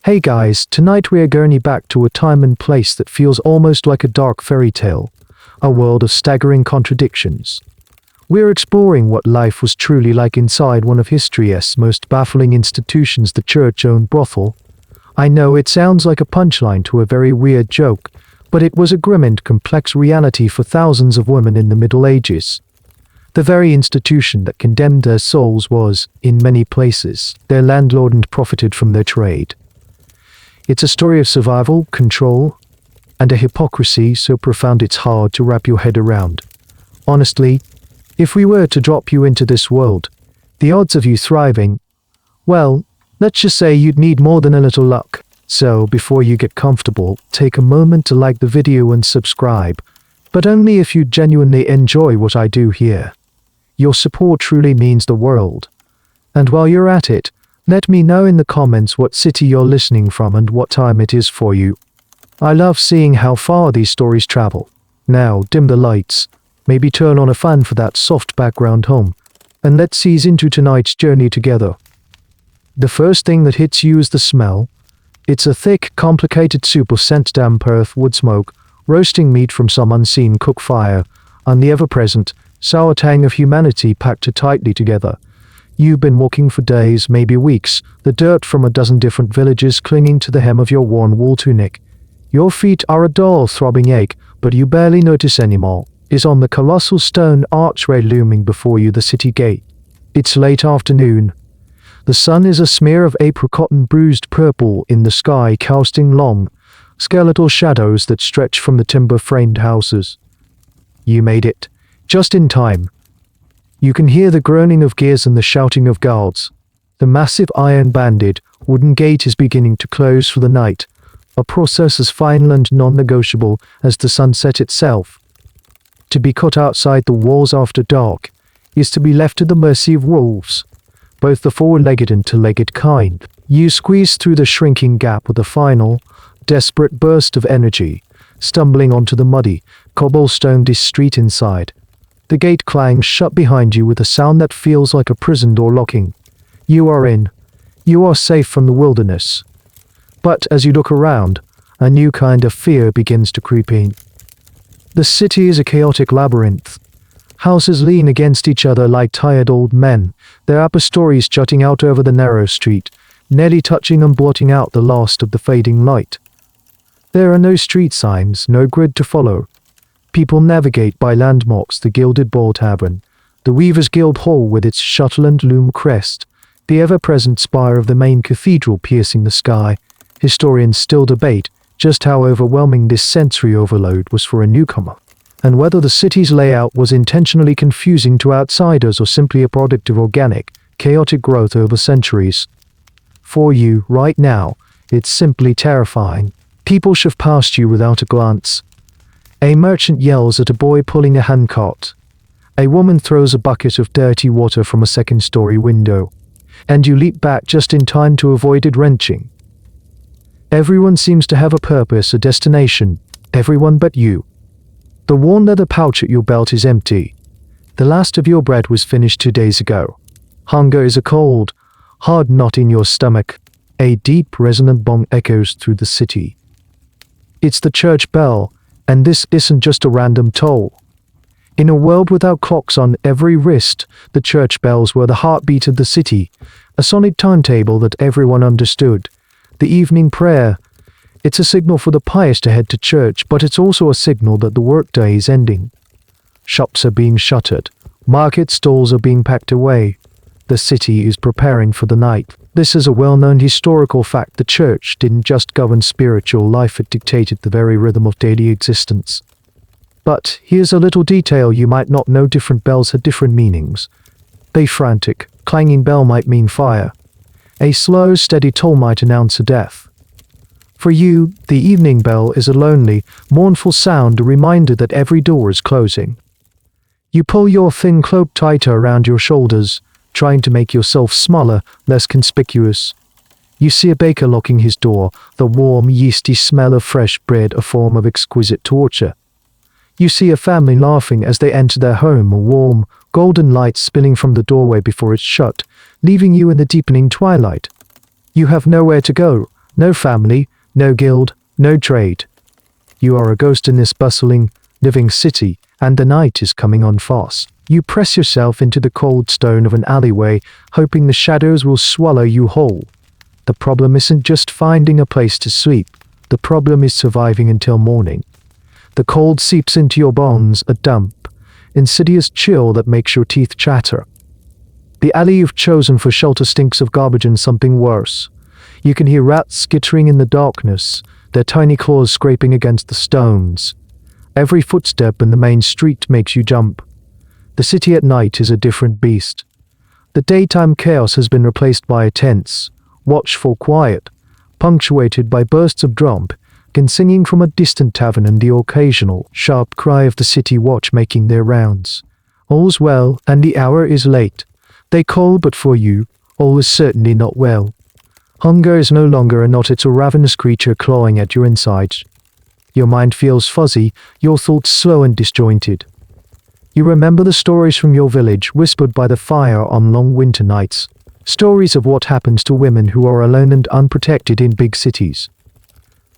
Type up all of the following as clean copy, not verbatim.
Hey guys, tonight we are going back to a time and place that feels almost like a dark fairy tale, a world of staggering contradictions. We're exploring what life was truly like inside one of history's most baffling institutions, the church-owned brothel. I know it sounds like a punchline to a very weird joke, but it was a grim and complex reality for thousands of women in the Middle Ages. The very institution that condemned their souls was, in many places, their landlord and profited from their trade. It's a story of survival, control, and a hypocrisy so profound it's hard to wrap your head around. Honestly, if we were to drop you into this world, the odds of you thriving, well, let's just say you'd need more than a little luck. So, before you get comfortable, take a moment to like the video and subscribe, but only if you genuinely enjoy what I do here. Your support truly means the world. And while you're at it, let me know in the comments what city you're listening from and what time it is for you. I love seeing how far these stories travel. Now, dim the lights, maybe turn on a fan for that soft background hum, and let's ease into tonight's journey together. The first thing that hits you is the smell. It's a thick, complicated soup of scent, damp earth, wood smoke, roasting meat from some unseen cook fire, and the ever-present, sour tang of humanity packed tightly together. You've been walking for days, maybe weeks, the dirt from a dozen different villages clinging to the hem of your worn wool tunic. Your feet are a dull, throbbing ache, but you barely notice anymore. Is on the colossal stone archway looming before you, the city gate. It's late afternoon. The sun is a smear of apricot and bruised purple in the sky, casting long, skeletal shadows that stretch from the timber-framed houses. You made it. Just in time. You can hear the groaning of gears and the shouting of guards. The massive iron-banded, wooden gate is beginning to close for the night, a process as final and non-negotiable as the sunset itself. To be caught outside the walls after dark is to be left to the mercy of wolves, both the four-legged and two-legged kind. You squeeze through the shrinking gap with a final, desperate burst of energy, stumbling onto the muddy, cobblestoned street inside. The gate clangs shut behind you with a sound that feels like a prison door locking. You are in. You are safe from the wilderness. But as you look around, a new kind of fear begins to creep in. The city is a chaotic labyrinth. Houses lean against each other like tired old men, their upper stories jutting out over the narrow street, nearly touching and blotting out the last of the fading light. There are no street signs, no grid to follow. People navigate by landmarks: the Gilded Bowl Tavern, the Weaver's Guild Hall with its shuttle and loom crest, the ever-present spire of the main cathedral piercing the sky. Historians still debate just how overwhelming this sensory overload was for a newcomer, and whether the city's layout was intentionally confusing to outsiders or simply a product of organic, chaotic growth over centuries. For you, right now, it's simply terrifying. People shove past you without a glance. A merchant yells at a boy pulling a handcart. A woman throws a bucket of dirty water from a second-story window, and you leap back just in time to avoid it wrenching. Everyone seems to have a purpose, a destination, everyone but you. The worn leather pouch at your belt is empty. The last of your bread was finished 2 days ago. Hunger is a cold, hard knot in your stomach. A deep, resonant bong echoes through the city. It's the church bell, and this isn't just a random toll. In a world without clocks on every wrist, the church bells were the heartbeat of the city, a sonic timetable that everyone understood. The evening prayer. It's a signal for the pious to head to church, but it's also a signal that the workday is ending. Shops are being shuttered. Market stalls are being packed away. The city is preparing for the night. This is a well-known historical fact. The church didn't just govern spiritual life, it dictated the very rhythm of daily existence. But here's a little detail you might not know: different bells had different meanings. A frantic, clanging bell might mean fire. A slow, steady toll might announce a death. For you, the evening bell is a lonely, mournful sound, a reminder that every door is closing. You pull your thin cloak tighter around your shoulders, trying to make yourself smaller, less conspicuous. You see a baker locking his door, the warm, yeasty smell of fresh bread a form of exquisite torture. You see a family laughing as they enter their home, a warm, golden light spilling from the doorway before it's shut, leaving you in the deepening twilight. You have nowhere to go, No family, no guild, no trade. You are a ghost in this bustling, living city, and the night is coming on fast. You press yourself into the cold stone of an alleyway, hoping the shadows will swallow you whole. The problem isn't just finding a place to sleep. The problem is surviving until morning. The cold seeps into your bones, a damp, insidious chill that makes your teeth chatter. The alley you've chosen for shelter stinks of garbage and something worse. You can hear rats skittering in the darkness, their tiny claws scraping against the stones. Every footstep in the main street makes you jump. The city at night is a different beast. The daytime chaos has been replaced by a tense, watchful quiet, punctuated by bursts of drum singing from a distant tavern and the occasional, sharp cry of the city watch making their rounds. All's well, and the hour is late. They call, but for you, all is certainly not well. Hunger is no longer a knot, it's a ravenous creature clawing at your insides. Your mind feels fuzzy, your thoughts slow and disjointed. You remember the stories from your village, whispered by the fire on long winter nights. Stories of what happens to women who are alone and unprotected in big cities.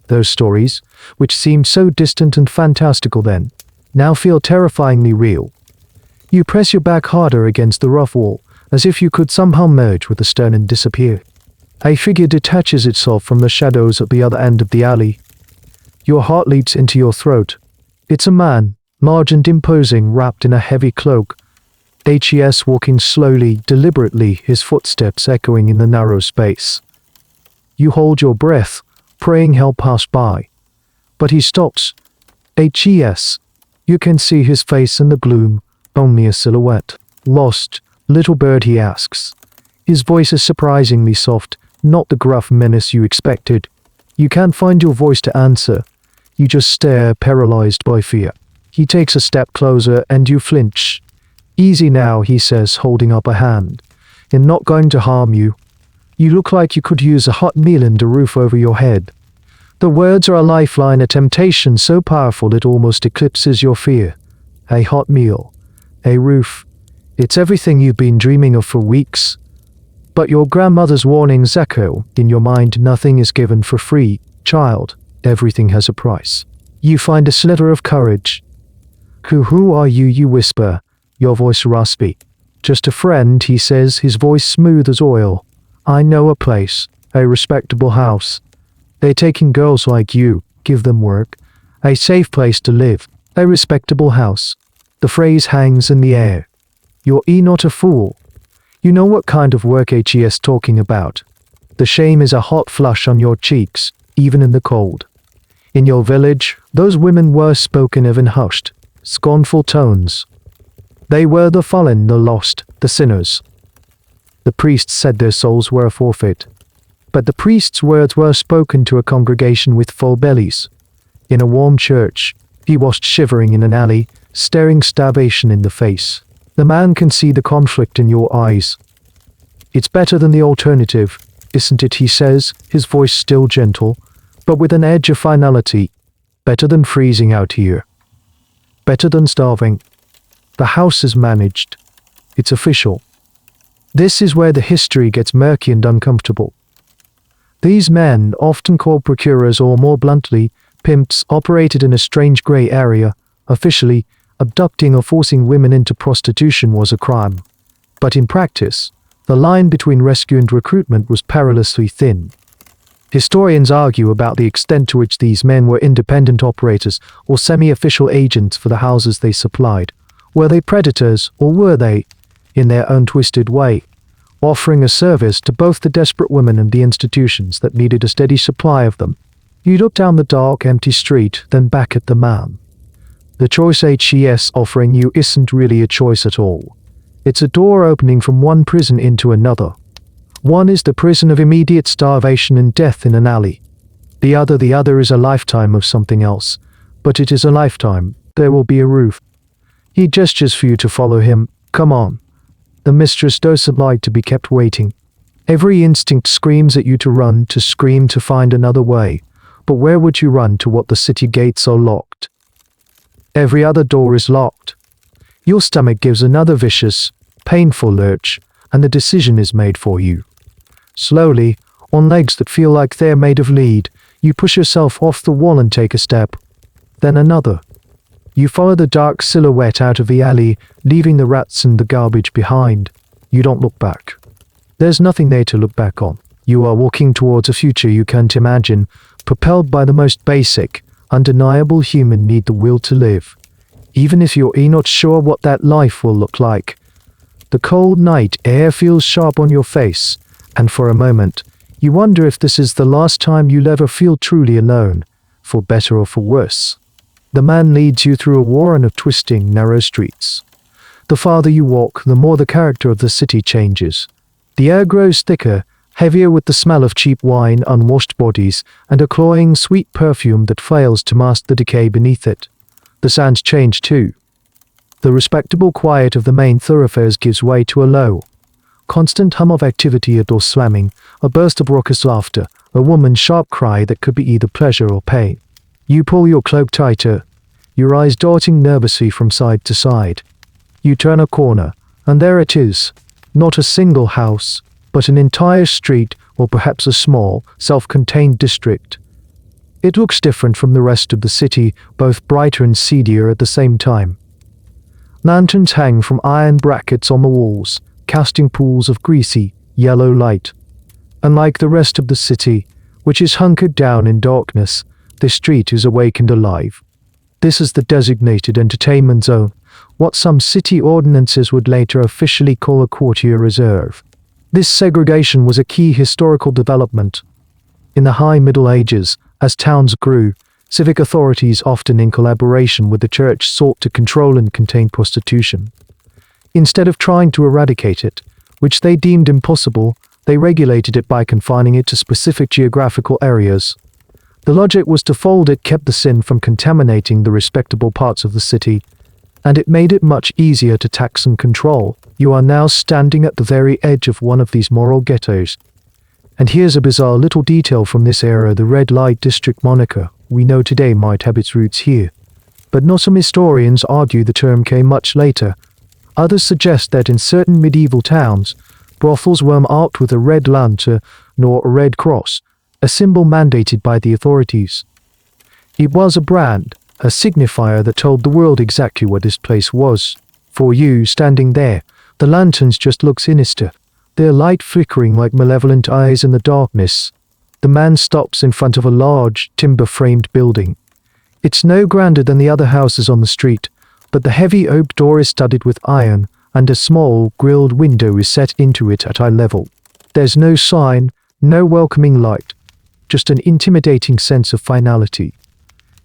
Those stories, which seemed so distant and fantastical then, now feel terrifyingly real. You press your back harder against the rough wall, as if you could somehow merge with the stone and disappear. A figure detaches itself from the shadows at the other end of the alley. Your heart leaps into your throat. It's a man, large and imposing, wrapped in a heavy cloak. HES walking slowly, deliberately, his footsteps echoing in the narrow space. You hold your breath, praying he'll pass by. But he stops. HES. You can see his face in the gloom, only a silhouette. Lost, little bird, he asks. His voice is surprisingly soft, not the gruff menace you expected. You can't find your voice to answer. You just stare, paralyzed by fear. He takes a step closer and you flinch. Easy now, he says, holding up a hand. I'm not going to harm you. You look like you could use a hot meal and a roof over your head. The words are a lifeline, a temptation so powerful it almost eclipses your fear. A hot meal. A roof. It's everything you've been dreaming of for weeks. But your grandmother's warnings echo in your mind. Nothing is given for free, child. Everything has a price. You find a sliver of courage. Who are you? You whisper, your voice raspy. Just a friend, he says, his voice smooth as oil. I know a place, a respectable house. They're taking girls like you, give them work. A safe place to live, a respectable house. The phrase hangs in the air. You're not a fool. You know what kind of work HES talking about. The shame is a hot flush on your cheeks, even in the cold. In your village, those women were spoken of in hushed, scornful tones. They were the fallen, the lost, the sinners. The priests said their souls were a forfeit. But the priest's words were spoken to a congregation with full bellies. In a warm church, he was shivering in an alley, staring starvation in the face. The man can see the conflict in your eyes. It's better than the alternative, isn't it, he says, his voice still gentle, but with an edge of finality. Better than freezing out here. Better than starving. The house is managed. It's official. This is where the history gets murky and uncomfortable. These men, often called procurers or more bluntly, pimps, operated in a strange grey area. Officially, abducting or forcing women into prostitution was a crime. But in practice, the line between rescue and recruitment was perilously thin. Historians argue about the extent to which these men were independent operators or semi-official agents for the houses they supplied. Were they predators, or were they, in their own twisted way, offering a service to both the desperate women and the institutions that needed a steady supply of them? You look down the dark, empty street, then back at the man. The choice HES offering you isn't really a choice at all. It's a door opening from one prison into another. One is the prison of immediate starvation and death in an alley. The other is a lifetime of something else. But it is a lifetime. There will be a roof. He gestures for you to follow him. Come on. The mistress doesn't like to be kept waiting. Every instinct screams at you to run, to scream, to find another way. But where would you run to what the city gates are locked? Every other door is locked. Your stomach gives another vicious, painful lurch, and the decision is made for you. Slowly, On legs that feel like they're made of lead, you push yourself off the wall and take a step. Then another. You follow the dark silhouette out of the alley, leaving the rats and the garbage behind. You don't look back. There's nothing there to look back on. You are walking towards a future you can't imagine, propelled by the most basic, undeniable human need, the will to live. Even if you're not sure what that life will look like. The cold night air feels sharp on your face, and for a moment, you wonder if this is the last time you'll ever feel truly alone, for better or for worse. The man leads you through a warren of twisting, narrow streets. The farther you walk, the more the character of the city changes. The air grows thicker, heavier with the smell of cheap wine, unwashed bodies, and a cloying, sweet perfume that fails to mask the decay beneath it. The sounds change too. The respectable quiet of the main thoroughfares gives way to a low, constant hum of activity, a door slamming, a burst of raucous laughter, a woman's sharp cry that could be either pleasure or pain. You pull your cloak tighter, your eyes darting nervously from side to side. You turn a corner, and there it is. Not a single house, but an entire street, or perhaps a small, self-contained district. It looks different from the rest of the city, both brighter and seedier at the same time. Lanterns hang from iron brackets on the walls, casting pools of greasy, yellow light. Unlike the rest of the city, which is hunkered down in darkness, this street is awake and alive. This is the designated entertainment zone, what some city ordinances would later officially call a quartier reserve. This segregation was a key historical development. In the High Middle Ages, as towns grew, civic authorities, often in collaboration with the church, sought to control and contain prostitution. Instead of trying to eradicate it, which they deemed impossible, they regulated it by confining it to specific geographical areas. The logic was twofold: it kept the sin from contaminating the respectable parts of the city, and it made it much easier to tax and control. You are now standing at the very edge of one of these moral ghettos. And here's a bizarre little detail from this era: the red light district moniker we know today might have its roots here. But not some historians argue the term came much later. Others suggest that in certain medieval towns, brothels were marked with a red lantern nor a red cross, a symbol mandated by the authorities. It was a brand, a signifier that told the world exactly what this place was. For you, standing there, the lanterns just look sinister, their light flickering like malevolent eyes in the darkness. The man stops in front of a large, timber-framed building. It's no grander than the other houses on the street, but the heavy oak door is studded with iron, and a small, grilled window is set into it at eye level. There's no sign, no welcoming light, just an intimidating sense of finality.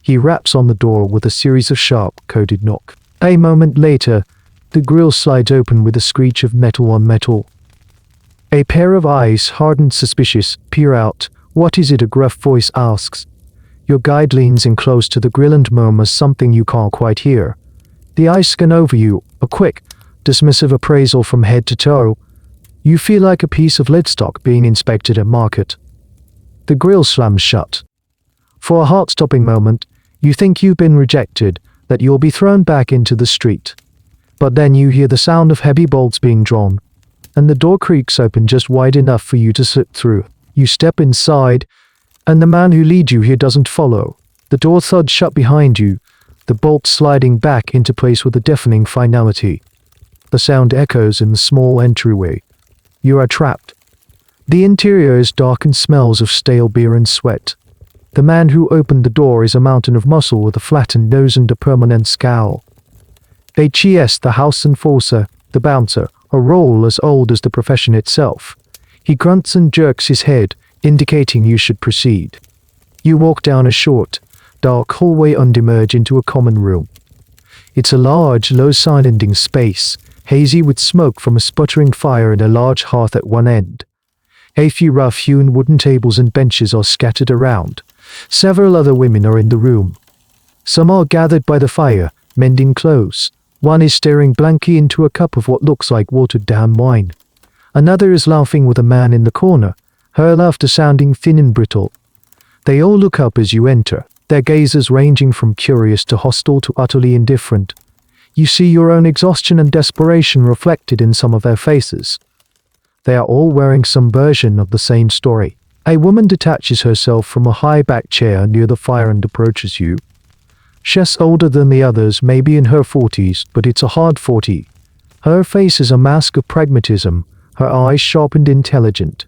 He raps on the door with a series of sharp, coded knocks. A moment later, the grille slides open with a screech of metal on metal. A pair of eyes, hardened, suspicious, peer out. "What is it?" a gruff voice asks. Your guide leans in close to the grill and murmurs something you can't quite hear. The eyes scan over you, a quick, dismissive appraisal from head to toe. You feel like a piece of leadstock being inspected at market. The grill slams shut. For a heart-stopping moment, you think you've been rejected, that you'll be thrown back into the street. But then you hear the sound of heavy bolts being drawn, and the door creaks open just wide enough for you to slip through. You step inside, and the man who leads you here doesn't follow. The door thuds shut behind you, the bolt sliding back into place with a deafening finality. The sound echoes in the small entryway. You are trapped. The interior is dark and smells of stale beer and sweat. The man who opened the door is a mountain of muscle with a flattened nose and a permanent scowl. H.E.S. the house enforcer, the bouncer, a role as old as the profession itself. He grunts and jerks his head, indicating you should proceed. You walk down a short, dark hallway and emerge into a common room. It's a large, low-sounding space, hazy with smoke from a sputtering fire and a large hearth at one end. A few rough-hewn wooden tables and benches are scattered around. Several other women are in the room. Some are gathered by the fire, mending clothes. One is staring blankly into a cup of what looks like watered-down wine. Another is laughing with a man in the corner, her laughter sounding thin and brittle. They all look up as you enter, their gazes ranging from curious to hostile to utterly indifferent. You see your own exhaustion and desperation reflected in some of their faces. They are all wearing some version of the same story. A woman detaches herself from a high-backed chair near the fire and approaches you. She's older than the others, maybe in her 40s, but it's a hard 40. Her face is a mask of pragmatism, her eyes sharp and intelligent.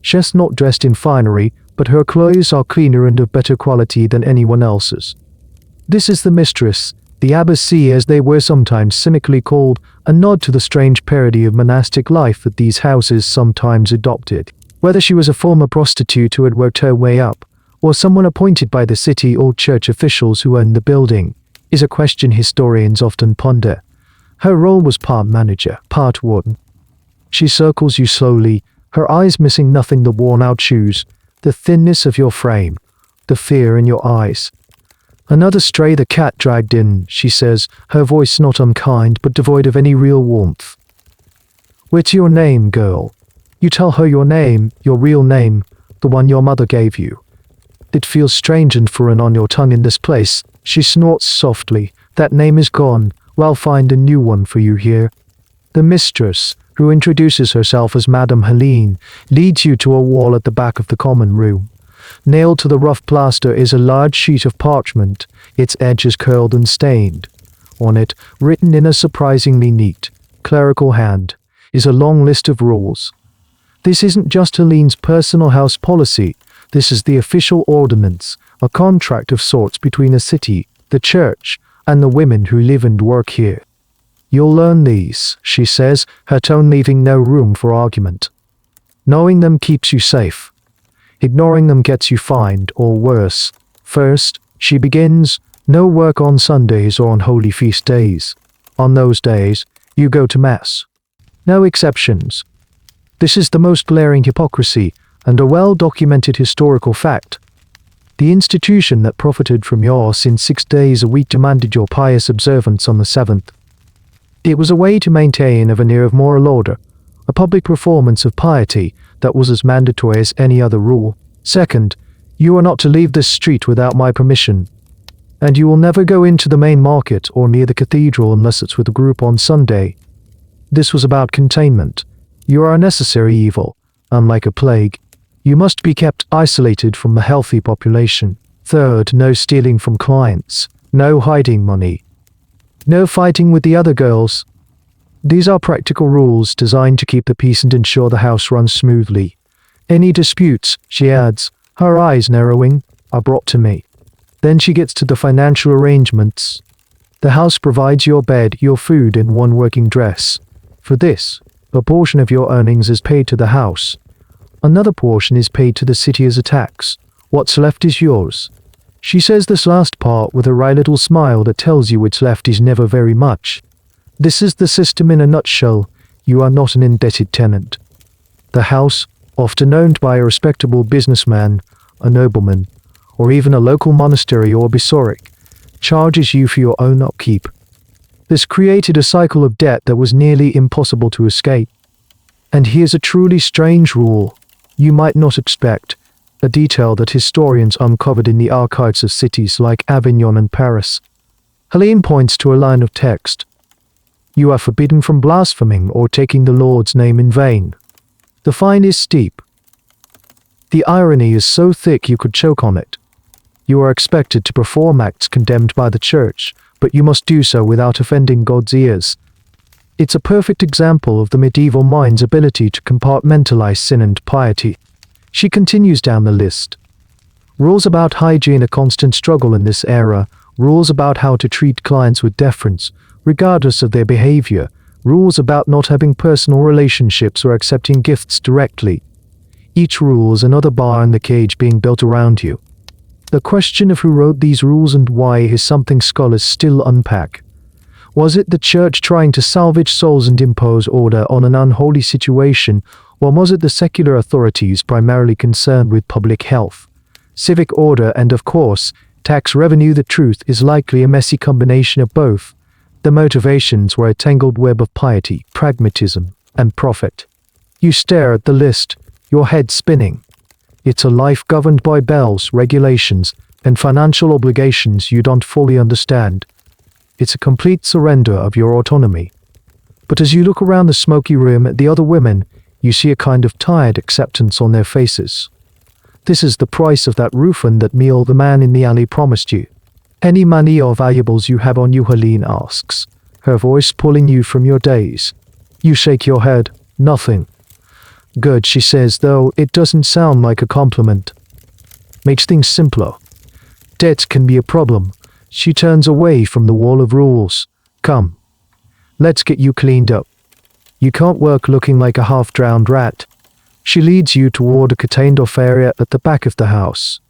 She's not dressed in finery, but her clothes are cleaner and of better quality than anyone else's. This is the mistress, the abbessee as they were sometimes cynically called, a nod to the strange parody of monastic life that these houses sometimes adopted. Whether she was a former prostitute who had worked her way up, or someone appointed by the city or church officials who owned the building, is a question historians often ponder. Her role was part manager, part warden. She circles you slowly, her eyes missing nothing: the worn-out shoes, the thinness of your frame, the fear in your eyes. "Another stray the cat dragged in," she says, her voice not unkind but devoid of any real warmth. "What's your name, girl?" You tell her your name, your real name, the one your mother gave you. It feels strange and foreign on your tongue in this place. She snorts softly. "That name is gone. Well, find a new one for you here." The mistress, who introduces herself as Madame Helene, leads you to a wall at the back of the common room. Nailed to the rough plaster is a large sheet of parchment, its edges curled and stained. On it, written in a surprisingly neat, clerical hand, is a long list of rules. This isn't just Helene's personal house policy, this is the official ordinance, a contract of sorts between the city, the church, and the women who live and work here. "You'll learn these," she says, her tone leaving no room for argument. "Knowing them keeps you safe. Ignoring them gets you fined, or worse. First," she begins, "no work on Sundays or on holy feast days. On those days, you go to Mass. No exceptions. This is the most glaring hypocrisy, and a well-documented historical fact. The institution that profited from yours in 6 days a week demanded your pious observance on the 7th. It was a way to maintain a veneer of moral order, a public performance of piety that was as mandatory as any other rule. Second, you are not to leave this street without my permission, and you will never go into the main market or near the cathedral unless it's with a group on Sunday. This was about containment. You are a necessary evil, unlike a plague. You must be kept isolated from the healthy population. Third, no stealing from clients, no hiding money, no fighting with the other girls. These are practical rules designed to keep the peace and ensure the house runs smoothly. Any disputes," she adds, her eyes narrowing, "are brought to me." Then she gets to the financial arrangements. The house provides your bed, your food, and one working dress. For this, a portion of your earnings is paid to the house. Another portion is paid to the city as a tax. What's left is yours. She says this last part with a wry little smile that tells you what's left is never very much. This is the system in a nutshell. You are not an indebted tenant. The house, often owned by a respectable businessman, a nobleman, or even a local monastery or bishopric, charges you for your own upkeep. This created a cycle of debt that was nearly impossible to escape. And here's a truly strange rule you might not expect, a detail that historians uncovered in the archives of cities like Avignon and Paris. Helene points to a line of text. "You are forbidden from blaspheming or taking the Lord's name in vain." The fine is steep. The irony is so thick you could choke on it. You are expected to perform acts condemned by the church, but you must do so without offending God's ears. It's a perfect example of the medieval mind's ability to compartmentalize sin and piety. She continues down the list. Rules about hygiene, a constant struggle in this era. Rules about how to treat clients with deference, regardless of their behavior. Rules about not having personal relationships or accepting gifts directly. Each rule is another bar in the cage being built around you. The question of who wrote these rules and why is something scholars still unpack. Was it the church trying to salvage souls and impose order on an unholy situation, or was it the secular authorities primarily concerned with public health, civic order, and of course, tax revenue? The truth is likely a messy combination of both. The motivations were a tangled web of piety, pragmatism, and profit. You stare at the list, your head spinning. It's a life governed by bells, regulations, and financial obligations you don't fully understand. It's a complete surrender of your autonomy. But as you look around the smoky room at the other women, you see a kind of tired acceptance on their faces. This is the price of that refund that meal the man in the alley promised you. Any money or valuables you have on you, Helene asks, her voice pulling you from your daze. You shake your head. Nothing. Good, she says, though it doesn't sound like a compliment. Makes things simpler. Debts can be a problem. She turns away from the wall of rules. Come. Let's get you cleaned up. You can't work looking like a half-drowned rat. She leads you toward a curtained-off area at the back of the house.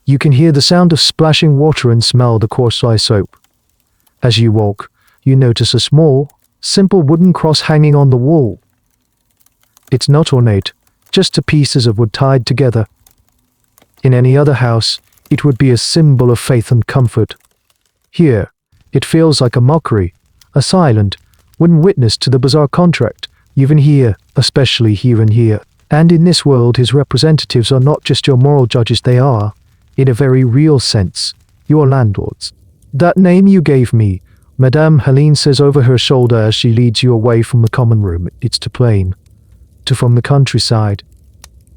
You can hear the sound of splashing water and smell the coarse lye soap. As you walk, you notice a small, simple wooden cross hanging on the wall. It's not ornate, just two pieces of wood tied together. In any other house, it would be a symbol of faith and comfort. Here, it feels like a mockery, a silent, wooden witness to the bizarre contract, even here, especially here and here. And in this world, his representatives are not just your moral judges, they are, in a very real sense, your landlords. That name you gave me, Madame, Helene says over her shoulder as she leads you away from the common room. It's too plain. To from the countryside.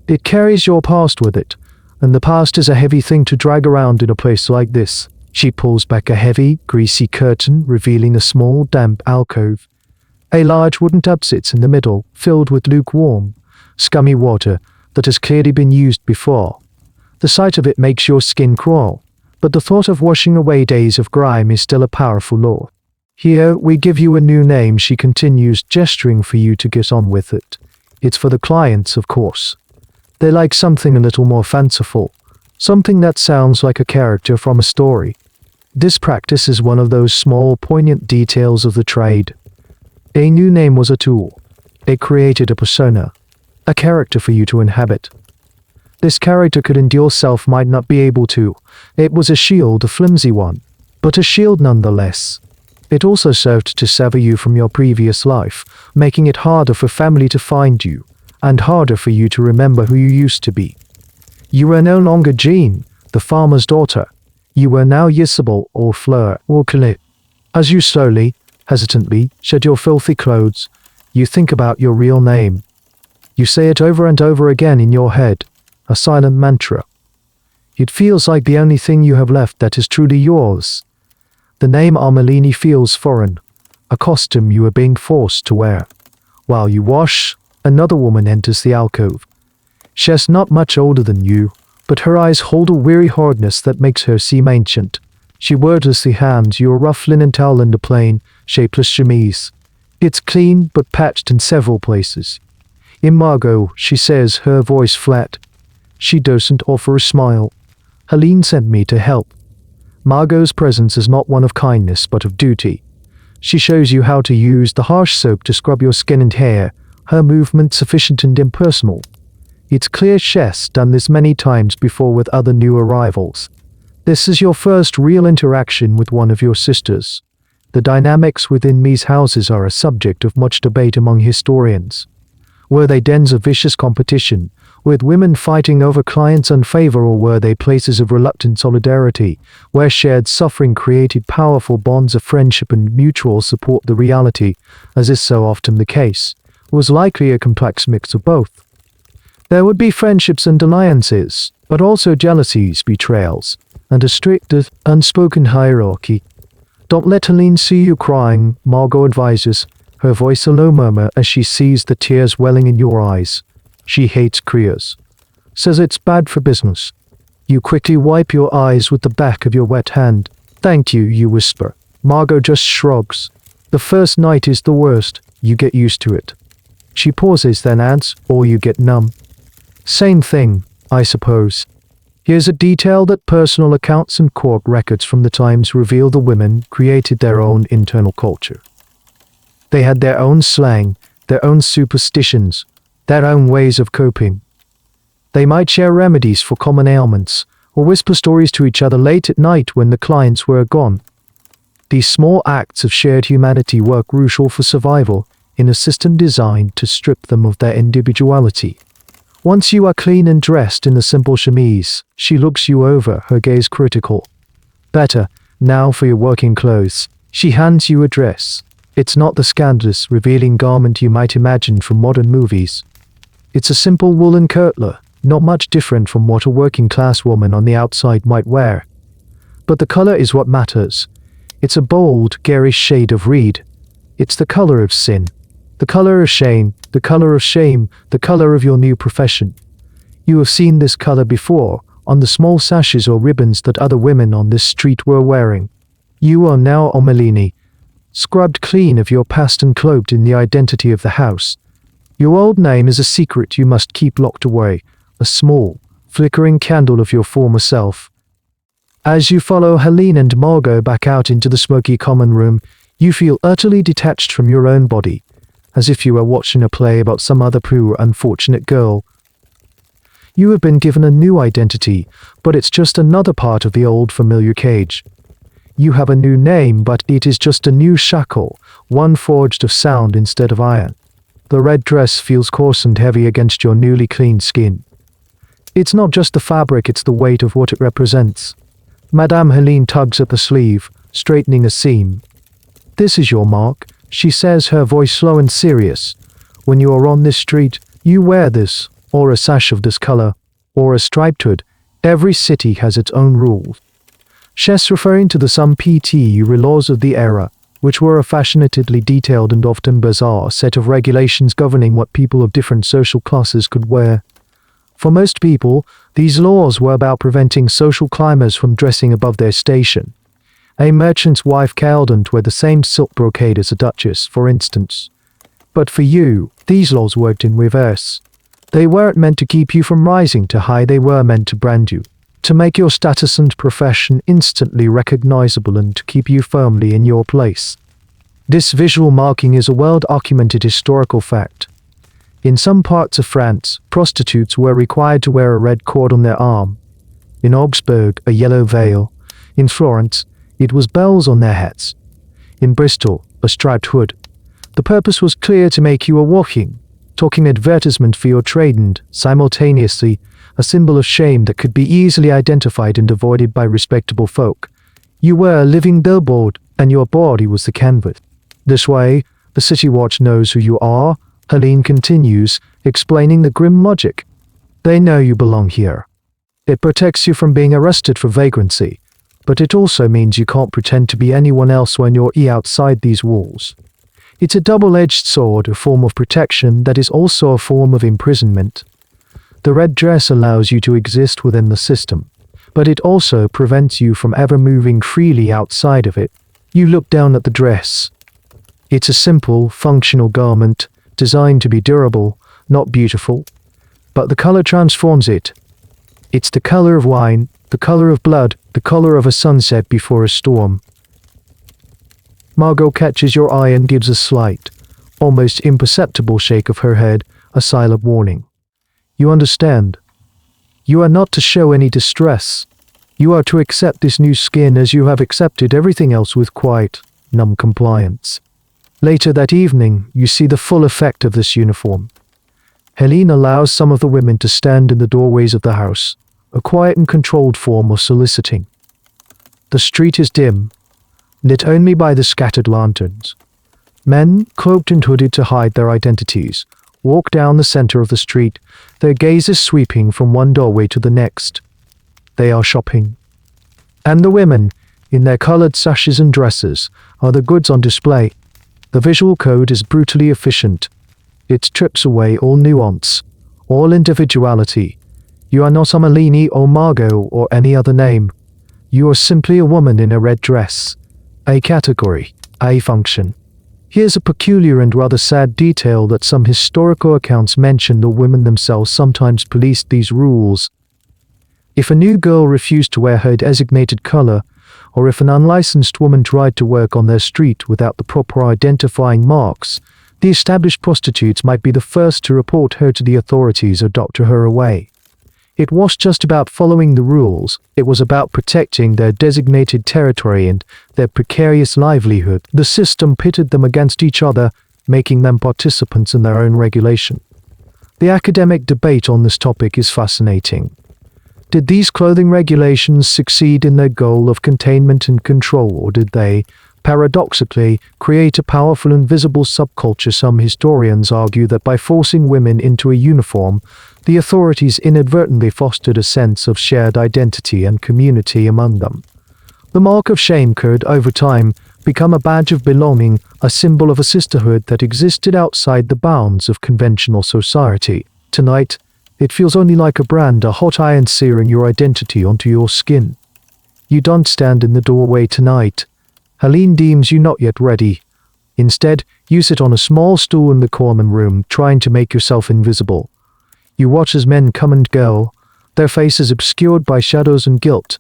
It carries your past with it, and the past is a heavy thing to drag around in a place like this. She pulls back a heavy, greasy curtain, revealing a small, damp alcove. A large wooden tub sits in the middle, filled with lukewarm, scummy water that has clearly been used before. The sight of it makes your skin crawl, but the thought of washing away days of grime is still a powerful law. Here, we give you a new name, she continues, gesturing for you to get on with it. It's for the clients, of course. They like something a little more fanciful, something that sounds like a character from a story. This practice is one of those small, poignant details of the trade. A new name was a tool. It created a persona, a character for you to inhabit. This character could endure self might not be able to. It was a shield, a flimsy one, but a shield nonetheless. It also served to sever you from your previous life, making it harder for family to find you, and harder for you to remember who you used to be. You were no longer Jean, the farmer's daughter. You were now Isabel or Fleur or Colette. As you slowly, hesitantly, shed your filthy clothes, you think about your real name. You say it over and over again in your head, a silent mantra. It feels like the only thing you have left that is truly yours. The name Armelini feels foreign, a costume you are being forced to wear. While you wash, another woman enters the alcove. She is not much older than you, but her eyes hold a weary hardness that makes her seem ancient. She wordlessly hands you a rough linen towel and a plain, shapeless chemise. It's clean but patched in several places. In Margot, she says, her voice flat. She doesn't offer a smile. Helene sent me to help. Margot's presence is not one of kindness but of duty. She shows you how to use the harsh soap to scrub your skin and hair, her movement sufficient and impersonal. It's clear she's done this many times before with other new arrivals. This is your first real interaction with one of your sisters. The dynamics within these houses are a subject of much debate among historians. Were they dens of vicious competition, with women fighting over clients' unfavor, or were they places of reluctant solidarity, where shared suffering created powerful bonds of friendship and mutual support? The reality, as is so often the case, was likely a complex mix of both. There would be friendships and alliances, but also jealousies, betrayals, and a strict, unspoken hierarchy. Don't let Helene see you crying, Margot advises, her voice a low murmur as she sees the tears welling in your eyes. She hates cries. Says it's bad for business. You quickly wipe your eyes with the back of your wet hand. Thank you, you whisper. Margot just shrugs. The first night is the worst. You get used to it. She pauses, then adds, or you get numb. Same thing, I suppose. Here's a detail that personal accounts and court records from the times reveal: the women created their own internal culture. They had their own slang, their own superstitions, their own ways of coping. They might share remedies for common ailments, or whisper stories to each other late at night when the clients were gone. These small acts of shared humanity were crucial for survival in a system designed to strip them of their individuality. Once you are clean and dressed in the simple chemise, she looks you over, her gaze critical. Better, now for your working clothes. She hands you a dress. It's not the scandalous, revealing garment you might imagine from modern movies. It's a simple woolen kirtler, not much different from what a working-class woman on the outside might wear. But the color is what matters. It's a bold, garish shade of red. It's the color of sin. The color of shame, the color of shame, the color of your new profession. You have seen this color before, on the small sashes or ribbons that other women on this street were wearing. You are now Omelini, scrubbed clean of your past and cloaked in the identity of the house. Your old name is a secret you must keep locked away, a small, flickering candle of your former self. As you follow Helene and Margot back out into the smoky common room, you feel utterly detached from your own body, as if you were watching a play about some other poor, unfortunate girl. You have been given a new identity, but it's just another part of the old familiar cage. You have a new name, but it is just a new shackle, one forged of sound instead of iron. The red dress feels coarse and heavy against your newly cleaned skin. It's not just the fabric, it's the weight of what it represents. Madame Helene tugs at the sleeve, straightening a seam. "This is your mark," she says, her voice slow and serious. "When you are on this street, you wear this, or a sash of this color, or a striped hood. Every city has its own rules." She's referring to the Sumptuary laws of the era, which were a fascinately detailed and often bizarre set of regulations governing what people of different social classes could wear. For most people, these laws were about preventing social climbers from dressing above their station. A merchant's wife couldn't wear the same silk brocade as a duchess, for instance. But for you, these laws worked in reverse. They weren't meant to keep you from rising too high, they were meant to brand you, to make your status and profession instantly recognizable and to keep you firmly in your place. This visual marking is a well-documented historical fact. In some parts of France, prostitutes were required to wear a red cord on their arm. In Augsburg, a yellow veil. In Florence, it was bells on their heads. In Bristol, a striped hood. The purpose was clear: to make you a walking, talking advertisement for your trade and, simultaneously, a symbol of shame that could be easily identified and avoided by respectable folk. You were a living billboard, and your body was the canvas. This way, the city watch knows who you are, Helene continues, explaining the grim logic. They know you belong here. It protects you from being arrested for vagrancy, but it also means you can't pretend to be anyone else when you're outside these walls. It's a double-edged sword, a form of protection that is also a form of imprisonment. The red dress allows you to exist within the system, but it also prevents you from ever moving freely outside of it. You look down at the dress. It's a simple, functional garment, designed to be durable, not beautiful. But the color transforms it. It's the color of wine, the color of blood, the color of a sunset before a storm. Margot catches your eye and gives a slight, almost imperceptible shake of her head, a silent warning. You understand. You are not to show any distress. You are to accept this new skin as you have accepted everything else with quiet, numb compliance. Later that evening, you see the full effect of this uniform. Helene allows some of the women to stand in the doorways of the house, a quiet and controlled form of soliciting. The street is dim, lit only by the scattered lanterns. Men, cloaked and hooded to hide their identities, walk down the center of the street, their gazes sweeping from one doorway to the next. They are shopping. And the women, in their colored sashes and dresses, are the goods on display. The visual code is brutally efficient. It strips away all nuance, all individuality. You are not Ameline or Margot or any other name. You are simply a woman in a red dress. A category, a function. Here's a peculiar and rather sad detail that some historical accounts mention: the women themselves sometimes policed these rules. If a new girl refused to wear her designated color, or if an unlicensed woman tried to work on their street without the proper identifying marks, the established prostitutes might be the first to report her to the authorities or doctor her away. It was just about following the rules, it was about protecting their designated territory and their precarious livelihood. The system pitted them against each other, making them participants in their own regulation. The academic debate on this topic is fascinating. Did these clothing regulations succeed in their goal of containment and control, or did they, paradoxically, create a powerful and visible subculture? Some historians argue that by forcing women into a uniform, The authorities inadvertently fostered a sense of shared identity and community among them. The mark of shame could, over time, become a badge of belonging, a symbol of a sisterhood that existed outside the bounds of conventional society. Tonight, it feels only like a brand, a hot iron searing your identity onto your skin. You don't stand in the doorway tonight. Helene deems you not yet ready. Instead, you sit on a small stool in the common room, trying to make yourself invisible. You watch as men come and go, their faces obscured by shadows and guilt.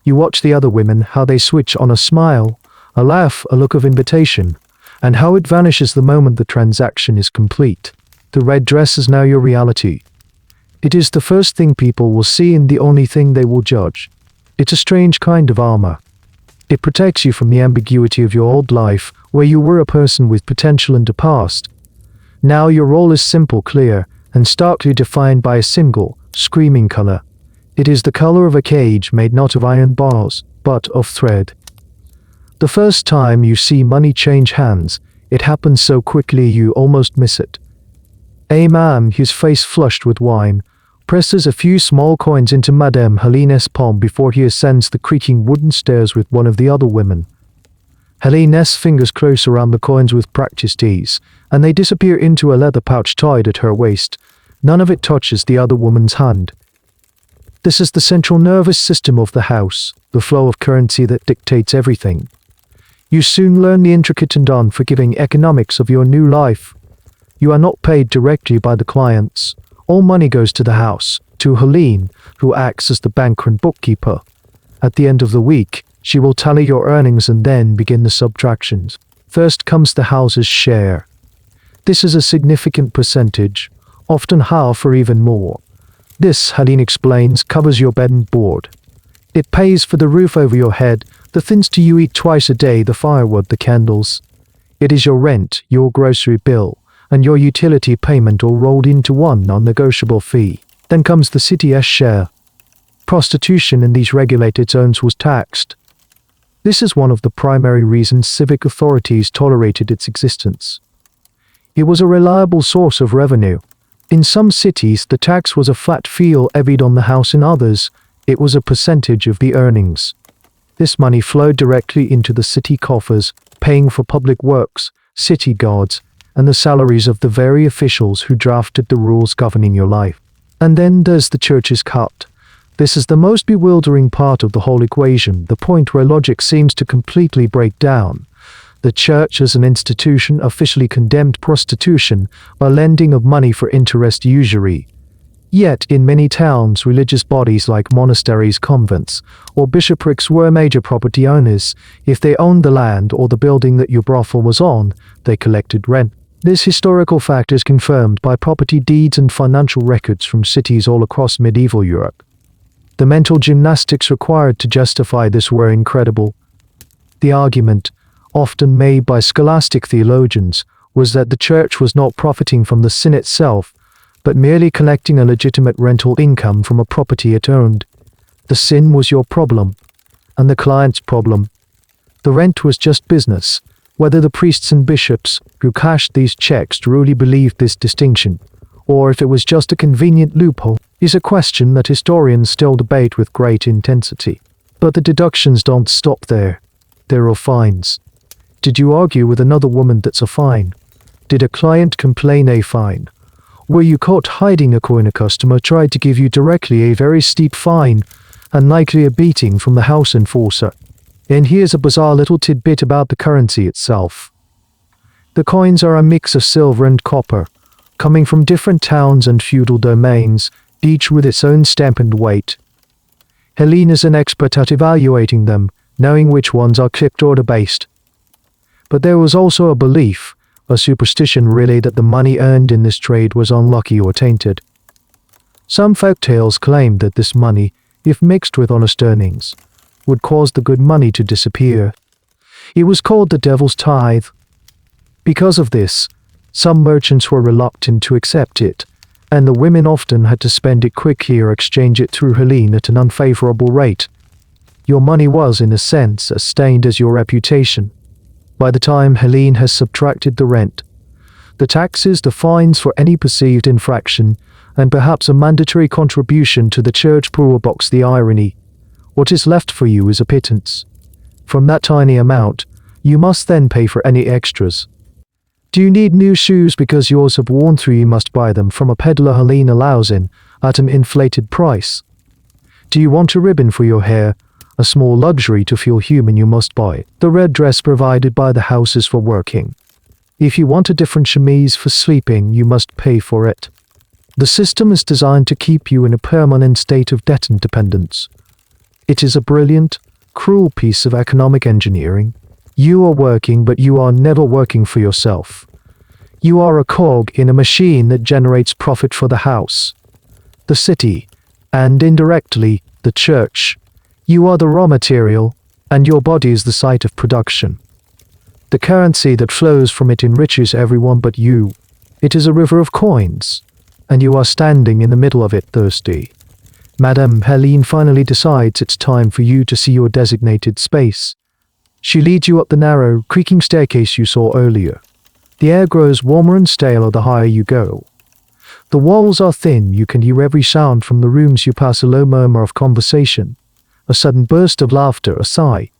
You watch the other women, how they switch on a smile, a laugh, a look of invitation, and how it vanishes the moment the transaction is complete. The red dress is now your reality. It is the first thing people will see and the only thing they will judge. It's a strange kind of armor. It protects you from the ambiguity of your old life, where you were a person with potential and a past. Now your role is simple, clear, and starkly defined by a single, screaming color. It is the color of a cage made not of iron bars, but of thread. The first time you see money change hands, it happens so quickly you almost miss it. A man, his face flushed with wine, presses a few small coins into Madame Helene's palm before he ascends the creaking wooden stairs with one of the other women. Helene's fingers close around the coins with practiced ease, and they disappear into a leather pouch tied at her waist. None of it touches the other woman's hand. This is the central nervous system of the house, the flow of currency that dictates everything. You soon learn the intricate and unforgiving economics of your new life. You are not paid directly by the clients. All money goes to the house, to Helene, who acts as the banker and bookkeeper. At the end of the week, she will tally your earnings and then begin the subtractions. First comes the house's share. This is a significant percentage, often half or even more. This, Helene explains, covers your bed and board. It pays for the roof over your head, the things you eat twice a day, the firewood, the candles. It is your rent, your grocery bill, and your utility payment all rolled into one non-negotiable fee. Then comes the city's share. Prostitution in these regulated zones was taxed. This is one of the primary reasons civic authorities tolerated its existence. It was a reliable source of revenue. In some cities, the tax was a flat fee levied on the house. In others, it was a percentage of the earnings. This money flowed directly into the city coffers, paying for public works, city guards, and the salaries of the very officials who drafted the rules governing your life. And then there's the church's cut. This is the most bewildering part of the whole equation, the point where logic seems to completely break down. The church as an institution officially condemned prostitution by lending of money for interest usury. Yet, in many towns, religious bodies like monasteries, convents, or bishoprics were major property owners. If they owned the land or the building that your brothel was on, they collected rent. This historical fact is confirmed by property deeds and financial records from cities all across medieval Europe. The mental gymnastics required to justify this were incredible. The argument, often made by scholastic theologians, was that the church was not profiting from the sin itself, but merely collecting a legitimate rental income from a property it owned. The sin was your problem, and the client's problem. The rent was just business. Whether the priests and bishops who cashed these checks truly believed this distinction, or if it was just a convenient loophole, is a question that historians still debate with great intensity. But the deductions don't stop there. There are fines. Did you argue with another woman that's a fine? Did a client complain a fine? Were you caught hiding a coin? A customer tried to give you directly a very steep fine, and likely a beating from the house enforcer. And here's a bizarre little tidbit about the currency itself. The coins are a mix of silver and copper, coming from different towns and feudal domains, each with its own stamp and weight. Helene is an expert at evaluating them, knowing which ones are clipped or debased. But there was also a belief, a superstition really, that the money earned in this trade was unlucky or tainted. Some folktales claimed that this money, if mixed with honest earnings, would cause the good money to disappear. It was called the devil's tithe. Because of this, some merchants were reluctant to accept it, and the women often had to spend it quickly or exchange it through Helene at an unfavorable rate. Your money was, in a sense, as stained as your reputation. By the time Helene has subtracted the rent, the taxes, the fines for any perceived infraction, and perhaps a mandatory contribution to the church poor box. The irony: what is left for you is a pittance. From that tiny amount, you must then pay for any extras. Do you need new shoes because yours have worn through? You must buy them from a peddler Helene allows in, at an inflated price. Do you want a ribbon for your hair? A small luxury to feel human, you must buy it. The red dress provided by the house is for working. If you want a different chemise for sleeping, you must pay for it. The system is designed to keep you in a permanent state of debt and dependence. It is a brilliant, cruel piece of economic engineering. You are working, but you are never working for yourself. You are a cog in a machine that generates profit for the house, the city, and indirectly, the church. You are the raw material, and your body is the site of production. The currency that flows from it enriches everyone but you. It is a river of coins, and you are standing in the middle of it thirsty. Madame Helene finally decides it's time for you to see your designated space. She leads you up the narrow, creaking staircase you saw earlier. The air grows warmer and staler the higher you go. The walls are thin, you can hear every sound from the rooms you pass, a low murmur of conversation, a sudden burst of laughter, a sigh.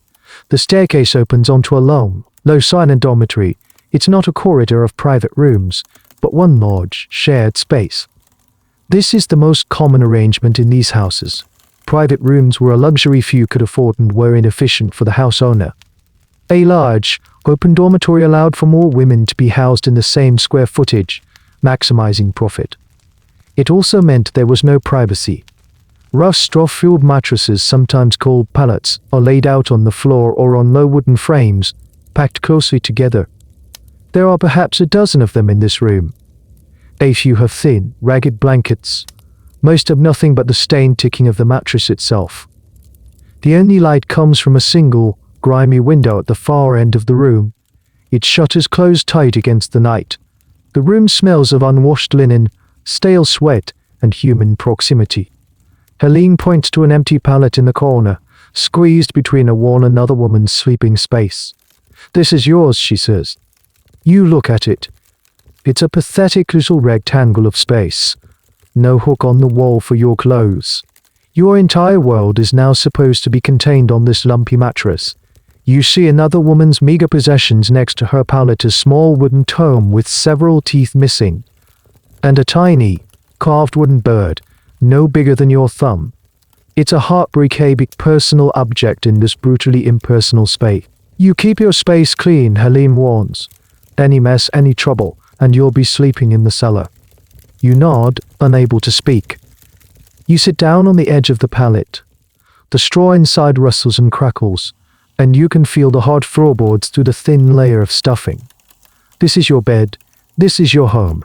The staircase opens onto a long, low silent dormitory. It's not a corridor of private rooms, but one large, shared space. This is the most common arrangement in these houses. Private rooms were a luxury few could afford and were inefficient for the house owner. A large, open dormitory allowed for more women to be housed in the same square footage, maximizing profit. It also meant there was no privacy. Rough straw-filled mattresses, sometimes called pallets, are laid out on the floor or on low wooden frames, packed closely together. There are perhaps a dozen of them in this room. A few have thin, ragged blankets. Most have nothing but the stained ticking of the mattress itself. The only light comes from a single, grimy window at the far end of the room. Its shutters close tight against the night. The room smells of unwashed linen, stale sweat, and human proximity. Helene points to an empty pallet in the corner, squeezed between a wall and another woman's sleeping space. "This is yours," she says. You look at it. It's a pathetic little rectangle of space. No hook on the wall for your clothes. Your entire world is now supposed to be contained on this lumpy mattress. You see another woman's meager possessions next to her pallet, a small wooden tome with several teeth missing, and a tiny, carved wooden bird, no bigger than your thumb. It's a heartbreaking personal object in this brutally impersonal space. You keep your space clean, Helene warns. Any mess, any trouble, and you'll be sleeping in the cellar. You nod, unable to speak. You sit down on the edge of the pallet. The straw inside rustles and crackles, and you can feel the hard floorboards through the thin layer of stuffing. This is your bed. This is your home.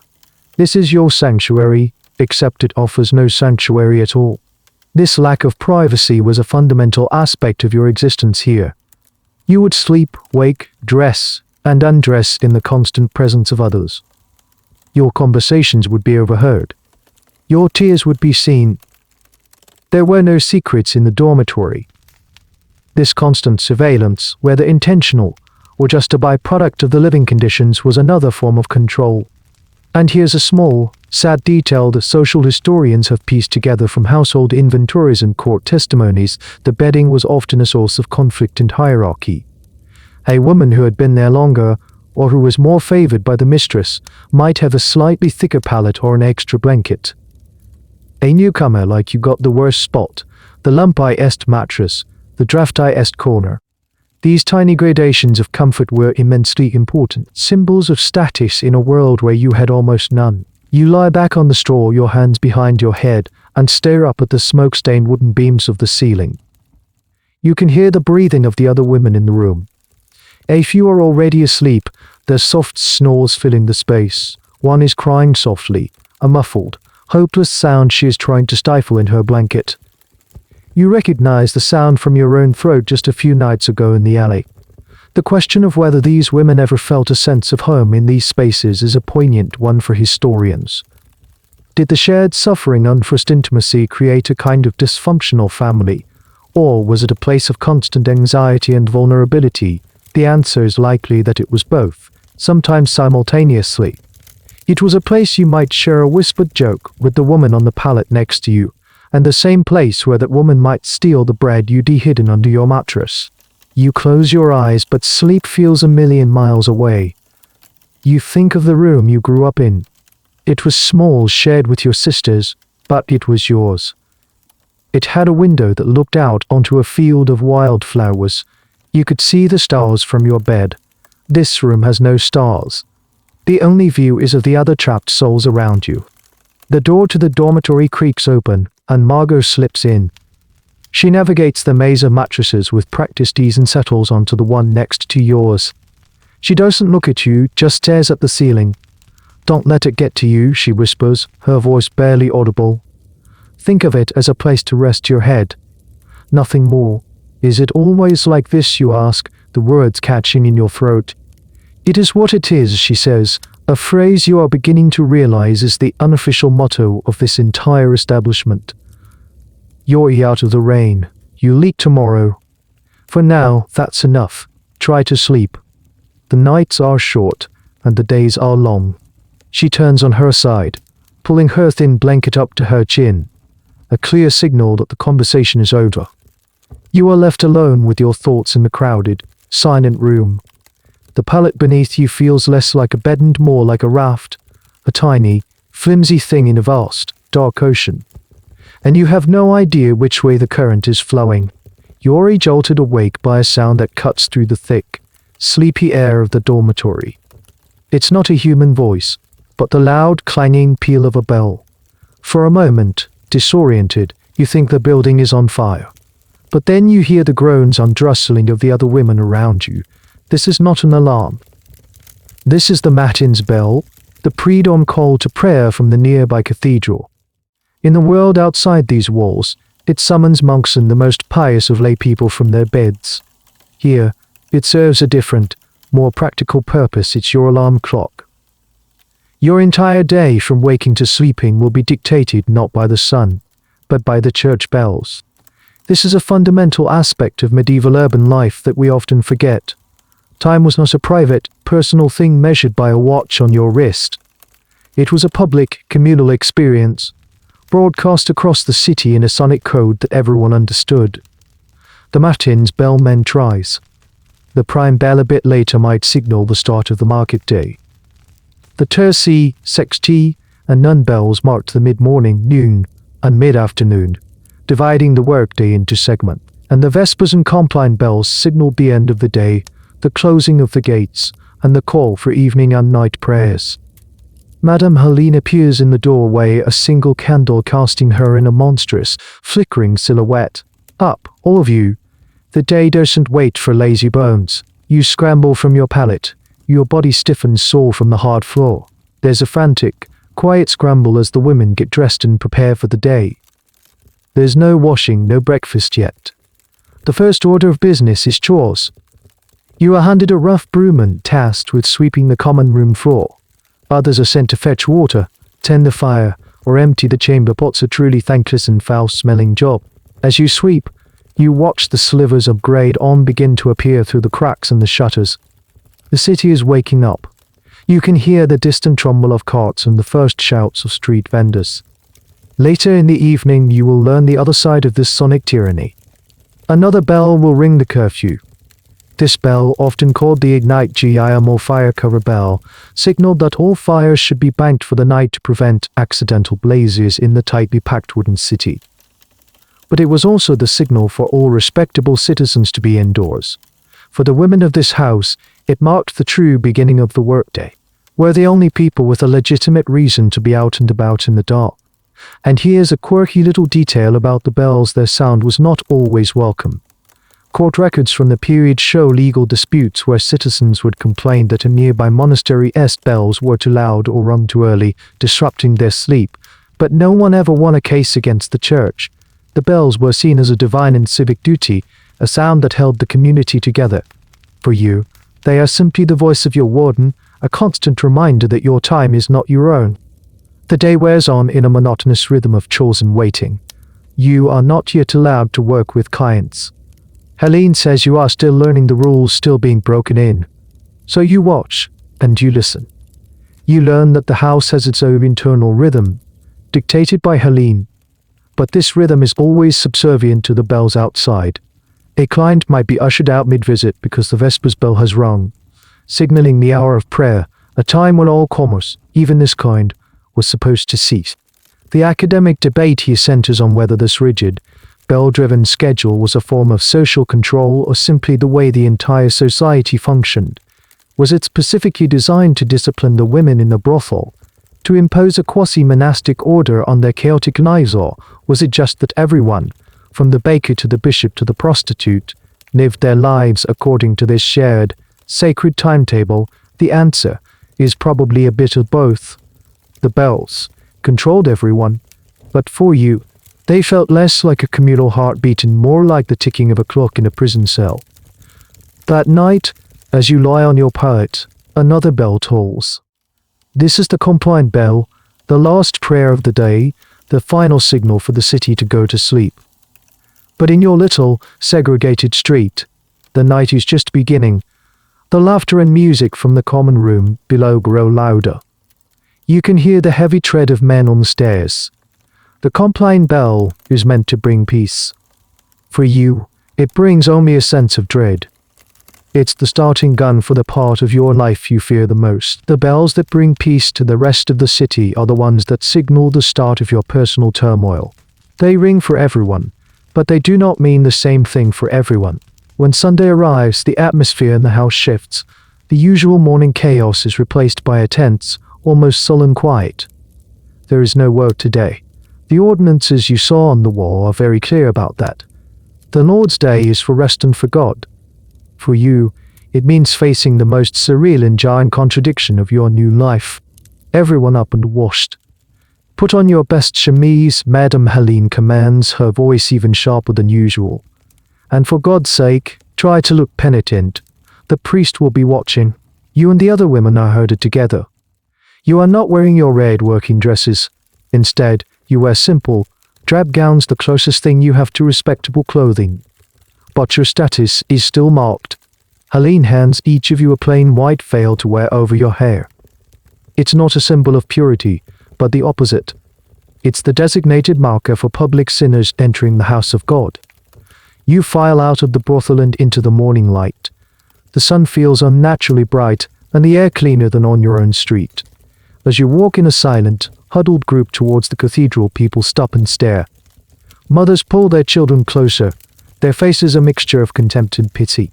This is your sanctuary, except it offers no sanctuary at all. This lack of privacy was a fundamental aspect of your existence here. You would sleep, wake, dress, and undress in the constant presence of others. Your conversations would be overheard. Your tears would be seen. There were no secrets in the dormitory. This constant surveillance, whether intentional or just a byproduct of the living conditions, was another form of control. And here's a small, sad detail that social historians have pieced together from household inventories and court testimonies. The bedding was often a source of conflict and hierarchy. A woman who had been there longer, or who was more favored by the mistress, might have a slightly thicker pallet or an extra blanket. A newcomer like you got the worst spot, the lumpy-est mattress, the drafty-est corner. These tiny gradations of comfort were immensely important, symbols of status in a world where you had almost none. You lie back on the straw, your hands behind your head, and stare up at the smoke-stained wooden beams of the ceiling. You can hear the breathing of the other women in the room. A few are already asleep, their soft snores filling the space. One is crying softly, a muffled, hopeless sound she is trying to stifle in her blanket. You recognize the sound from your own throat just a few nights ago in the alley. The question of whether these women ever felt a sense of home in these spaces is a poignant one for historians. Did the shared suffering, unforced intimacy create a kind of dysfunctional family, or was it a place of constant anxiety and vulnerability? The answer is likely that it was both, sometimes simultaneously. It was a place you might share a whispered joke with the woman on the pallet next to you, and the same place where that woman might steal the bread you'd hidden under your mattress. You close your eyes, but sleep feels a million miles away. You think of the room you grew up in. It was small, shared with your sisters, but it was yours. It had a window that looked out onto a field of wildflowers. You could see the stars from your bed. This room has no stars. The only view is of the other trapped souls around you. The door to the dormitory creaks open, and Margot slips in. She navigates the maze of mattresses with practiced ease and settles onto the one next to yours. She doesn't look at you, just stares at the ceiling. "Don't let it get to you," she whispers, her voice barely audible. "Think of it as a place to rest your head. Nothing more." "Is it always like this?" you ask, the words catching in your throat. "It is what it is," she says, a phrase you are beginning to realize is the unofficial motto of this entire establishment. You're out of the rain. You leak tomorrow. For now, that's enough. Try to sleep. The nights are short, and the days are long. She turns on her side, pulling her thin blanket up to her chin, a clear signal that the conversation is over. You are left alone with your thoughts in the crowded, silent room. The pallet beneath you feels less like a bed and more like a raft, a tiny, flimsy thing in a vast, dark ocean. And you have no idea which way the current is flowing. You're jolted awake by a sound that cuts through the thick, sleepy air of the dormitory. It's not a human voice, but the loud, clanging peal of a bell. For a moment, disoriented, you think the building is on fire. But then you hear the groans and rustling of the other women around you. This is not an alarm. This is the matins bell, the pre-dawn call to prayer from the nearby cathedral. In the world outside these walls, it summons monks and the most pious of lay people from their beds. Here, it serves a different, more practical purpose. It's your alarm clock. Your entire day from waking to sleeping will be dictated not by the sun, but by the church bells. This is a fundamental aspect of medieval urban life that we often forget. Time was not a private, personal thing measured by a watch on your wrist. It was a public, communal experience, broadcast across the city in a sonic code that everyone understood. The matins bell meant rise. The prime bell a bit later might signal the start of the market day. The tertii, sextii, and nun bells marked the mid-morning, noon, and mid-afternoon, dividing the workday into segments. And the vespers and compline bells signaled the end of the day, the closing of the gates, and the call for evening and night prayers. Madame Helene appears in the doorway, a single candle casting her in a monstrous, flickering silhouette. Up, all of you. The day doesn't wait for lazy bones. You scramble from your pallet. Your body stiffens sore from the hard floor. There's a frantic, quiet scramble as the women get dressed and prepare for the day. There's no washing, no breakfast yet. The first order of business is chores. You are handed a rough broom and tasked with sweeping the common room floor. Others are sent to fetch water, tend the fire, or empty the chamber pots, a truly thankless and foul-smelling job. As you sweep, you watch the slivers of grey dawn begin to appear through the cracks in the shutters. The city is waking up. You can hear the distant rumble of carts and the first shouts of street vendors. Later in the evening, you will learn the other side of this sonic tyranny. Another bell will ring the curfew. This bell, often called the ignite GIM or fire cover bell, signaled that all fires should be banked for the night to prevent accidental blazes in the tightly packed wooden city. But it was also the signal for all respectable citizens to be indoors. For the women of this house, it marked the true beginning of the workday. We're the only people with a legitimate reason to be out and about in the dark. And here's a quirky little detail about the bells: their sound was not always welcome. Court records from the period show legal disputes where citizens would complain that a nearby monastery's bells were too loud or rung too early, disrupting their sleep, but no one ever won a case against the church. The bells were seen as a divine and civic duty, a sound that held the community together. For you, they are simply the voice of your warden, a constant reminder that your time is not your own. The day wears on in a monotonous rhythm of chores and waiting. You are not yet allowed to work with clients. Helene says you are still learning the rules, still being broken in. So you watch, and you listen. You learn that the house has its own internal rhythm, dictated by Helene. But this rhythm is always subservient to the bells outside. A client might be ushered out mid-visit because the Vespers bell has rung, signaling the hour of prayer, a time when all commerce, even this kind, was supposed to cease. The academic debate here centers on whether this rigid, bell-driven schedule was a form of social control or simply the way the entire society functioned. Was it specifically designed to discipline the women in the brothel, to impose a quasi-monastic order on their chaotic lives, or was it just that everyone, from the baker to the bishop to the prostitute, lived their lives according to this shared, sacred timetable? The answer is probably a bit of both. The bells controlled everyone, but for you, they felt less like a communal heartbeat and more like the ticking of a clock in a prison cell. That night, as you lie on your pallet, another bell tolls. This is the complaint bell, the last prayer of the day, the final signal for the city to go to sleep. But in your little, segregated street, the night is just beginning. The laughter and music from the common room below grow louder. You can hear the heavy tread of men on the stairs. The complaint bell is meant to bring peace. For you, it brings only a sense of dread. It's the starting gun for the part of your life you fear the most. The bells that bring peace to the rest of the city are the ones that signal the start of your personal turmoil. They ring for everyone, but they do not mean the same thing for everyone. When Sunday arrives, the atmosphere in the house shifts. The usual morning chaos is replaced by a tense, almost sullen quiet. There is no word today. The ordinances you saw on the wall are very clear about that. The Lord's Day is for rest and for God. For you, it means facing the most surreal and giant contradiction of your new life. Everyone up and washed. Put on your best chemise, Madame Helene commands, her voice even sharper than usual. And for God's sake, try to look penitent. The priest will be watching. You and the other women are herded together. You are not wearing your red working dresses. Instead, you wear simple, drab gowns, the closest thing you have to respectable clothing. But your status is still marked. Helene hands each of you a plain white veil to wear over your hair. It's not a symbol of purity, but the opposite. It's the designated marker for public sinners entering the house of God. You file out of the brothel and into the morning light. The sun feels unnaturally bright and the air cleaner than on your own street. As you walk in a silent, huddled group towards the cathedral, people stop and stare. Mothers pull their children closer, their faces a mixture of contempt and pity.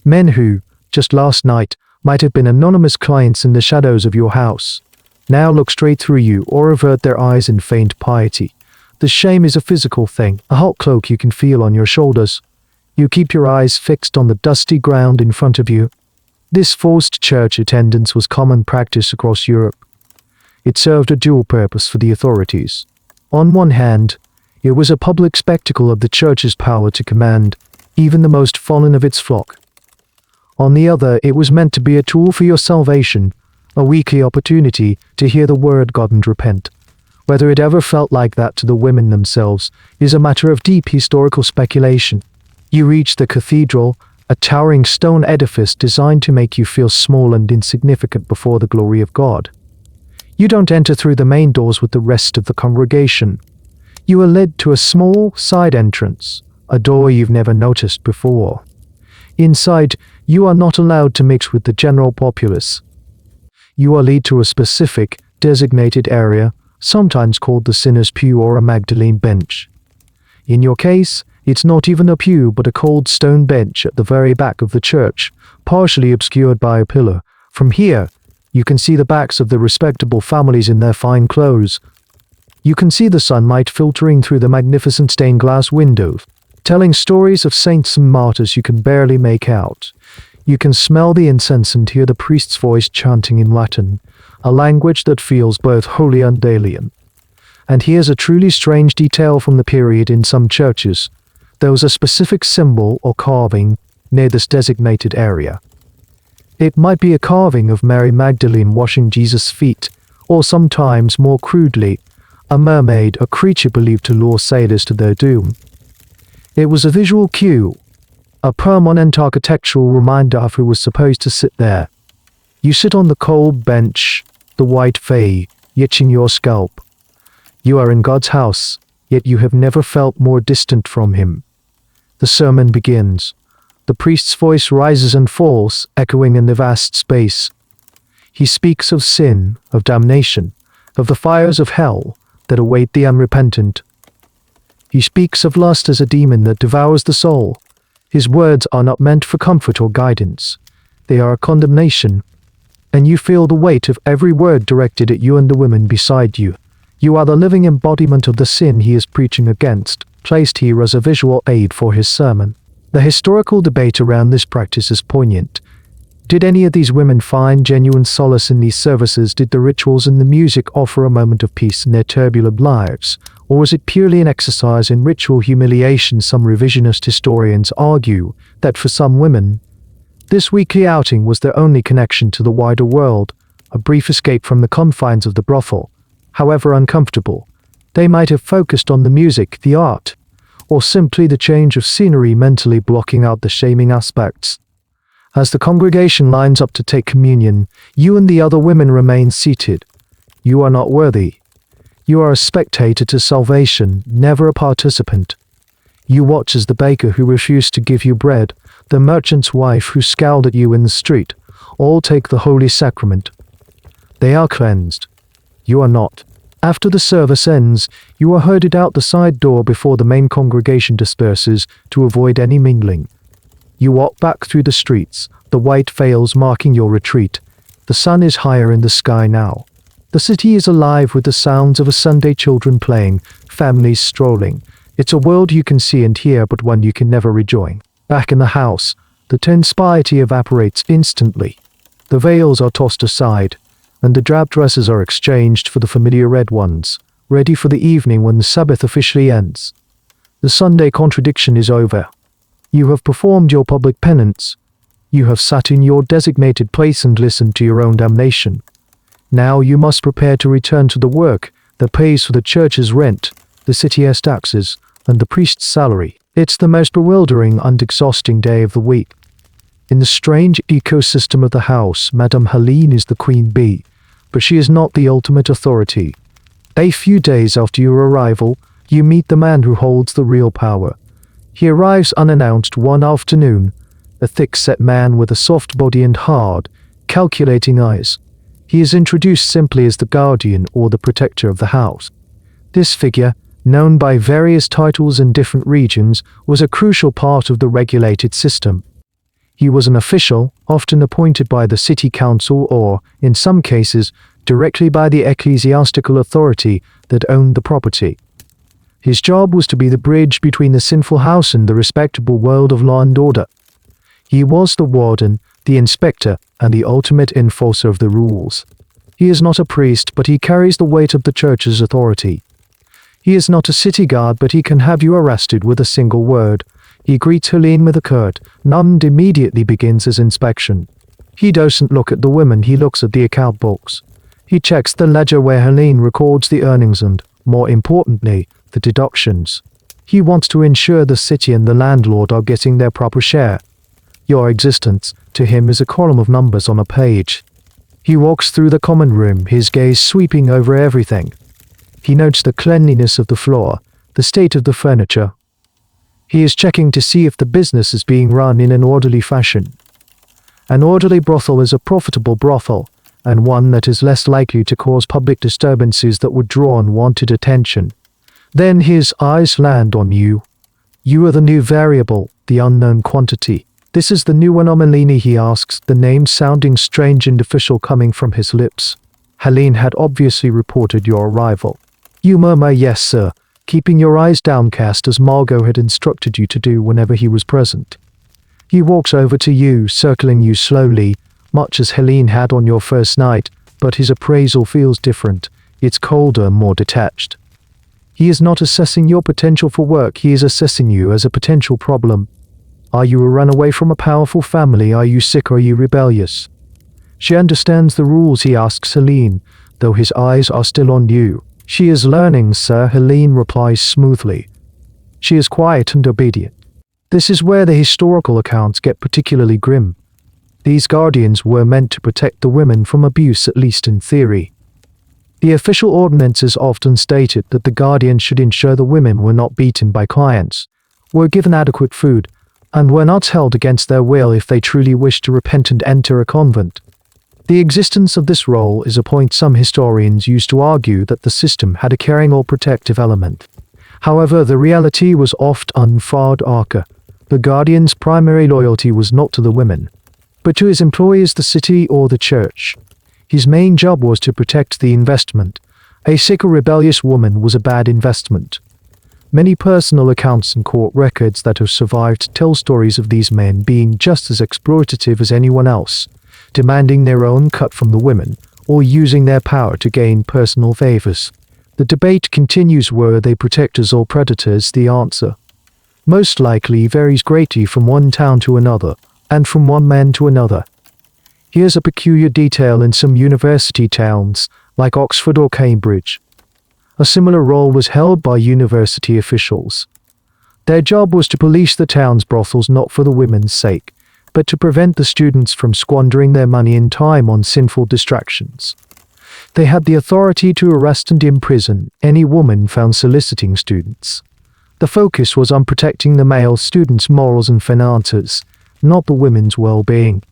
Men who, just last night, might have been anonymous clients in the shadows of your house, now look straight through you or avert their eyes in feigned piety. The shame is a physical thing, a hot cloak you can feel on your shoulders. You keep your eyes fixed on the dusty ground in front of you. This forced church attendance was common practice across Europe. It served a dual purpose for the authorities. On one hand, it was a public spectacle of the church's power to command even the most fallen of its flock. On the other, it was meant to be a tool for your salvation, a weekly opportunity to hear the word God and repent. Whether it ever felt like that to the women themselves is a matter of deep historical speculation. You reach the cathedral, a towering stone edifice designed to make you feel small and insignificant before the glory of God. You don't enter through the main doors with the rest of the congregation. You are led to a small side entrance, a door you've never noticed before. Inside, you are not allowed to mix with the general populace. You are led to a specific, designated area, sometimes called the sinner's pew or a Magdalene bench. In your case, it's not even a pew but a cold stone bench at the very back of the church, partially obscured by a pillar. From here, you can see the backs of the respectable families in their fine clothes. You can see the sunlight filtering through the magnificent stained glass window, telling stories of saints and martyrs you can barely make out. You can smell the incense and hear the priest's voice chanting in Latin, a language that feels both holy and alien. And here's a truly strange detail from the period in some churches. There was a specific symbol or carving near this designated area. It might be a carving of Mary Magdalene washing Jesus' feet, or sometimes, more crudely, a mermaid, a creature believed to lure sailors to their doom. It was a visual cue, a permanent architectural reminder of who was supposed to sit there. You sit on the cold bench, the white fae, itching your scalp. You are in God's house, yet you have never felt more distant from him. The sermon begins. The priest's voice rises and falls, echoing in the vast space. He speaks of sin, of damnation, of the fires of hell that await the unrepentant. He speaks of lust as a demon that devours the soul. His words are not meant for comfort or guidance. They are a condemnation. And you feel the weight of every word directed at you and the women beside you. You are the living embodiment of the sin he is preaching against, placed here as a visual aid for his sermon. The historical debate around this practice is poignant. Did any of these women find genuine solace in these services? Did the rituals and the music offer a moment of peace in their turbulent lives? Or was it purely an exercise in ritual humiliation? Some revisionist historians argue that for some women, this weekly outing was their only connection to the wider world, a brief escape from the confines of the brothel. However uncomfortable, they might have focused on the music, the art, or simply the change of scenery, mentally blocking out the shaming aspects. As the congregation lines up to take communion, you and the other women remain seated. You are not worthy. You are a spectator to salvation, never a participant. You watch as the baker who refused to give you bread, the merchant's wife who scowled at you in the street, all take the holy sacrament. They are cleansed. You are not. After the service ends, you are herded out the side door before the main congregation disperses to avoid any mingling. You walk back through the streets, the white veils marking your retreat. The sun is higher in the sky now. The city is alive with the sounds of a Sunday, children playing, families strolling. It's a world you can see and hear, but one you can never rejoin. Back in the house, the tense piety evaporates instantly. The veils are tossed aside, and the drab dresses are exchanged for the familiar red ones, ready for the evening when the Sabbath officially ends. The Sunday contradiction is over. You have performed your public penance. You have sat in your designated place and listened to your own damnation. Now you must prepare to return to the work that pays for the church's rent, the city's taxes, and the priest's salary. It's the most bewildering and exhausting day of the week. In the strange ecosystem of the house, Madame Helene is the queen bee, but she is not the ultimate authority. A few days after your arrival, you meet the man who holds the real power. He arrives unannounced one afternoon, a thick-set man with a soft body and hard, calculating eyes. He is introduced simply as the guardian or the protector of the house. This figure, known by various titles in different regions, was a crucial part of the regulated system. He was an official, often appointed by the city council or, in some cases, directly by the ecclesiastical authority that owned the property. His job was to be the bridge between the sinful house and the respectable world of law and order. He was the warden, the inspector, and the ultimate enforcer of the rules. He is not a priest, but he carries the weight of the church's authority. He is not a city guard, but he can have you arrested with a single word. He greets Helene with a curt nod and immediately begins his inspection. He doesn't look at the women, he looks at the account books. He checks the ledger where Helene records the earnings and, more importantly, the deductions. He wants to ensure the city and the landlord are getting their proper share. Your existence, to him, is a column of numbers on a page. He walks through the common room, his gaze sweeping over everything. He notes the cleanliness of the floor, the state of the furniture. He is checking to see if the business is being run in an orderly fashion. An orderly brothel is a profitable brothel, and one that is less likely to cause public disturbances that would draw unwanted attention. Then his eyes land on you. You are the new variable, the unknown quantity. This is the new anomaly, he asks, the name sounding strange and official coming from his lips. Helene had obviously reported your arrival. You murmur, "Yes, sir," keeping your eyes downcast as Margot had instructed you to do whenever he was present. He walks over to you, circling you slowly, much as Helene had on your first night, but his appraisal feels different. It's colder, more detached. He is not assessing your potential for work, he is assessing you as a potential problem. Are you a runaway from a powerful family? Are you sick? Are you rebellious? She understands the rules, he asks Helene, though his eyes are still on you. She is learning, sir, Helene replies smoothly. She is quiet and obedient. This is where the historical accounts get particularly grim. These guardians were meant to protect the women from abuse, at least in theory. The official ordinances often stated that the guardians should ensure the women were not beaten by clients, were given adequate food, and were not held against their will if they truly wished to repent and enter a convent. The existence of this role is a point some historians used to argue that the system had a caring or protective element. However, the reality was often far darker. The guardian's primary loyalty was not to the women, but to his employers, the city, or the church. His main job was to protect the investment. A sick or rebellious woman was a bad investment. Many personal accounts and court records that have survived tell stories of these men being just as exploitative as anyone else, demanding their own cut from the women, or using their power to gain personal favors. The debate continues: were they protectors or predators? The answer most likely varies greatly from one town to another, and from one man to another. Here's a peculiar detail: in some university towns, like Oxford or Cambridge, a similar role was held by university officials. Their job was to police the town's brothels, not for the women's sake, but to prevent the students from squandering their money and time on sinful distractions. They had the authority to arrest and imprison any woman found soliciting students. The focus was on protecting the male students' morals and finances, not the women's well-being.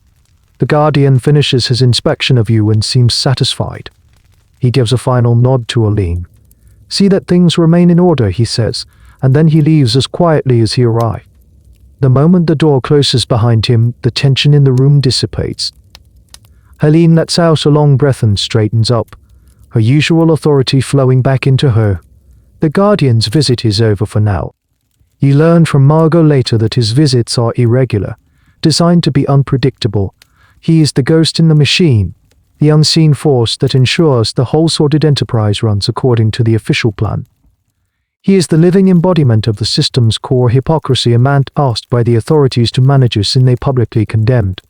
The guardian finishes his inspection of you and seems satisfied. He gives a final nod to Aline. "See that things remain in order," he says, and then he leaves as quietly as he arrived. The moment the door closes behind him, the tension in the room dissipates. Helene lets out a long breath and straightens up, her usual authority flowing back into her. The guardian's visit is over for now. You learn from Margot later that his visits are irregular, designed to be unpredictable. He is the ghost in the machine, the unseen force that ensures the whole sordid enterprise runs according to the official plan. He is the living embodiment of the system's core hypocrisy, a man asked by the authorities to manage us and they publicly condemned.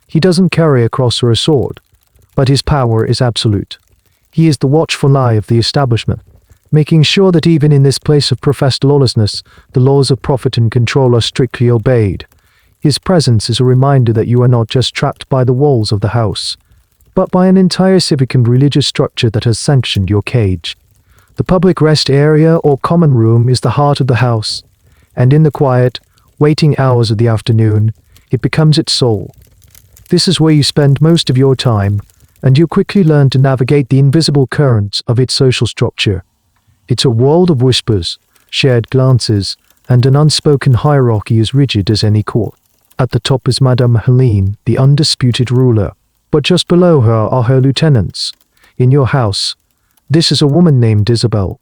He doesn't carry a cross or a sword, but his power is absolute. He is the watchful eye of the establishment, making sure that even in this place of professed lawlessness, the laws of profit and control are strictly obeyed. His presence is a reminder that you are not just trapped by the walls of the house, but by an entire civic and religious structure that has sanctioned your cage. The public rest area or common room is the heart of the house, and in the quiet, waiting hours of the afternoon, it becomes its soul. This is where you spend most of your time, and you quickly learn to navigate the invisible currents of its social structure. It's a world of whispers, shared glances, and an unspoken hierarchy as rigid as any court. At the top is Madame Helene, the undisputed ruler, but just below her are her lieutenants. In your house, this is a woman named Isabel.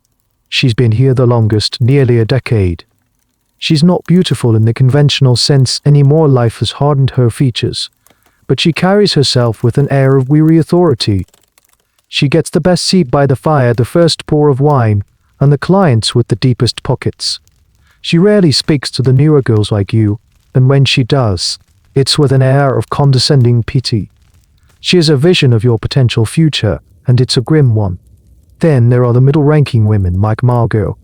She's been here the longest, nearly a decade. She's not beautiful in the conventional sense anymore. Life has hardened her features, but she carries herself with an air of weary authority. She gets the best seat by the fire, the first pour of wine, and the clients with the deepest pockets. She rarely speaks to the newer girls like you, and when she does, it's with an air of condescending pity. She has a vision of your potential future, and it's a grim one. Then there are the middle-ranking women like Margot.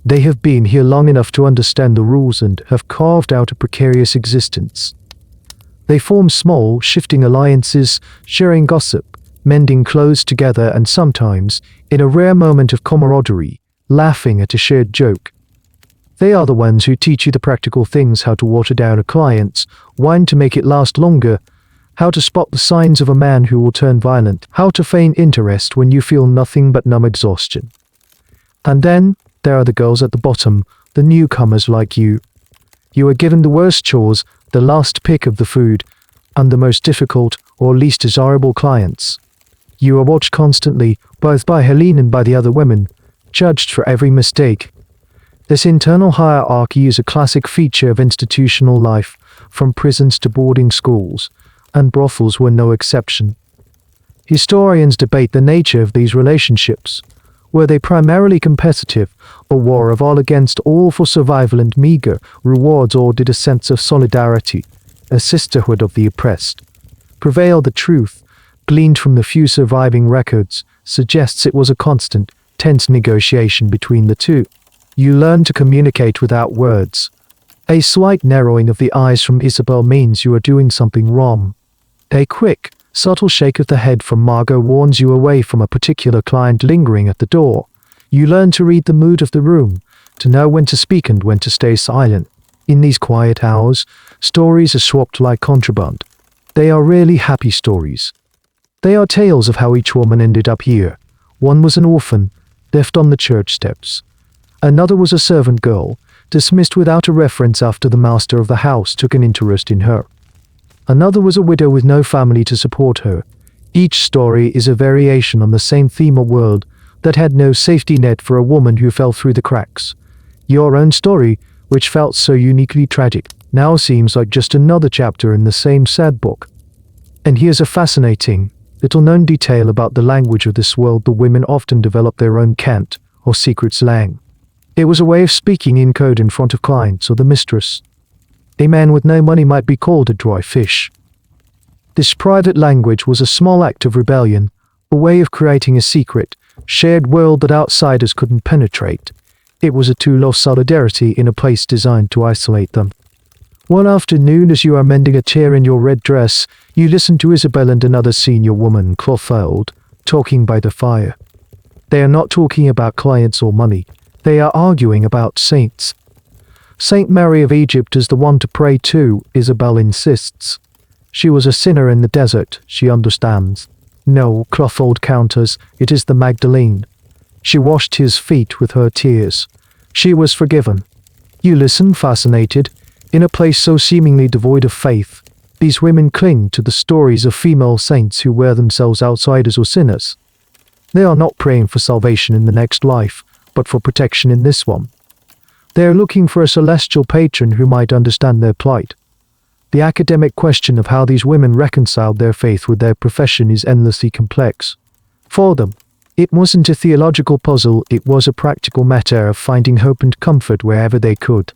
They have been here long enough to understand the rules and have carved out a precarious existence. They form small, shifting alliances, sharing gossip, mending clothes together, and sometimes, in a rare moment of camaraderie, laughing at a shared joke. They are the ones who teach you the practical things: how to water down a client's wine to make it last longer, how to spot the signs of a man who will turn violent, how to feign interest when you feel nothing but numb exhaustion. And then, there are the girls at the bottom, the newcomers like you. You are given the worst chores, the last pick of the food, and the most difficult or least desirable clients. You are watched constantly, both by Helene and by the other women, judged for every mistake. This internal hierarchy is a classic feature of institutional life, from prisons to boarding schools, and brothels were no exception. Historians debate the nature of these relationships. Were they primarily competitive, a war of all against all for survival and meager rewards, or did a sense of solidarity, a sisterhood of the oppressed, prevail? The truth, gleaned from the few surviving records, suggests it was a constant, tense negotiation between the two. You learn to communicate without words. A slight narrowing of the eyes from Isabel means you are doing something wrong. A quick, subtle shake of the head from Margot warns you away from a particular client lingering at the door. You learn to read the mood of the room, to know when to speak and when to stay silent. In these quiet hours, stories are swapped like contraband. They are really happy stories. They are tales of how each woman ended up here. One was an orphan, left on the church steps. Another was a servant girl, dismissed without a reference after the master of the house took an interest in her. Another was a widow with no family to support her. Each story is a variation on the same theme: a world that had no safety net for a woman who fell through the cracks. Your own story, which felt so uniquely tragic, now seems like just another chapter in the same sad book. And here's a fascinating, little-known detail about the language of this world: the women often develop their own cant, or secret slang. It was a way of speaking in code in front of clients or the mistress. A man with no money might be called a dry fish. This private language was a small act of rebellion, a way of creating a secret, shared world that outsiders couldn't penetrate. It was a tool of solidarity in a place designed to isolate them. One afternoon, as you are mending a tear in your red dress, you listen to Isabel and another senior woman, Clothilde, talking by the fire. They are not talking about clients or money. They are arguing about saints. Saint Mary of Egypt is the one to pray to, Isabel insists. She was a sinner in the desert, she understands. No, Clothilde counters, it is the Magdalene. She washed his feet with her tears. She was forgiven. You listen, fascinated. In a place so seemingly devoid of faith, these women cling to the stories of female saints who wear themselves outsiders or sinners. They are not praying for salvation in the next life, but for protection in this one. They are looking for a celestial patron who might understand their plight. The academic question of how these women reconciled their faith with their profession is endlessly complex. For them, it wasn't a theological puzzle, it was a practical matter of finding hope and comfort wherever they could.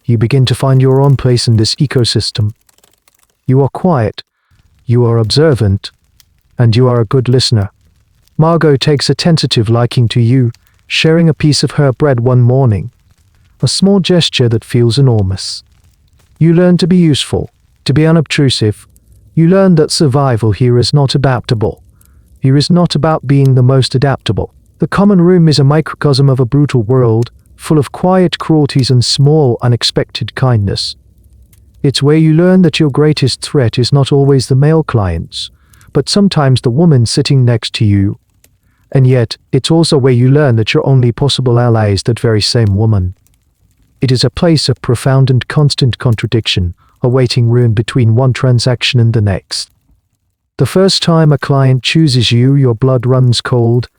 You begin to find your own place in this ecosystem. You are quiet, you are observant, and you are a good listener. Margot takes a tentative liking to you, sharing a piece of her bread one morning. A small gesture that feels enormous. You learn to be useful, to be unobtrusive. You learn that survival here is not adaptable. Here is not about being the most adaptable. The common room is a microcosm of a brutal world, full of quiet cruelties and small, unexpected kindness. It's where you learn that your greatest threat is not always the male clients, but sometimes the woman sitting next to you. And yet, it's also where you learn that your only possible ally is that very same woman. It is a place of profound and constant contradiction, a waiting room between one transaction and the next. The first time a client chooses you, your blood runs cold.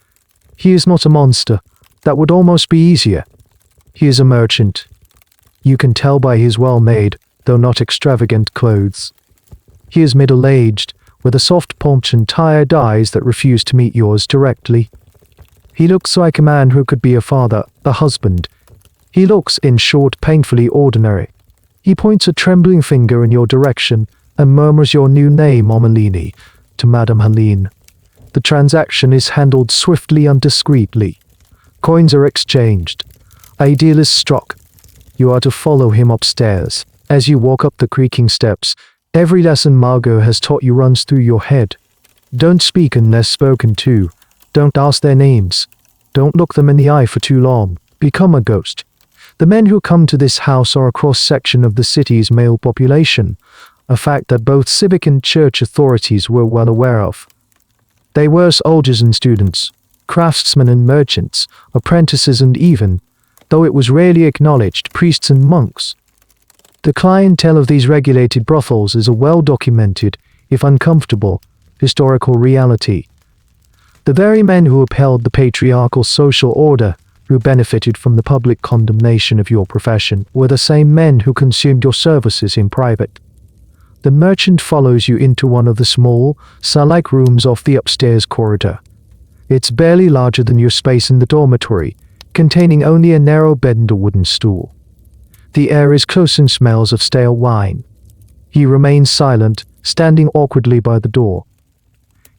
He is not a monster. That would almost be easier. He is a merchant. You can tell by his well-made, though not extravagant clothes. He is middle-aged, with a soft paunch and tired eyes that refuse to meet yours directly. He looks like a man who could be a father, a husband. He looks, in short, painfully ordinary. He points a trembling finger in your direction and murmurs your new name, Omelini, to Madame Helene. The transaction is handled swiftly and discreetly. Coins are exchanged. A deal is struck. You are to follow him upstairs. As you walk up the creaking steps, every lesson Margot has taught you runs through your head. Don't speak unless spoken to. Don't ask their names. Don't look them in the eye for too long. Become a ghost. The men who come to this house are a cross-section of the city's male population, a fact that both civic and church authorities were well aware of. They were soldiers and students, craftsmen and merchants, apprentices and even, though it was rarely acknowledged, priests and monks. The clientele of these regulated brothels is a well-documented, if uncomfortable, historical reality. The very men who upheld the patriarchal social order, who benefited from the public condemnation of your profession, were the same men who consumed your services in private. The merchant follows you into one of the small, cell-like rooms off the upstairs corridor. It's barely larger than your space in the dormitory, containing only a narrow bed and a wooden stool. The air is close and smells of stale wine. He remains silent, standing awkwardly by the door.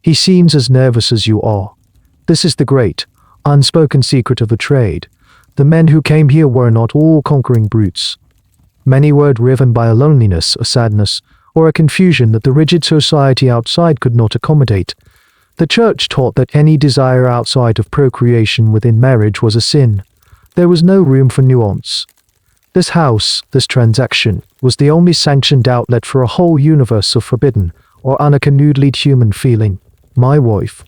He seems as nervous as you are. This is the great, unspoken secret of the trade. The men who came here were not all conquering brutes. Many were driven by a loneliness, a sadness, or a confusion that the rigid society outside could not accommodate. The church taught that any desire outside of procreation within marriage was a sin. There was no room for nuance. This house, this transaction, was the only sanctioned outlet for a whole universe of forbidden or unaccompanied human feeling. My wife.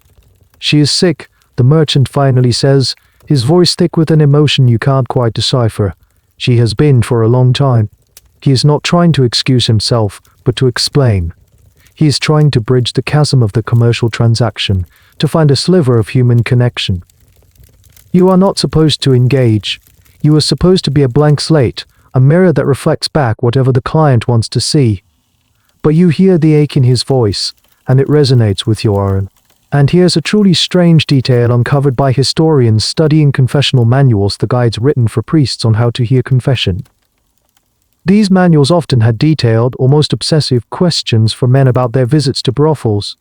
She is sick, the merchant finally says, his voice thick with an emotion you can't quite decipher. She has been for a long time. He is not trying to excuse himself, but to explain. He is trying to bridge the chasm of the commercial transaction, to find a sliver of human connection. You are not supposed to engage. You are supposed to be a blank slate, a mirror that reflects back whatever the client wants to see. But you hear the ache in his voice, and it resonates with your own. And here's a truly strange detail uncovered by historians studying confessional manuals, the guides written for priests on how to hear confession. These manuals often had detailed, almost obsessive questions for men about their visits to brothels.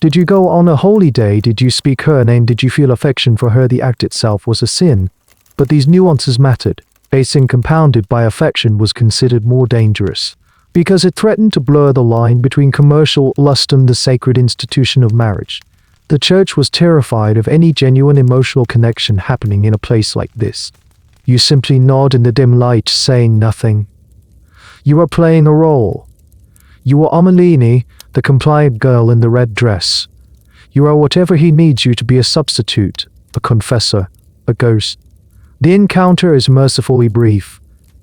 Did you go on a holy day? Did you speak her name? Did you feel affection for her? The act itself was a sin. But these nuances mattered. A sin compounded by affection was considered more dangerous, because it threatened to blur the line between commercial lust and the sacred institution of marriage. The church was terrified of any genuine emotional connection happening in a place like this. You simply nod in the dim light, saying nothing. You are playing a role. You are Amalini, the compliant girl in the red dress. You are whatever he needs you to be: a substitute, a confessor, a ghost. The encounter is mercifully brief.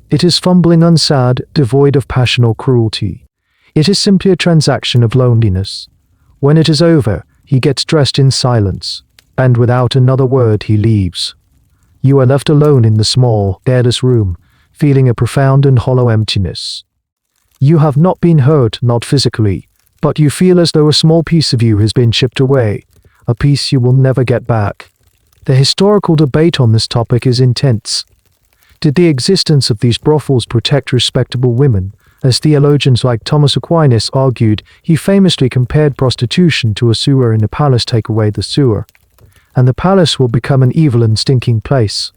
It is fumbling unsad, devoid of passion or cruelty. It is simply a transaction of loneliness. When it is over, he gets dressed in silence, and without another word he leaves. You are left alone in the small, airless room, feeling a profound and hollow emptiness. You have not been hurt, not physically, but you feel as though a small piece of you has been chipped away, a piece you will never get back. The historical debate on this topic is intense. Did the existence of these brothels protect respectable women? As theologians like Thomas Aquinas argued, he famously compared prostitution to a sewer in a palace. Take away the sewer, and the palace will become an evil and stinking place.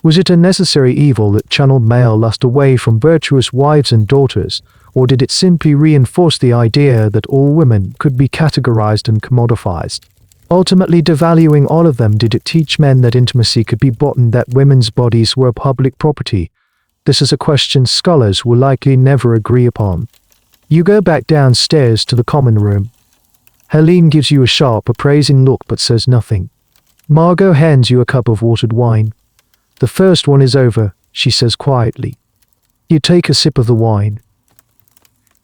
Was it a necessary evil that channeled male lust away from virtuous wives and daughters, or did it simply reinforce the idea that all women could be categorized and commodified? Ultimately devaluing all of them, did it teach men that intimacy could be bought and that women's bodies were public property? This is a question scholars will likely never agree upon. You go back downstairs to the common room. Helene gives you a sharp, appraising look but says nothing. Margot hands you a cup of watered wine. The first one is over, she says quietly. You take a sip of the wine.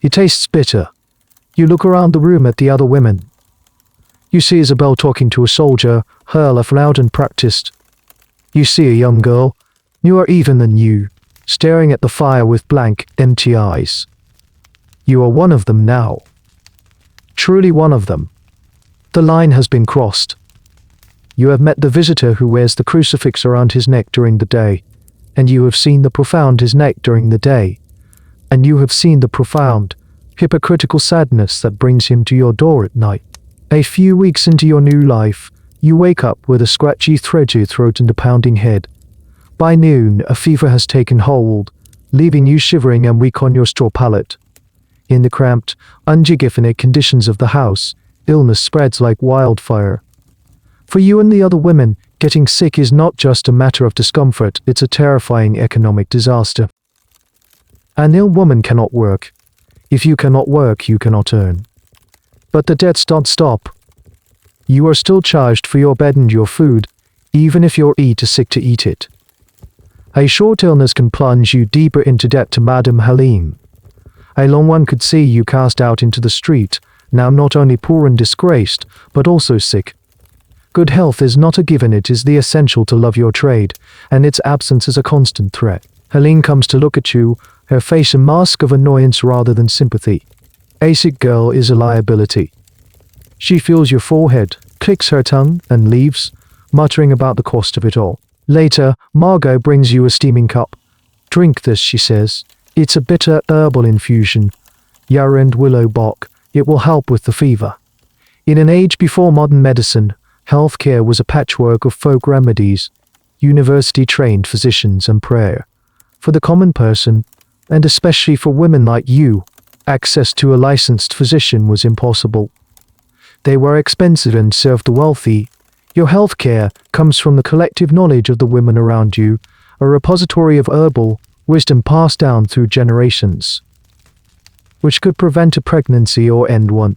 It tastes bitter. You look around the room at the other women. You see Isabel talking to a soldier, her laugh loud and practiced. You see a young girl, newer even than you, staring at the fire with blank, empty eyes. You are one of them now. Truly one of them. The line has been crossed. You have met the visitor who wears the crucifix around his neck during the day, and you have seen the profound his neck during the day, and you have seen the profound, hypocritical sadness that brings him to your door at night. A few weeks into your new life, you wake up with a scratchy, thready throat and a pounding head. By noon, a fever has taken hold, leaving you shivering and weak on your straw pallet. In the cramped, unhygienic conditions of the house, illness spreads like wildfire. For you and the other women, getting sick is not just a matter of discomfort, it's a terrifying economic disaster. An ill woman cannot work. If you cannot work, you cannot earn. But the debts don't stop. You are still charged for your bed and your food, even if you're too sick to eat it. A short illness can plunge you deeper into debt to Madame Helene. A long one could see you cast out into the street, now not only poor and disgraced, but also sick. Good health is not a given, it is the essential to love your trade, and its absence is a constant threat. Helene comes to look at you, her face a mask of annoyance rather than sympathy. A sick girl is a liability. She feels your forehead, clicks her tongue, and leaves, muttering about the cost of it all. Later, Margot brings you a steaming cup. Drink this, she says. It's a bitter herbal infusion. Yarrow and willow bark. It will help with the fever. In an age before modern medicine, healthcare was a patchwork of folk remedies, university-trained physicians and prayer. For the common person, and especially for women like you, Access to a licensed physician was impossible. They were expensive and served the wealthy. Your healthcare comes from the collective knowledge of the women around you, a repository of herbal wisdom passed down through generations, which could prevent a pregnancy or end one.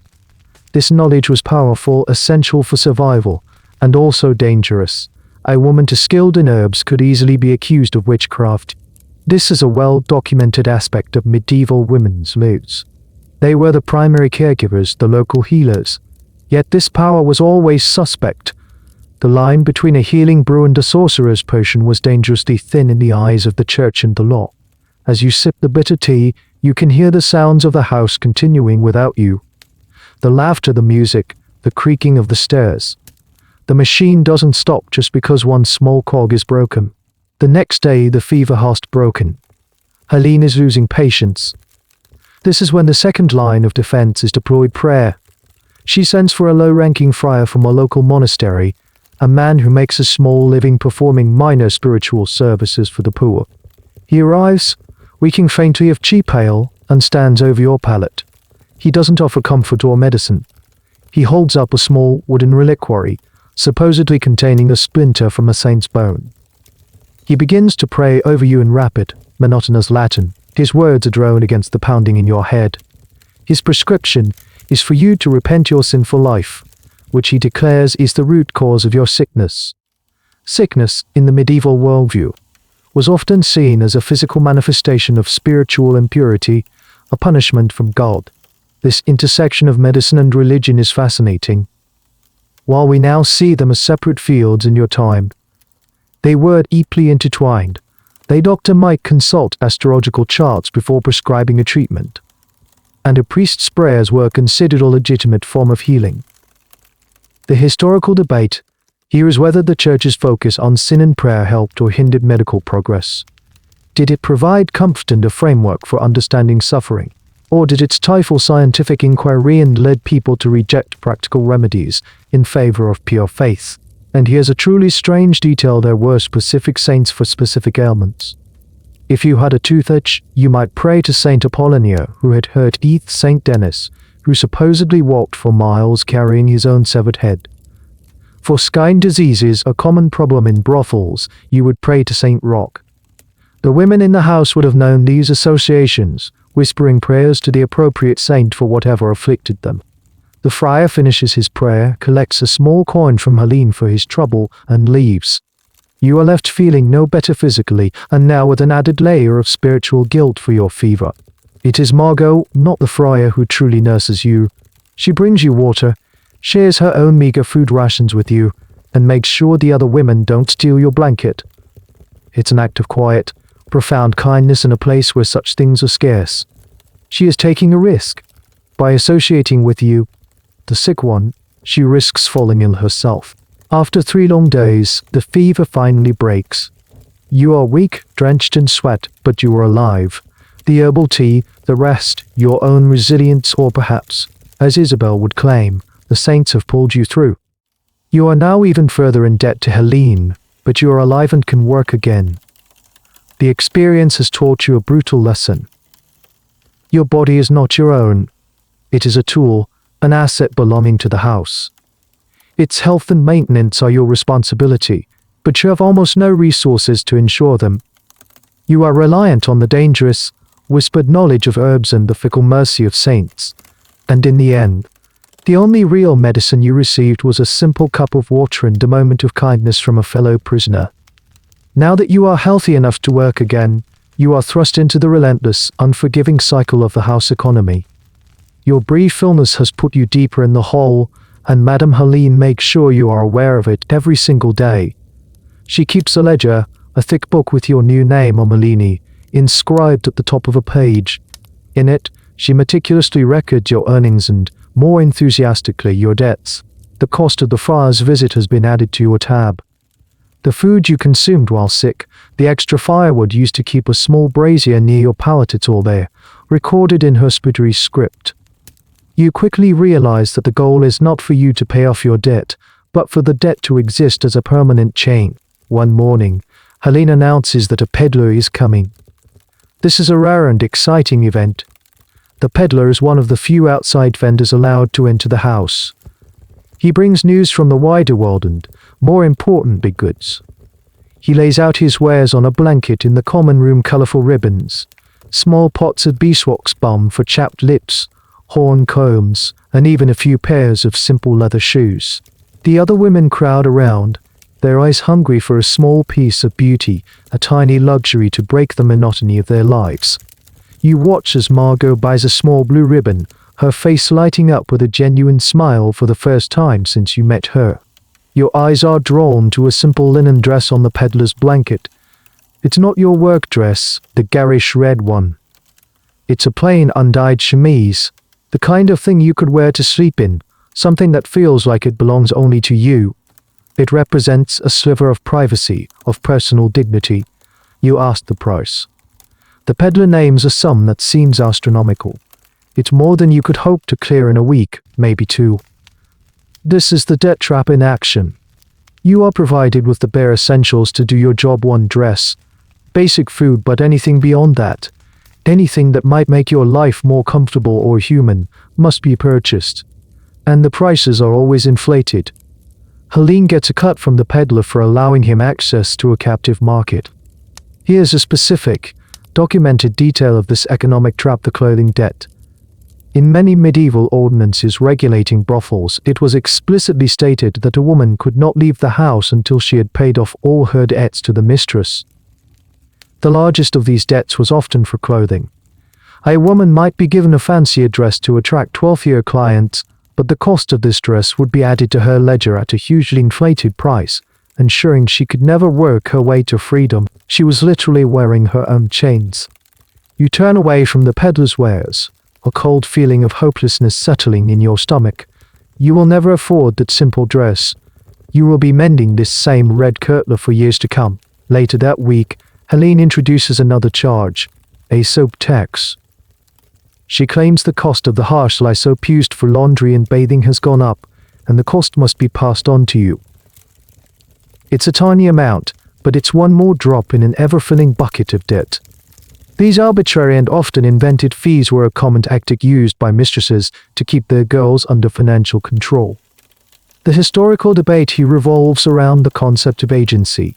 This knowledge was powerful, essential for survival, and also dangerous. A woman too skilled in herbs could easily be accused of witchcraft. This is a well-documented aspect of medieval women's lives. They were the primary caregivers, the local healers. Yet this power was always suspect. The line between a healing brew and a sorcerer's potion was dangerously thin in the eyes of the church and the law. As you sip the bitter tea, you can hear the sounds of the house continuing without you. The laughter, the music, the creaking of the stairs. The machine doesn't stop just because one small cog is broken. The next day, the fever has broken. Helene is losing patience. This is when the second line of defense is deployed: prayer. She sends for a low-ranking friar from a local monastery, a man who makes a small living performing minor spiritual services for the poor. He arrives, reeking faintly of cheap ale, and stands over your pallet. He doesn't offer comfort or medicine. He holds up a small wooden reliquary, supposedly containing a splinter from a saint's bone. He begins to pray over you in rapid, monotonous Latin. His words are droned against the pounding in your head. His prescription is for you to repent your sinful life, which he declares is the root cause of your sickness. Sickness, in the medieval worldview, was often seen as a physical manifestation of spiritual impurity, a punishment from God. This intersection of medicine and religion is fascinating. While we now see them as separate fields in your time, they were deeply intertwined. The doctor might consult astrological charts before prescribing a treatment, and a priest's prayers were considered a legitimate form of healing. The historical debate here is whether the Church's focus on sin and prayer helped or hindered medical progress. Did it provide comfort and a framework for understanding suffering, or did it stifle scientific inquiry and led people to reject practical remedies in favor of pure faith? And here's a truly strange detail: there were specific saints for specific ailments. If you had a toothache, you might pray to Saint Apollonia, who had hurt teeth; Saint Denis, who supposedly walked for miles carrying his own severed head. For skin diseases, a common problem in brothels, you would pray to Saint Roch. The women in the house would have known these associations, whispering prayers to the appropriate saint for whatever afflicted them. The friar finishes his prayer, collects a small coin from Helene for his trouble, and leaves. You are left feeling no better physically, and now with an added layer of spiritual guilt for your fever. It is Margot, not the friar, who truly nurses you. She brings you water, shares her own meager food rations with you, and makes sure the other women don't steal your blanket. It's an act of quiet, profound kindness in a place where such things are scarce. She is taking a risk. By associating with you, the sick one, she risks falling ill herself. After 3 long days, the fever finally breaks. You are weak, drenched in sweat, but you are alive. The herbal tea, the rest, your own resilience, or perhaps, as Isabel would claim, the saints have pulled you through. You are now even further in debt to Helene, but you are alive and can work again. The experience has taught you a brutal lesson. Your body is not your own. It is a tool, an asset belonging to the house. Its health and maintenance are your responsibility, but you have almost no resources to ensure them. You are reliant on the dangerous, whispered knowledge of herbs and the fickle mercy of saints. And in the end, the only real medicine you received was a simple cup of water and a moment of kindness from a fellow prisoner. Now that you are healthy enough to work again, you are thrust into the relentless, unforgiving cycle of the house economy. Your brief illness has put you deeper in the hole, and Madame Helene makes sure you are aware of it every single day. She keeps a ledger, a thick book with your new name, Omelini, inscribed at the top of a page. In it, she meticulously records your earnings and, more enthusiastically, your debts. The cost of the friar's visit has been added to your tab. The food you consumed while sick, the extra firewood used to keep a small brazier near your pallet, it's all there, recorded in her spittery script. You quickly realize that the goal is not for you to pay off your debt, but for the debt to exist as a permanent chain. One morning, Helene announces that a peddler is coming. This is a rare and exciting event. The peddler is one of the few outside vendors allowed to enter the house. He brings news from the wider world and, more importantly, goods. He lays out his wares on a blanket in the common room, colorful ribbons, small pots of beeswax balm for chapped lips, horn combs, and even a few pairs of simple leather shoes. The other women crowd around, their eyes hungry for a small piece of beauty, a tiny luxury to break the monotony of their lives. You watch as Margot buys a small blue ribbon, her face lighting up with a genuine smile for the first time since you met her. Your eyes are drawn to a simple linen dress on the peddler's blanket. It's not your work dress, the garish red one. It's a plain undyed chemise, the kind of thing you could wear to sleep in, something that feels like it belongs only to you. It represents a sliver of privacy, of personal dignity. You ask the price. The peddler names a sum that seems astronomical. It's more than you could hope to clear in a week, maybe two. This is the debt trap in action. You are provided with the bare essentials to do your job: one dress, basic food, but anything beyond that, anything that might make your life more comfortable or human, must be purchased. And the prices are always inflated. Helene gets a cut from the peddler for allowing him access to a captive market. Here's a specific, documented detail of this economic trap: the clothing debt. In many medieval ordinances regulating brothels, it was explicitly stated that a woman could not leave the house until she had paid off all her debts to the mistress. The largest of these debts was often for clothing. A woman might be given a fancier dress to attract 12-year clients, but the cost of this dress would be added to her ledger at a hugely inflated price, ensuring she could never work her way to freedom. She was literally wearing her own chains. You turn away from the peddler's wares, a cold feeling of hopelessness settling in your stomach. You will never afford that simple dress. You will be mending this same red kirtler for years to come. Later that week, Helene introduces another charge, a soap tax. She claims the cost of the harsh lye soap used for laundry and bathing has gone up, and the cost must be passed on to you. It's a tiny amount, but it's one more drop in an ever-filling bucket of debt. These arbitrary and often invented fees were a common tactic used by mistresses to keep their girls under financial control. The historical debate here revolves around the concept of agency.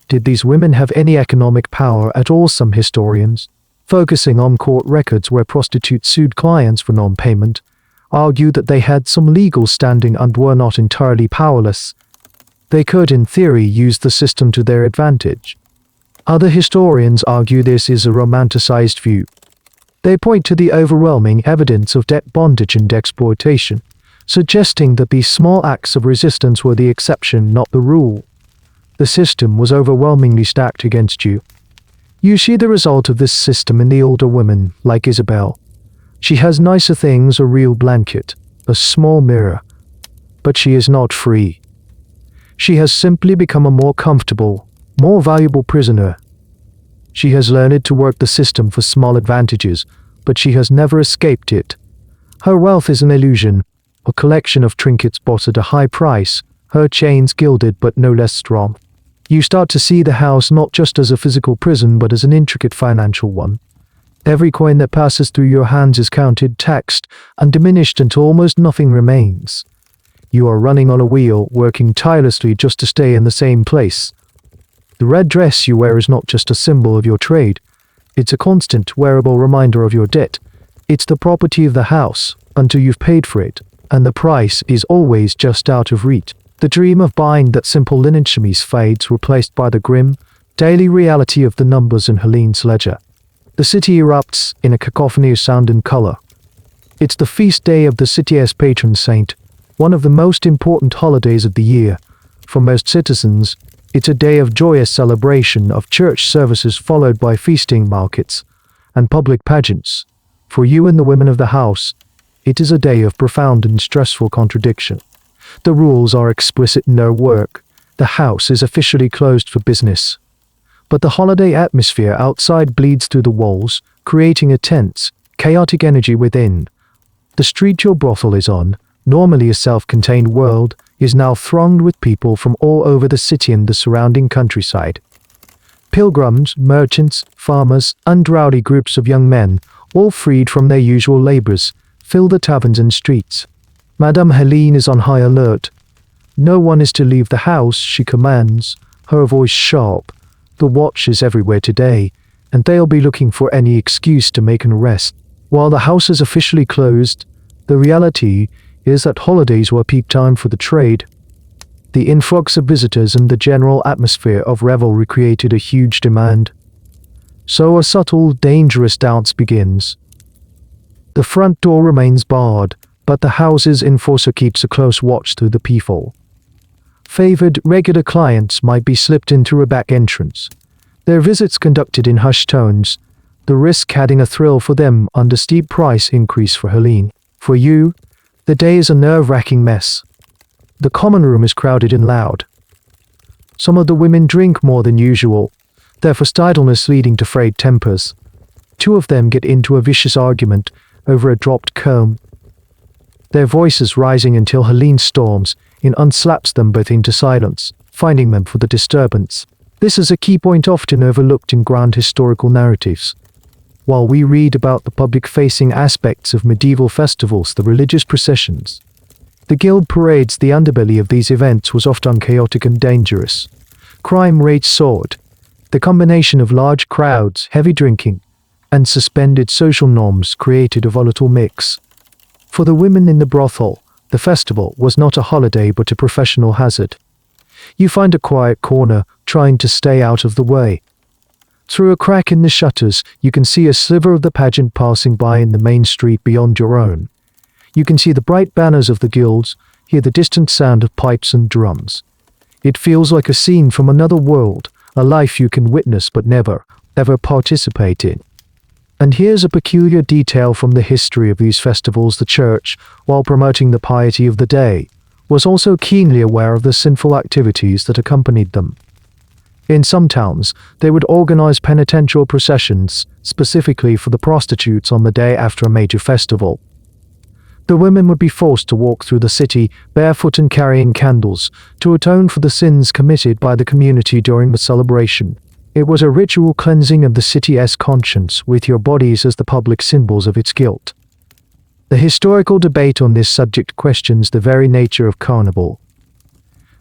Did these women have any economic power at all? Some historians, focusing on court records where prostitutes sued clients for non-payment, argue that they had some legal standing and were not entirely powerless. They could, in theory, use the system to their advantage. Other historians argue this is a romanticized view. They point to the overwhelming evidence of debt bondage and exploitation, suggesting that these small acts of resistance were the exception, not the rule. The system was overwhelmingly stacked against you. You see the result of this system in the older women, like Isabel. She has nicer things: a real blanket, a small mirror. But she is not free. She has simply become a more comfortable, more valuable prisoner. She has learned to work the system for small advantages, but she has never escaped it. Her wealth is an illusion, a collection of trinkets bought at a high price, her chains gilded but no less strong. You start to see the house not just as a physical prison but as an intricate financial one. Every coin that passes through your hands is counted, taxed, and diminished until almost nothing remains. You are running on a wheel, working tirelessly just to stay in the same place. The red dress you wear is not just a symbol of your trade. It's a constant, wearable reminder of your debt. It's the property of the house, until you've paid for it, and the price is always just out of reach. The dream of buying that simple linen chemise fades, replaced by the grim, daily reality of the numbers in Helene's ledger. The city erupts in a cacophony of sound and color. It's the feast day of the city's patron saint, one of the most important holidays of the year. For most citizens, it's a day of joyous celebration, of church services followed by feasting, markets, and public pageants. For you and the women of the house, it is a day of profound and stressful contradiction. The rules are explicit: no work. The house is officially closed for business. But the holiday atmosphere outside bleeds through the walls, creating a tense, chaotic energy within. The street your brothel is on, normally a self-contained world, is now thronged with people from all over the city and the surrounding countryside. Pilgrims, merchants, farmers, and rowdy groups of young men, all freed from their usual labors, fill the taverns and streets. Madame Helene is on high alert. No one is to leave the house, she commands, her voice sharp. The watch is everywhere today, and they'll be looking for any excuse to make an arrest. While the house is officially closed, the reality is that holidays were peak time for the trade. The influx of visitors and the general atmosphere of revelry created a huge demand. So a subtle, dangerous dance begins. The front door remains barred, but the house's enforcer keeps a close watch through the peephole. Favored regular clients might be slipped in through a back entrance, their visits conducted in hushed tones, the risk adding a thrill for them under steep price increase for Helene. For you, the day is a nerve-wracking mess. The common room is crowded and loud. Some of the women drink more than usual, their forced idleness leading to frayed tempers. Two of them get into a vicious argument over a dropped comb, their voices rising until Helene storms in and slaps them both into silence, finding them for the disturbance. This is a key point often overlooked in grand historical narratives. While we read about the public-facing aspects of medieval festivals, the religious processions, the guild parades, the underbelly of these events was often chaotic and dangerous. Crime rate soared. The combination of large crowds, heavy drinking, and suspended social norms created a volatile mix. For the women in the brothel, the festival was not a holiday but a professional hazard. You find a quiet corner, trying to stay out of the way. Through a crack in the shutters, you can see a sliver of the pageant passing by in the main street beyond your own. You can see the bright banners of the guilds, hear the distant sound of pipes and drums. It feels like a scene from another world, a life you can witness but never, ever participate in. And here's a peculiar detail from the history of these festivals. The church, while promoting the piety of the day, was also keenly aware of the sinful activities that accompanied them. In some towns, they would organize penitential processions, specifically for the prostitutes on the day after a major festival. The women would be forced to walk through the city, barefoot and carrying candles, to atone for the sins committed by the community during the celebration. It was a ritual cleansing of the city's conscience, with your bodies as the public symbols of its guilt. The historical debate on this subject questions the very nature of carnival.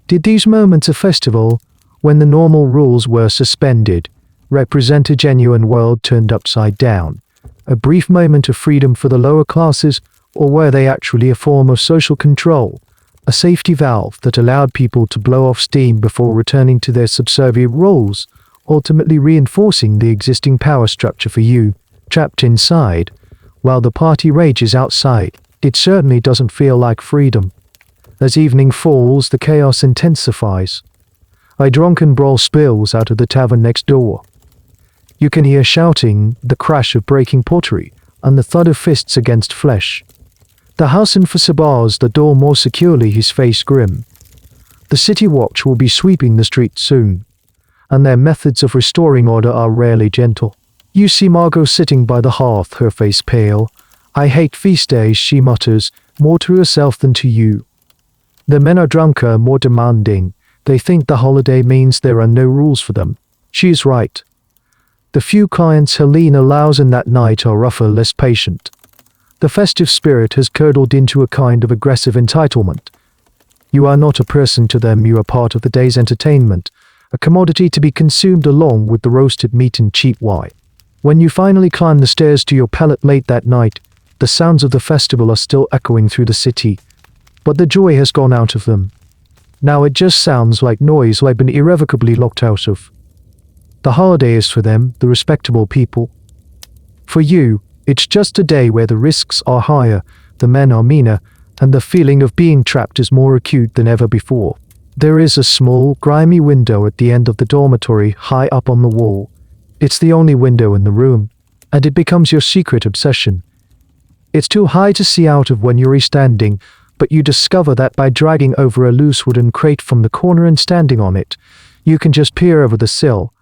Did these moments of festival, when the normal rules were suspended, represent a genuine world turned upside down, a brief moment of freedom for the lower classes, or were they actually a form of social control, a safety valve that allowed people to blow off steam before returning to their subservient roles, ultimately reinforcing the existing power structure for you, trapped inside, while the party rages outside? It certainly doesn't feel like freedom. As evening falls, the chaos intensifies. A drunken brawl spills out of the tavern next door. You can hear shouting, the crash of breaking pottery, and the thud of fists against flesh. The house enforcer bars the door more securely, his face grim. The city watch will be sweeping the street soon, and their methods of restoring order are rarely gentle. You see Margot sitting by the hearth, her face pale. I hate feast days, she mutters, more to herself than to you. The men are drunker, more demanding. They think the holiday means there are no rules for them. She is right. The few clients Helene allows in that night are rougher, less patient. The festive spirit has curdled into a kind of aggressive entitlement. You are not a person to them, you are part of the day's entertainment, a commodity to be consumed along with the roasted meat and cheap wine. When you finally climb the stairs to your pallet late that night, the sounds of the festival are still echoing through the city, but the joy has gone out of them. Now it just sounds like noise they've been irrevocably locked out of. The holiday is for them, the respectable people. For you, it's just a day where the risks are higher, the men are meaner, and the feeling of being trapped is more acute than ever before. There is a small, grimy window at the end of the dormitory, high up on the wall. It's the only window in the room, and it becomes your secret obsession. It's too high to see out of when you're standing, but you discover that by dragging over a loose wooden crate from the corner and standing on it, you can just peer over the sill.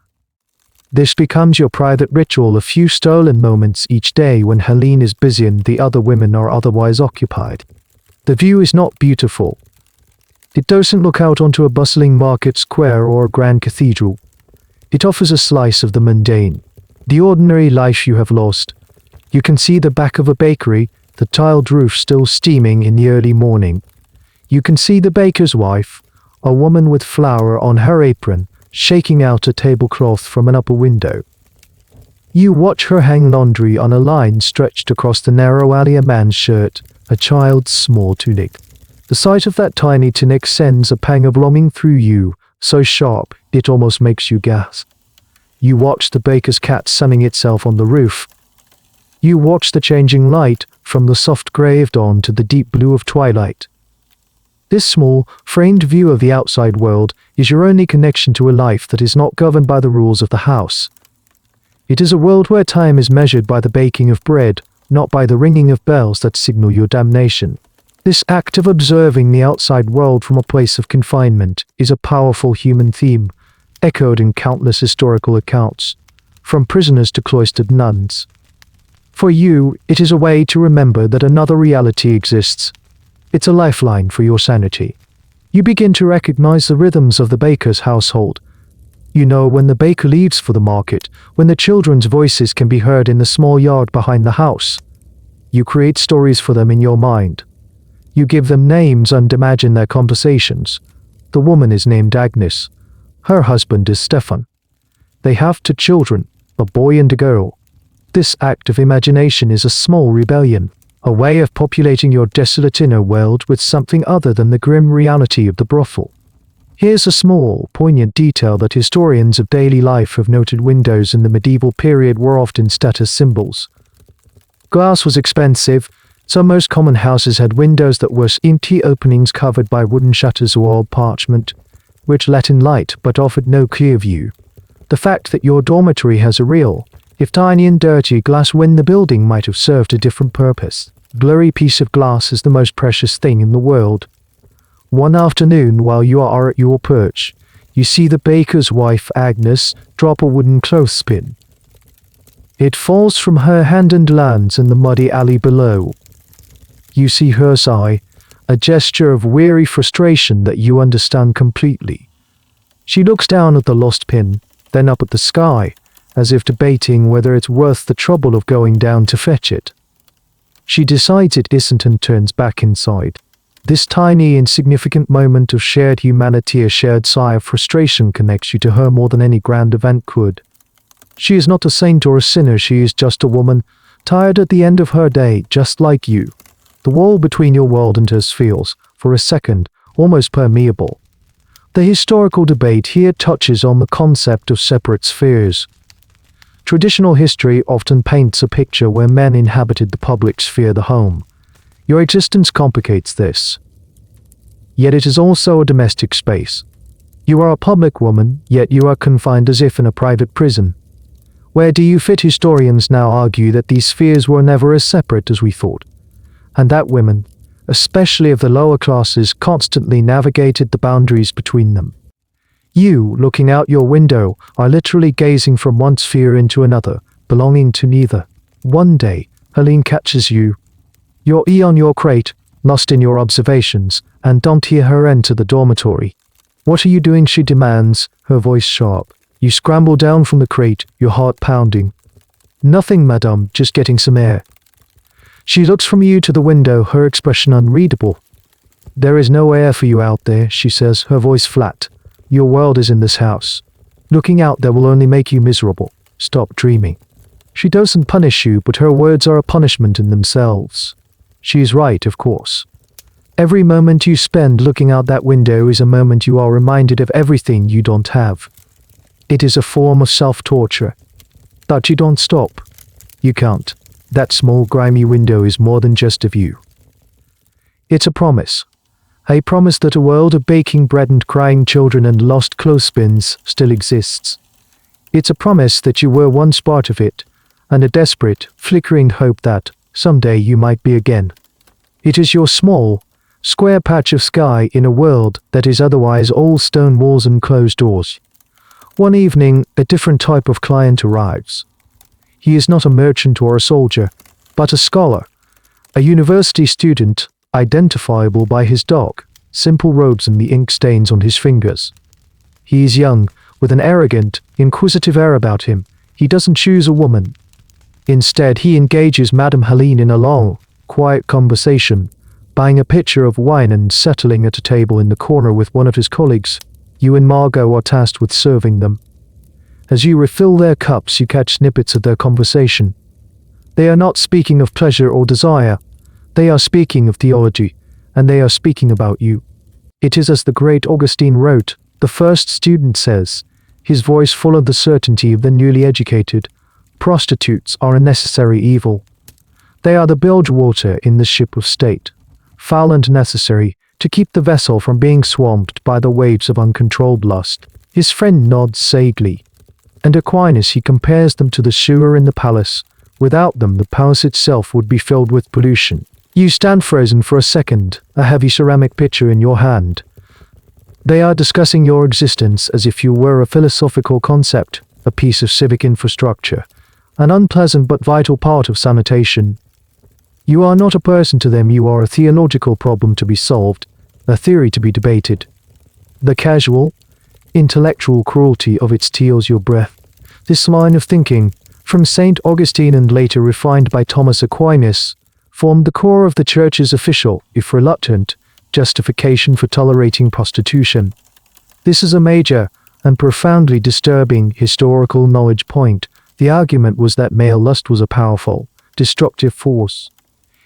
This becomes your private ritual, a few stolen moments each day when Helene is busy and the other women are otherwise occupied. The view is not beautiful. It doesn't look out onto a bustling market square or a grand cathedral. It offers a slice of the mundane, the ordinary life you have lost. You can see the back of a bakery, the tiled roof still steaming in the early morning. You can see the baker's wife, a woman with flour on her apron, shaking out a tablecloth from an upper window. You watch her hang laundry on a line stretched across the narrow alley, a man's shirt, a child's small tunic. The sight of that tiny tunic sends a pang of longing through you, so sharp it almost makes you gasp. You watch the baker's cat sunning itself on the roof. You watch the changing light from the soft grey of dawn to the deep blue of twilight. This small, framed view of the outside world is your only connection to a life that is not governed by the rules of the house. It is a world where time is measured by the baking of bread, not by the ringing of bells that signal your damnation. This act of observing the outside world from a place of confinement is a powerful human theme, echoed in countless historical accounts, from prisoners to cloistered nuns. For you, it is a way to remember that another reality exists. It's a lifeline for your sanity. You begin to recognize the rhythms of the baker's household. You know when the baker leaves for the market, when the children's voices can be heard in the small yard behind the house. You create stories for them in your mind. You give them names and imagine their conversations. The woman is named Agnes. Her husband is Stefan. They have 2 children, a boy and a girl. This act of imagination is a small rebellion, a way of populating your desolate inner world with something other than the grim reality of the brothel. Here's a small, poignant detail that historians of daily life have noted: windows in the medieval period were often status symbols. Glass was expensive, so most common houses had windows that were empty openings covered by wooden shutters or old parchment, which let in light but offered no clear view. The fact that your dormitory has a real, if tiny and dirty, glass window in the building might have served a different purpose. Blurry piece of glass is the most precious thing in the world. One afternoon, while you are at your perch, you see the baker's wife, Agnes, drop a wooden clothespin. It falls from her hand and lands in the muddy alley below. You see her sigh, a gesture of weary frustration that you understand completely. She looks down at the lost pin, then up at the sky, as if debating whether it's worth the trouble of going down to fetch it. She decides it isn't and turns back inside. This tiny, insignificant moment of shared humanity, a shared sigh of frustration, connects you to her more than any grand event could. She is not a saint or a sinner, she is just a woman, tired at the end of her day, just like you. The wall between your world and hers feels, for a second, almost permeable. The historical debate here touches on the concept of separate spheres. Traditional history often paints a picture where men inhabited the public sphere, the home. Your existence complicates this. Yet it is also a domestic space. You are a public woman, yet you are confined as if in a private prison. Where do you fit? Historians now argue that these spheres were never as separate as we thought, and that women, especially of the lower classes, constantly navigated the boundaries between them. You, looking out your window, are literally gazing from one sphere into another, belonging to neither. One day, Helene catches you. You're on your crate, lost in your observations, and don't hear her enter the dormitory. What are you doing? She demands, her voice sharp. You scramble down from the crate, your heart pounding. Nothing, madame, just getting some air. She looks from you to the window, her expression unreadable. There is no air for you out there, she says, her voice flat. Your world is in this house. Looking out there will only make you miserable. Stop dreaming. She doesn't punish you, but her words are a punishment in themselves. She is right, of course. Every moment you spend looking out that window is a moment you are reminded of everything you don't have. It is a form of self-torture. But you don't stop. You can't. That small grimy window is more than just a view. It's a promise. A promise that a world of baking bread and crying children and lost clothespins still exists. It's a promise that you were once part of it, and a desperate, flickering hope that someday you might be again. It is your small, square patch of sky in a world that is otherwise all stone walls and closed doors. One evening, a different type of client arrives. He is not a merchant or a soldier, but a scholar, a university student, identifiable by his dark, simple robes and the ink stains on his fingers. He is young, with an arrogant, inquisitive air about him. He doesn't choose a woman. Instead, he engages Madame Helene in a long, quiet conversation, buying a pitcher of wine and settling at a table in the corner with one of his colleagues. You and Margot are tasked with serving them. As you refill their cups, you catch snippets of their conversation. They are not speaking of pleasure or desire. They are speaking of theology, and they are speaking about you. It is as the great Augustine wrote, the first student says, his voice full of the certainty of the newly educated, prostitutes are a necessary evil. They are the bilge water in the ship of state, foul and necessary, to keep the vessel from being swamped by the waves of uncontrolled lust. His friend nods sagely. And Aquinas, he compares them to the sewer in the palace. Without them, the palace itself would be filled with pollution. You stand frozen for a second, a heavy ceramic pitcher in your hand. They are discussing your existence as if you were a philosophical concept, a piece of civic infrastructure, an unpleasant but vital part of sanitation. You are not a person to them, you are a theological problem to be solved, a theory to be debated. The casual, intellectual cruelty of it steals your breath. This line of thinking, from St. Augustine and later refined by Thomas Aquinas, formed the core of the Church's official, if reluctant, justification for tolerating prostitution. This is a major and profoundly disturbing historical knowledge point. The argument was that male lust was a powerful, destructive force.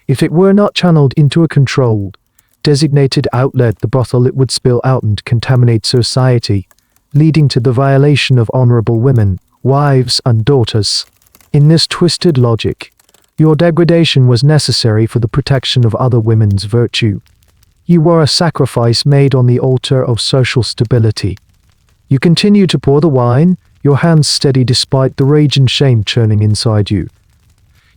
If it were not channeled into a controlled, designated outlet, the brothel, it would spill out and contaminate society, leading to the violation of honorable women, wives and daughters. In this twisted logic, your degradation was necessary for the protection of other women's virtue. You were a sacrifice made on the altar of social stability. You continue to pour the wine, your hands steady despite the rage and shame churning inside you.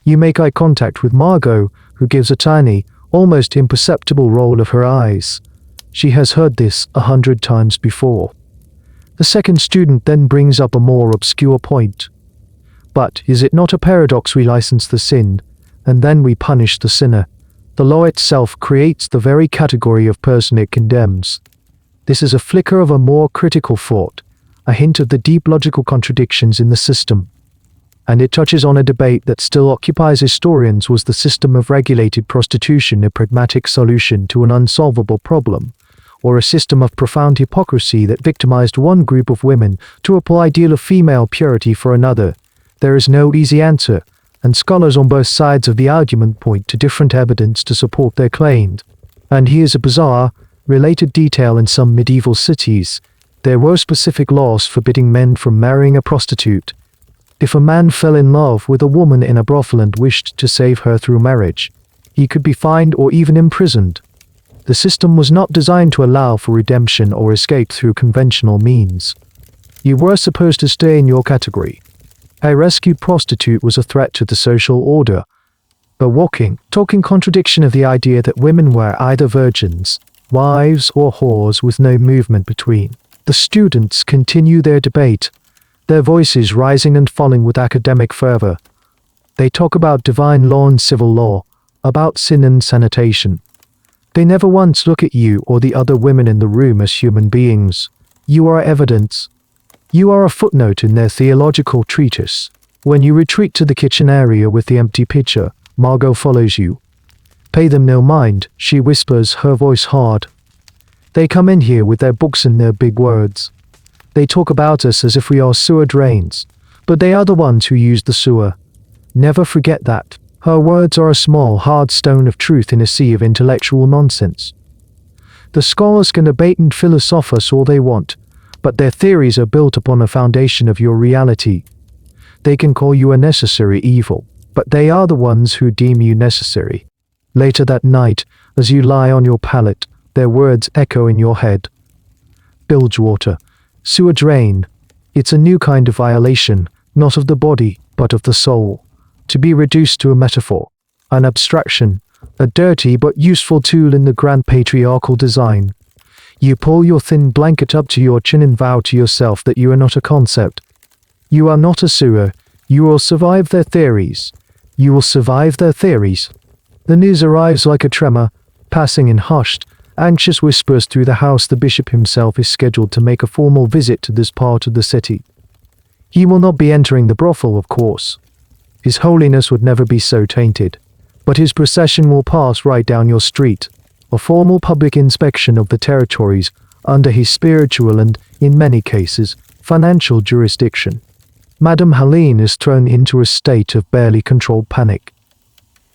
You make eye contact with Margot, who gives a tiny, almost imperceptible roll of her eyes. She has heard this 100 times before. The second student then brings up a more obscure point. But is it not a paradox? We license the sin, and then we punish the sinner. The law itself creates the very category of person it condemns. This is a flicker of a more critical thought, a hint of the deep logical contradictions in the system. And it touches on a debate that still occupies historians. Was the system of regulated prostitution a pragmatic solution to an unsolvable problem, or a system of profound hypocrisy that victimized one group of women to apply ideal of female purity for another? There is no easy answer, and scholars on both sides of the argument point to different evidence to support their claims. And here's a bizarre, related detail: in some medieval cities, there were specific laws forbidding men from marrying a prostitute. If a man fell in love with a woman in a brothel and wished to save her through marriage, he could be fined or even imprisoned. The system was not designed to allow for redemption or escape through conventional means. You were supposed to stay in your category. A rescued prostitute was a threat to the social order, a walking, talking contradiction of the idea that women were either virgins, wives, or whores with no movement between. The students continue their debate, their voices rising and falling with academic fervor. They talk about divine law and civil law, about sin and sanitation. They never once look at you or the other women in the room as human beings. You are evidence. You are a footnote in their theological treatise. When you retreat to the kitchen area with the empty pitcher, Margot follows you. Pay them no mind, she whispers, her voice hard. They come in here with their books and their big words. They talk about us as if we are sewer drains, but they are the ones who use the sewer. Never forget that. Her words are a small, hard stone of truth in a sea of intellectual nonsense. The scholars can debate and philosophize all they want, but their theories are built upon a foundation of your reality. They can call you a necessary evil, but they are the ones who deem you necessary. Later that night, as you lie on your pallet, their words echo in your head. Bilge water, sewer drain. It's a new kind of violation, not of the body, but of the soul. To be reduced to a metaphor, an abstraction, a dirty but useful tool in the grand patriarchal design. You pull your thin blanket up to your chin and vow to yourself that you are not a concept. You are not a sewer. You will survive their theories. You will survive their theories. The news arrives like a tremor, passing in hushed, anxious whispers through the house. The bishop himself is scheduled to make a formal visit to this part of the city. He will not be entering the brothel, of course. His holiness would never be so tainted. But his procession will pass right down your street, a formal public inspection of the territories under his spiritual and, in many cases, financial jurisdiction. Madame Helene is thrown into a state of barely controlled panic.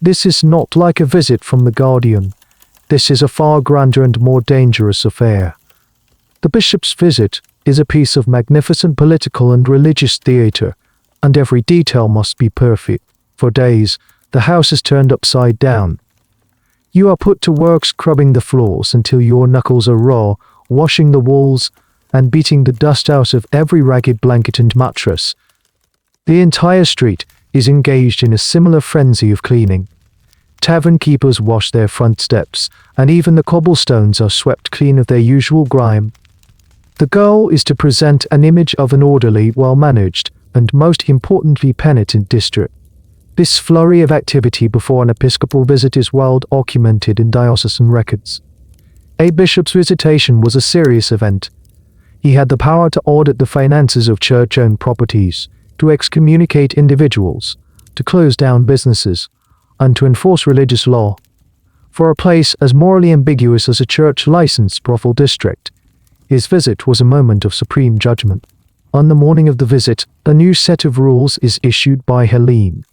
This is not like a visit from the Guardian. This is a far grander and more dangerous affair. The bishop's visit is a piece of magnificent political and religious theatre, and every detail must be perfect. For days, the house is turned upside down. You are put to work scrubbing the floors until your knuckles are raw, washing the walls, and beating the dust out of every ragged blanket and mattress. The entire street is engaged in a similar frenzy of cleaning. Tavern keepers wash their front steps, and even the cobblestones are swept clean of their usual grime. The goal is to present an image of an orderly, well-managed, and most importantly penitent district. This flurry of activity before an episcopal visit is well documented in diocesan records. A bishop's visitation was a serious event. He had the power to audit the finances of church-owned properties, to excommunicate individuals, to close down businesses, and to enforce religious law. For a place as morally ambiguous as a church-licensed brothel district, his visit was a moment of supreme judgment. On the morning of the visit, a new set of rules is issued by Helene.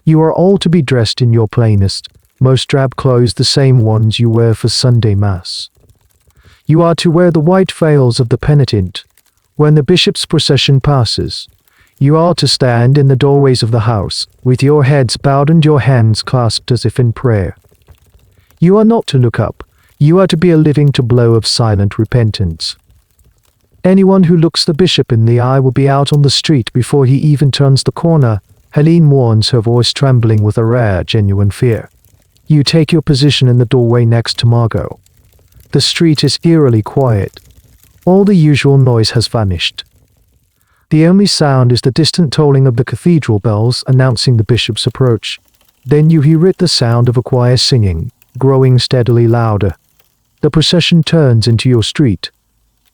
You are all to be dressed in your plainest, most drab clothes, the same ones you wear for Sunday Mass. You are to wear the white veils of the penitent. When the bishop's procession passes, you are to stand in the doorways of the house, with your heads bowed and your hands clasped as if in prayer. You are not to look up. You are to be a living tableau of silent repentance. Anyone who looks the bishop in the eye will be out on the street before he even turns the corner, Helene warns, her voice trembling with a rare, genuine fear. You take your position in the doorway next to Margot. The street is eerily quiet. All the usual noise has vanished. The only sound is the distant tolling of the cathedral bells announcing the bishop's approach. Then you hear the sound of a choir singing, growing steadily louder. The procession turns into your street.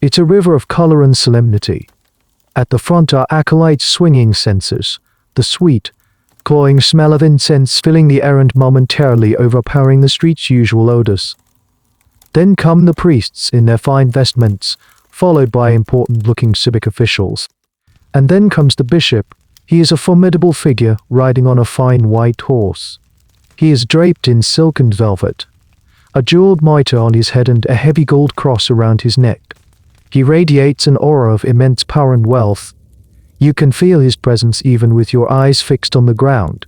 It's a river of color and solemnity. At the front are acolytes swinging censers, the sweet, cloying smell of incense filling the air and momentarily overpowering the street's usual odors. Then come the priests in their fine vestments, followed by important-looking civic officials. And then comes the bishop. He is a formidable figure riding on a fine white horse. He is draped in silk and velvet, a jeweled mitre on his head and a heavy gold cross around his neck. He radiates an aura of immense power and wealth. You can feel his presence even with your eyes fixed on the ground.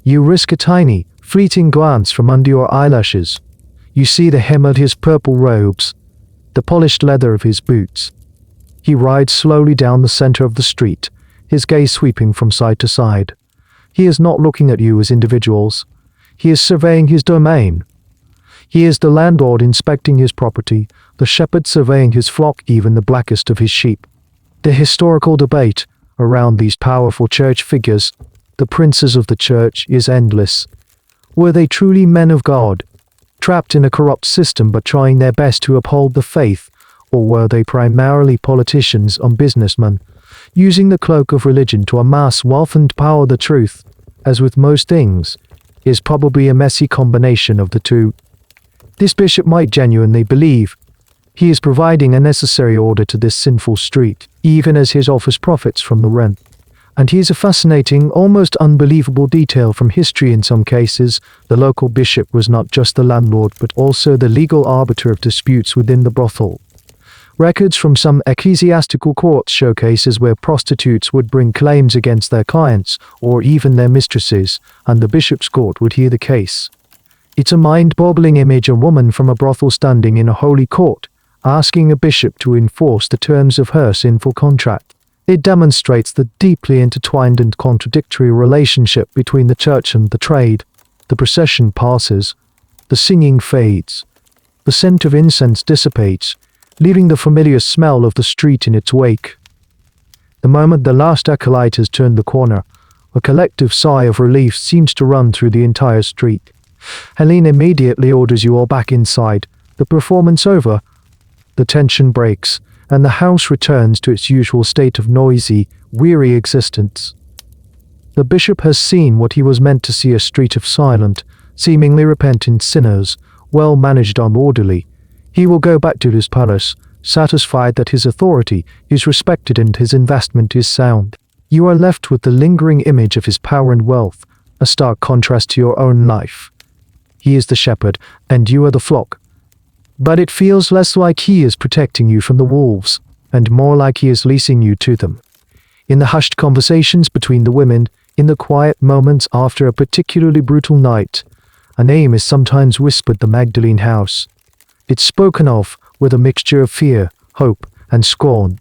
You risk a tiny, fleeting glance from under your eyelashes. You see the hem of his purple robes, the polished leather of his boots. He rides slowly down the center of the street, his gaze sweeping from side to side. He is not looking at you as individuals. He is surveying his domain. He is the landlord inspecting his property, the shepherd surveying his flock, even the blackest of his sheep. The historical debate around these powerful church figures, the princes of the church, is endless. Were they truly men of God, trapped in a corrupt system but trying their best to uphold the faith, or were they primarily politicians and businessmen, using the cloak of religion to amass wealth and power? The truth, as with most things, is probably a messy combination of the two. This bishop might genuinely believe he is providing a necessary order to this sinful street, even as his office profits from the rent. And he is a fascinating, almost unbelievable detail from history in some cases. The local bishop was not just the landlord but also the legal arbiter of disputes within the brothel. Records from some ecclesiastical courts show cases where prostitutes would bring claims against their clients, or even their mistresses, and the bishop's court would hear the case. It's a mind-boggling image, a woman from a brothel standing in a holy court, asking a bishop to enforce the terms of her sinful contract. It demonstrates the deeply intertwined and contradictory relationship between the church and the trade. The procession passes. The singing fades. The scent of incense dissipates, leaving the familiar smell of the street in its wake. The moment the last acolyte has turned the corner, a collective sigh of relief seems to run through the entire street. Helene immediately orders you all back inside. The performance over, the tension breaks, and the house returns to its usual state of noisy, weary existence. The bishop has seen what he was meant to see: a street of silent, seemingly repentant sinners, well managed and orderly. He will go back to his palace, satisfied that his authority is respected and his investment is sound. You are left with the lingering image of his power and wealth, a stark contrast to your own life. He is the shepherd, and you are the flock. But it feels less like he is protecting you from the wolves, and more like he is leasing you to them. In the hushed conversations between the women, in the quiet moments after a particularly brutal night, a name is sometimes whispered: the Magdalene House. It's spoken of with a mixture of fear, hope, and scorn.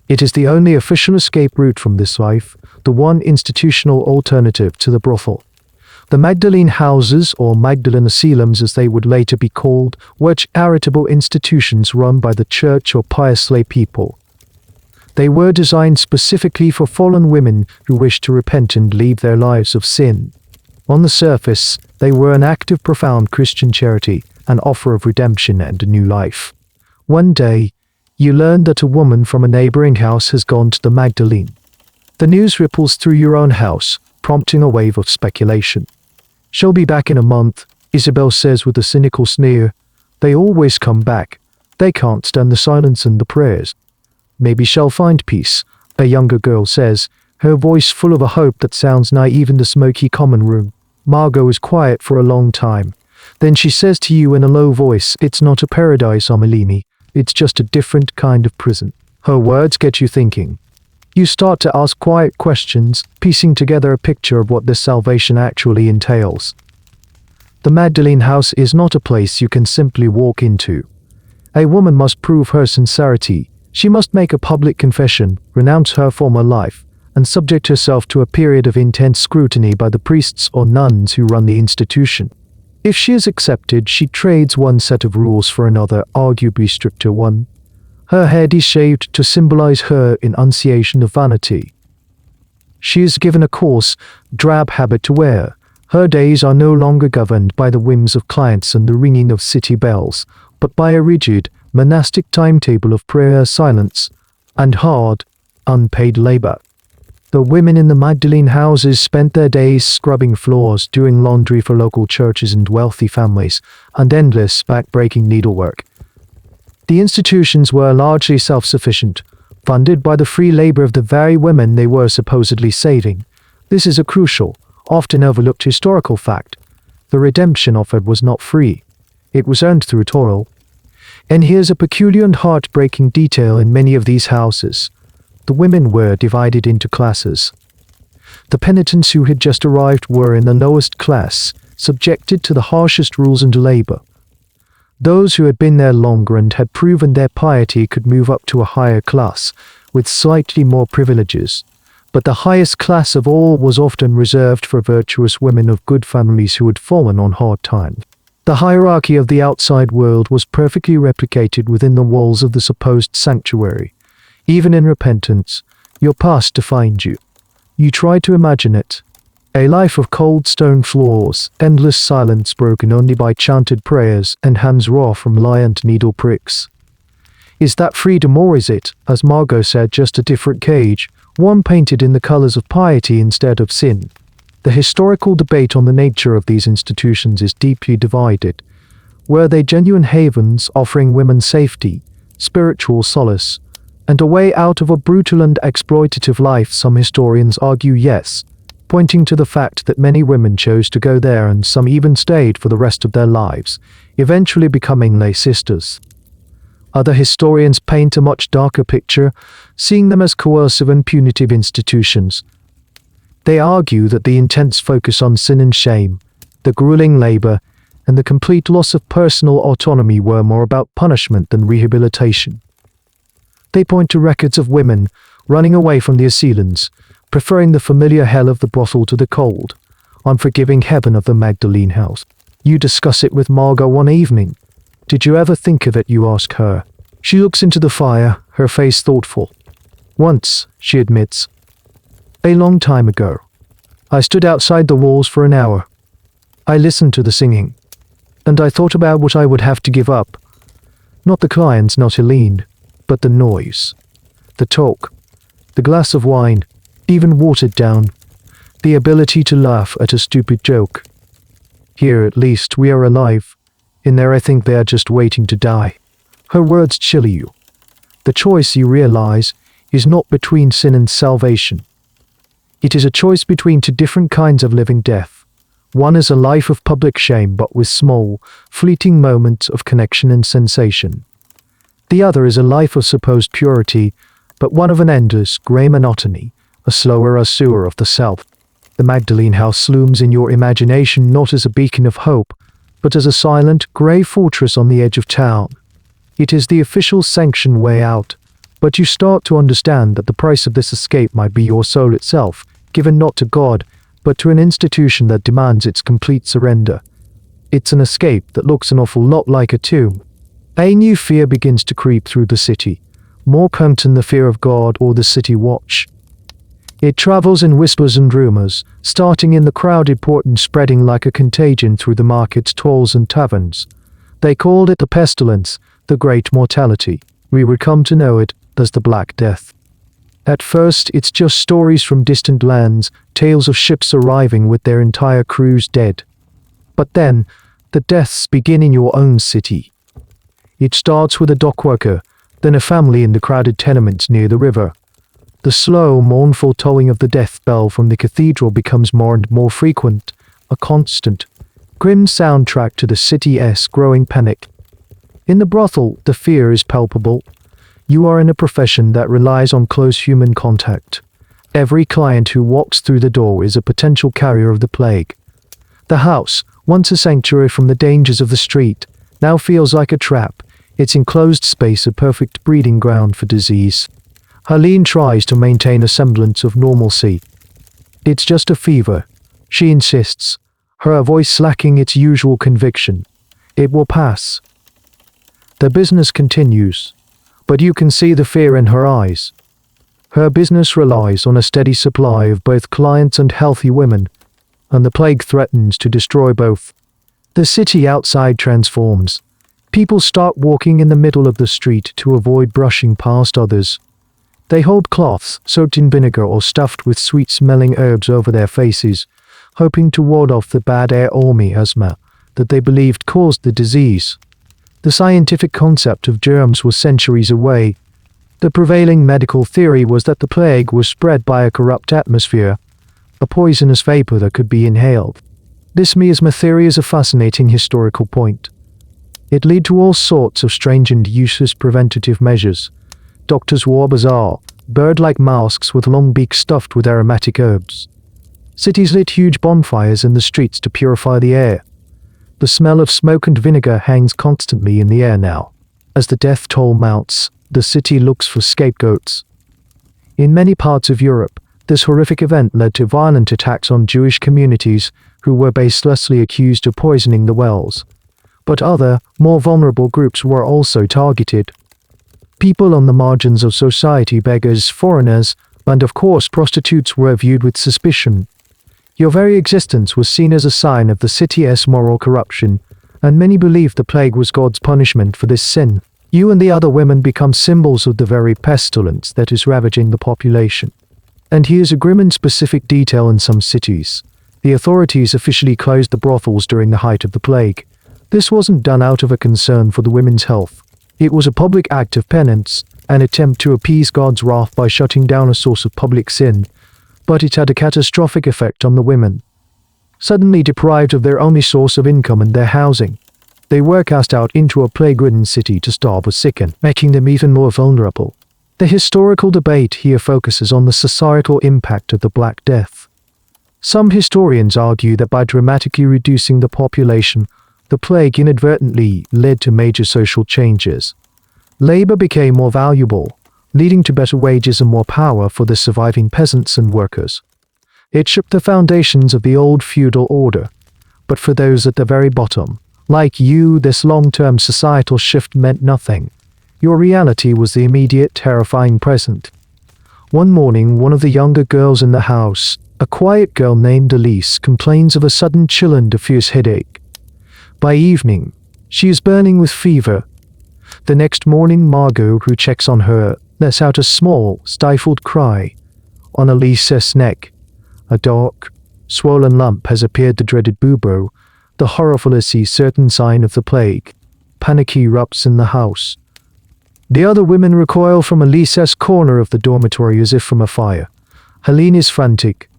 It is the only official escape route from this life, the one institutional alternative to the brothel. The Magdalene houses, or Magdalene asylums as they would later be called, were charitable institutions run by the church or pious lay people. They were designed specifically for fallen women who wished to repent and leave their lives of sin. On the surface, they were an act of profound Christian charity, an offer of redemption and a new life. One day, you learn that a woman from a neighboring house has gone to the Magdalene. The news ripples through your own house, prompting a wave of speculation. "She'll be back in a month," Isabel says with a cynical sneer. "They always come back. They can't stand the silence and the prayers." "Maybe she'll find peace," a younger girl says, her voice full of a hope that sounds naive in the smoky common room. Margot is quiet for a long time. Then she says to you in a low voice, "It's not a paradise, Amelini. It's just a different kind of prison." Her words get you thinking. You start to ask quiet questions, piecing together a picture of what this salvation actually entails. The Magdalene House is not a place you can simply walk into. A woman must prove her sincerity. She must make a public confession, renounce her former life, and subject herself to a period of intense scrutiny by the priests or nuns who run the institution. If she is accepted, she trades one set of rules for another, arguably stricter one. Her head is shaved to symbolize her enunciation of vanity. She is given a coarse, drab habit to wear. Her days are no longer governed by the whims of clients and the ringing of city bells, but by a rigid, monastic timetable of prayer, silence, and hard, unpaid labor. The women in the Magdalene houses spent their days scrubbing floors, doing laundry for local churches and wealthy families, and endless, back-breaking needlework. The institutions were largely self-sufficient, funded by the free labor of the very women they were supposedly saving. This is a crucial, often overlooked historical fact. The redemption offered was not free. It was earned through toil. And here's a peculiar and heartbreaking detail in many of these houses. The women were divided into classes. The penitents who had just arrived were in the lowest class, subjected to the harshest rules and labor. Those who had been there longer and had proven their piety could move up to a higher class, with slightly more privileges. But the highest class of all was often reserved for virtuous women of good families who had fallen on hard times. The hierarchy of the outside world was perfectly replicated within the walls of the supposed sanctuary. Even in repentance, your past defined you. You try to imagine it. A life of cold stone floors, endless silence broken only by chanted prayers, and hands raw from lie and needle pricks. Is that freedom, or is it, as Margot said, just a different cage, one painted in the colors of piety instead of sin? The historical debate on the nature of these institutions is deeply divided. Were they genuine havens offering women safety, spiritual solace, and a way out of a brutal and exploitative life? Some historians argue yes, pointing to the fact that many women chose to go there and some even stayed for the rest of their lives, eventually becoming lay sisters. Other historians paint a much darker picture, seeing them as coercive and punitive institutions. They argue that the intense focus on sin and shame, the grueling labor, and the complete loss of personal autonomy were more about punishment than rehabilitation. They point to records of women running away from the asylums, preferring the familiar hell of the brothel to the cold, unforgiving heaven of the Magdalene house. You discuss it with Margot one evening. "Did you ever think of it?" you ask her. She looks into the fire, her face thoughtful. "Once," she admits. "A long time ago. I stood outside the walls for an hour. I listened to the singing. And I thought about what I would have to give up. Not the clients, not Helene, but the noise. The talk. The glass of wine, even watered down. the ability to laugh at a stupid joke. Here at least we are alive. In there I think they are just waiting to die. Her words chill you. The choice, you realize, is not between sin and salvation. It is a choice between two different kinds of living death. One is a life of public shame but with small, fleeting moments of connection and sensation. The other is a life of supposed purity, but one of an endless, grey monotony, a slower Asura of the self. The Magdalene house looms in your imagination not as a beacon of hope, but as a silent, grey fortress on the edge of town. It is the official sanctioned way out, but you start to understand that the price of this escape might be your soul itself, given not to God, but to an institution that demands its complete surrender. It's an escape that looks an awful lot like a tomb. A new fear begins to creep through the city, more potent than the fear of God or the city watch. It travels in whispers and rumors, starting in the crowded port and spreading like a contagion through the markets, tolls and taverns. They called it the pestilence, the great mortality. We would come to know it as the Black Death. At first, it's just stories from distant lands, tales of ships arriving with their entire crews dead. But then, the deaths begin in your own city. It starts with a dockworker, then a family in the crowded tenements near the river. The slow, mournful tolling of the death bell from the cathedral becomes more and more frequent, a constant, grim soundtrack to the city's growing panic. In the brothel, the fear is palpable. You are in a profession that relies on close human contact. Every client who walks through the door is a potential carrier of the plague. The house, once a sanctuary from the dangers of the street, now feels like a trap, its enclosed space a perfect breeding ground for disease. Helene tries to maintain a semblance of normalcy. It's just a fever, she insists, her voice lacking its usual conviction. It will pass. The business continues, but you can see the fear in her eyes. Her business relies on a steady supply of both clients and healthy women, and the plague threatens to destroy both. The city outside transforms. People start walking in the middle of the street to avoid brushing past others. They hold cloths soaked in vinegar or stuffed with sweet-smelling herbs over their faces, hoping to ward off the bad air or miasma that they believed caused the disease. The scientific concept of germs was centuries away. The prevailing medical theory was that the plague was spread by a corrupt atmosphere, a poisonous vapor that could be inhaled. This miasma theory is a fascinating historical point. It led to all sorts of strange and useless preventative measures. Doctors wore bizarre, bird-like masks with long beaks stuffed with aromatic herbs. Cities lit huge bonfires in the streets to purify the air. The smell of smoke and vinegar hangs constantly in the air now. As the death toll mounts, the city looks for scapegoats. In many parts of Europe, this horrific event led to violent attacks on Jewish communities who were baselessly accused of poisoning the wells. But other, more vulnerable groups were also targeted. People on the margins of society, beggars, foreigners, and of course prostitutes were viewed with suspicion. Your very existence was seen as a sign of the city's moral corruption, and many believed the plague was God's punishment for this sin. You and the other women become symbols of the very pestilence that is ravaging the population. And here's a grim and specific detail in some cities. The authorities officially closed the brothels during the height of the plague. This wasn't done out of a concern for the women's health. It was a public act of penance, an attempt to appease God's wrath by shutting down a source of public sin, but it had a catastrophic effect on the women. Suddenly deprived of their only source of income and their housing, they were cast out into a plague-ridden city to starve or sicken, making them even more vulnerable. The historical debate here focuses on the societal impact of the Black Death. Some historians argue that by dramatically reducing the population, the plague inadvertently led to major social changes. Labor became more valuable, leading to better wages and more power for the surviving peasants and workers. It shook the foundations of the old feudal order, but for those at the very bottom, like you, this long-term societal shift meant nothing. Your reality was the immediate, terrifying present. One morning, one of the younger girls in the house, a quiet girl named Elise, complains of a sudden chill and diffuse headache. By evening, she is burning with fever. The next morning, Margot, who checks on her, lets out a small, stifled cry. On Elise's neck, a dark, swollen lump has appeared, the dreaded bubo, the horrific certain sign of the plague. Panic erupts in the house. The other women recoil from Elisa's corner of the dormitory as if from a fire. Helene is frantic.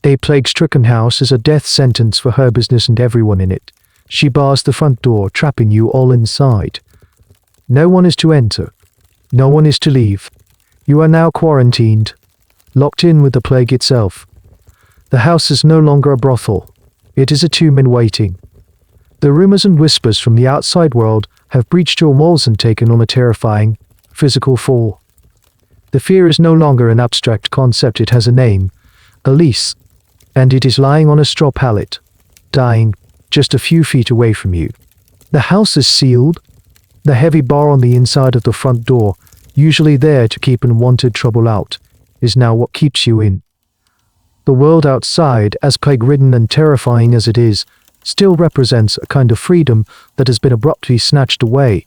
A plague-stricken house is a death sentence for her business and everyone in it. She bars the front door, trapping you all inside. No one is to enter. No one is to leave. You are now quarantined, locked in with the plague itself. The house is no longer a brothel. It is a tomb in waiting. The rumors and whispers from the outside world have breached your walls and taken on a terrifying, physical form. The fear is no longer an abstract concept, it has a name, Elise, and it is lying on a straw pallet, dying, just a few feet away from you. The house is sealed. The heavy bar on the inside of the front door, usually there to keep unwanted trouble out, is now what keeps you in. The world outside, as plague-ridden and terrifying as it is, still represents a kind of freedom that has been abruptly snatched away.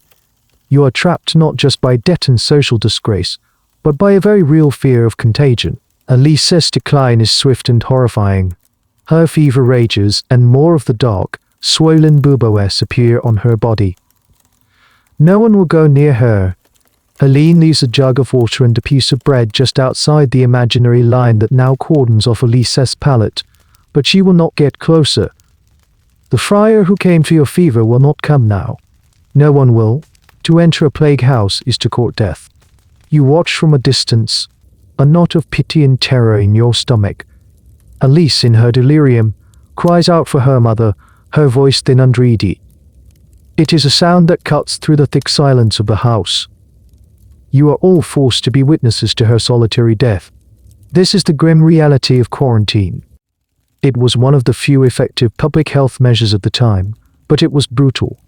You are trapped not just by debt and social disgrace, but by a very real fear of contagion. Elisa's decline is swift and horrifying. Her fever rages, and more of the dark, swollen buboes appear on her body. No one will go near her. Helene leaves a jug of water and a piece of bread just outside the imaginary line that now cordons off Elisa's palate, but she will not get closer. The friar who came for your fever will not come now. No one will. To enter a plague house is to court death. You watch from a distance, a knot of pity and terror in your stomach. Elise, in her delirium, cries out for her mother, her voice thin and reedy. It is a sound that cuts through the thick silence of the house. You are all forced to be witnesses to her solitary death. This is the grim reality of quarantine. It was one of the few effective public health measures of the time, but it was brutal.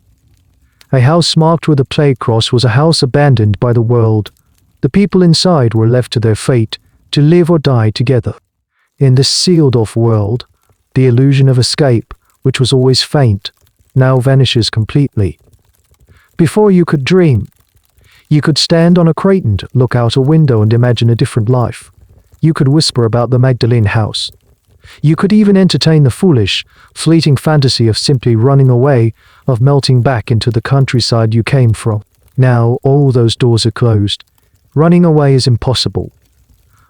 A house marked with a plague cross was a house abandoned by the world. The people inside were left to their fate, to live or die together. In this sealed-off world, the illusion of escape, which was always faint, now vanishes completely. Before you could dream. You could stand on a craton, look out a window and imagine a different life. You could whisper about the Magdalene house. You could even entertain the foolish, fleeting fantasy of simply running away, of melting back into the countryside you came from. Now all those doors are closed. Running away is impossible.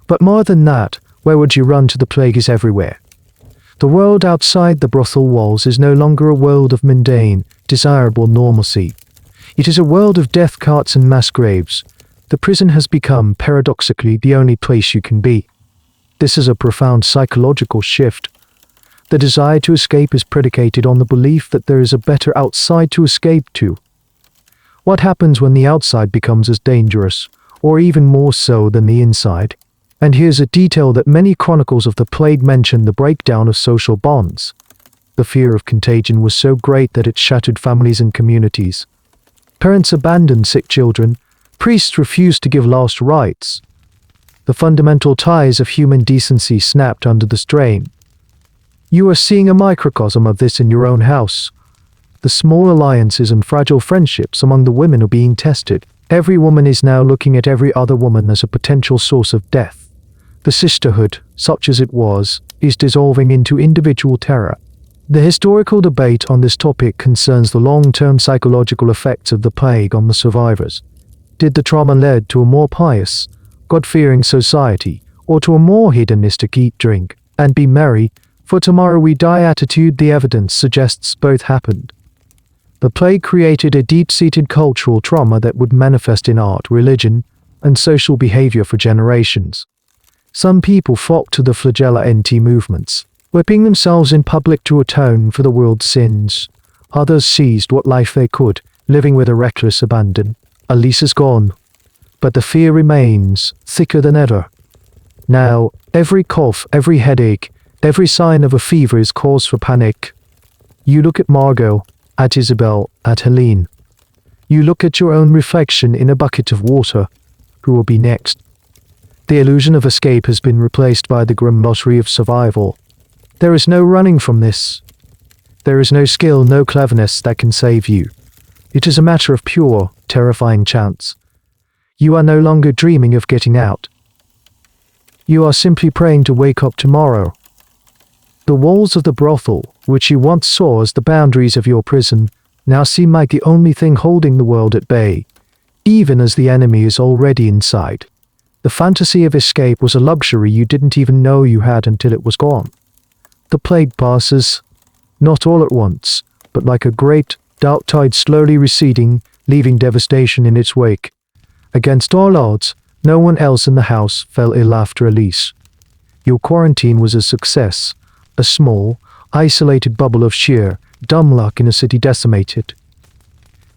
But more than that, where would you run to? The plague is everywhere. The world outside the brothel walls is no longer a world of mundane, desirable normalcy. It is a world of death carts and mass graves. The prison has become, paradoxically, the only place you can be. This is a profound psychological shift. The desire to escape is predicated on the belief that there is a better outside to escape to. What happens when the outside becomes as dangerous, or even more so than the inside? And here's a detail that many chronicles of the plague mention: the breakdown of social bonds. The fear of contagion was so great that it shattered families and communities. Parents abandoned sick children. Priests refused to give last rites. The fundamental ties of human decency snapped under the strain. You are seeing a microcosm of this in your own house. The small alliances and fragile friendships among the women are being tested. Every woman is now looking at every other woman as a potential source of death. The sisterhood, such as it was, is dissolving into individual terror. The historical debate on this topic concerns the long-term psychological effects of the plague on the survivors. Did the trauma lead to a more pious, God-fearing society, or to a more hedonistic eat, drink, and be merry, for tomorrow we die attitude? The evidence suggests both happened. The plague created a deep-seated cultural trauma that would manifest in art, religion, and social behavior for generations. Some people flocked to the flagella NT movements, whipping themselves in public to atone for the world's sins. Others seized what life they could, living with a reckless abandon. Elise is gone. But the fear remains, thicker than ever. Now, every cough, every headache, every sign of a fever is cause for panic. You look at Margot, at Isabel, at Helene. You look at your own reflection in a bucket of water. Who will be next? The illusion of escape has been replaced by the grim lottery of survival. There is no running from this. There is no skill, no cleverness that can save you. It is a matter of pure, terrifying chance. You are no longer dreaming of getting out. You are simply praying to wake up tomorrow. The walls of the brothel, which you once saw as the boundaries of your prison, now seem like the only thing holding the world at bay, even as the enemy is already inside. The fantasy of escape was a luxury you didn't even know you had until it was gone. The plague passes, not all at once, but like a great, dark tide slowly receding, leaving devastation in its wake. Against all odds, no one else in the house fell ill after release. Your quarantine was a success, a small, isolated bubble of sheer, dumb luck in a city decimated.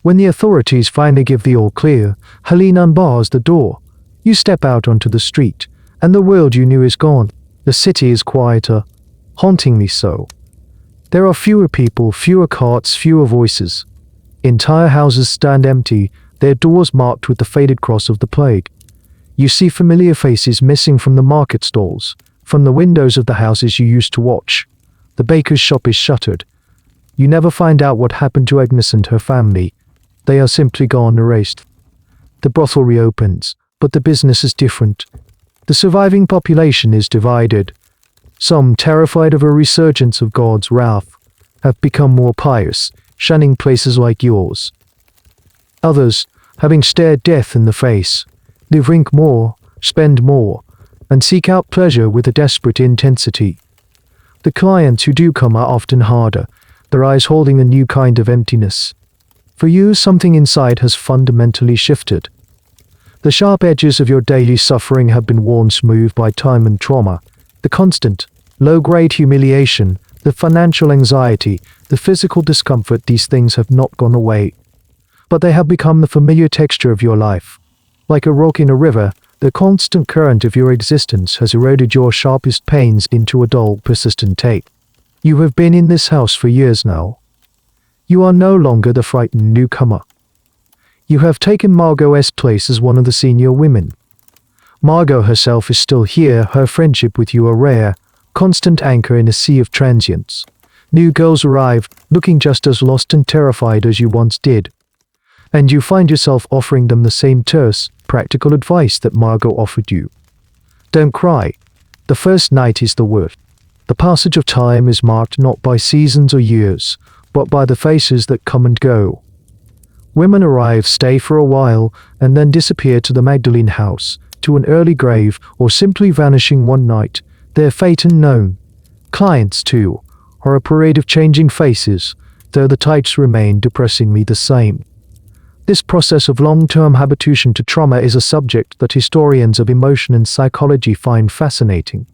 When the authorities finally give the all clear, Helene unbars the door. You step out onto the street, and the world you knew is gone. The city is quieter, hauntingly so. There are fewer people, fewer carts, fewer voices. Entire houses stand empty, their doors marked with the faded cross of the plague. You see familiar faces missing from the market stalls, from the windows of the houses you used to watch. The baker's shop is shuttered. You never find out what happened to Agnes and her family. They are simply gone, erased. The brothel reopens, but the business is different. The surviving population is divided. Some, terrified of a resurgence of God's wrath, have become more pious, shunning places like yours. Others, having stared death in the face, drink more, spend more, and seek out pleasure with a desperate intensity. The clients who do come are often harder, their eyes holding a new kind of emptiness. For you, something inside has fundamentally shifted. The sharp edges of your daily suffering have been worn smooth by time and trauma. The constant, low-grade humiliation, the financial anxiety, the physical discomfort, these things have not gone away. But they have become the familiar texture of your life. Like a rock in a river, the constant current of your existence has eroded your sharpest pains into a dull, persistent tape. You have been in this house for years now. You are no longer the frightened newcomer. You have taken Margot's place as one of the senior women. Margot herself is still here, her friendship with you a rare, constant anchor in a sea of transients. New girls arrive, looking just as lost and terrified as you once did. And you find yourself offering them the same terse, practical advice that Margot offered you. Don't cry. The first night is the worst. The passage of time is marked not by seasons or years, but by the faces that come and go. Women arrive, stay for a while, and then disappear to the Magdalene house, to an early grave, or simply vanishing one night, their fate unknown. Clients, too, are a parade of changing faces, though the types remain depressingly the same. This process of long-term habituation to trauma is a subject that historians of emotion and psychology find fascinating.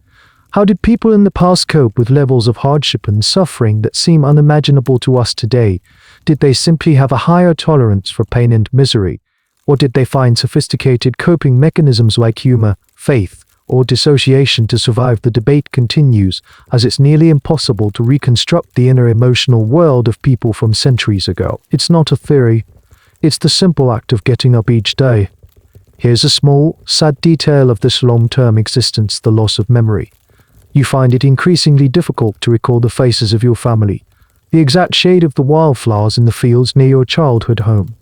How did people in the past cope with levels of hardship and suffering that seem unimaginable to us today? Did they simply have a higher tolerance for pain and misery? Or did they find sophisticated coping mechanisms like humor, faith, or dissociation to survive? The debate continues, as it's nearly impossible to reconstruct the inner emotional world of people from centuries ago. It's not a theory. It's the simple act of getting up each day. Here's a small, sad detail of this long-term existence: the loss of memory. You find it increasingly difficult to recall the faces of your family, the exact shade of the wildflowers in the fields near your childhood home.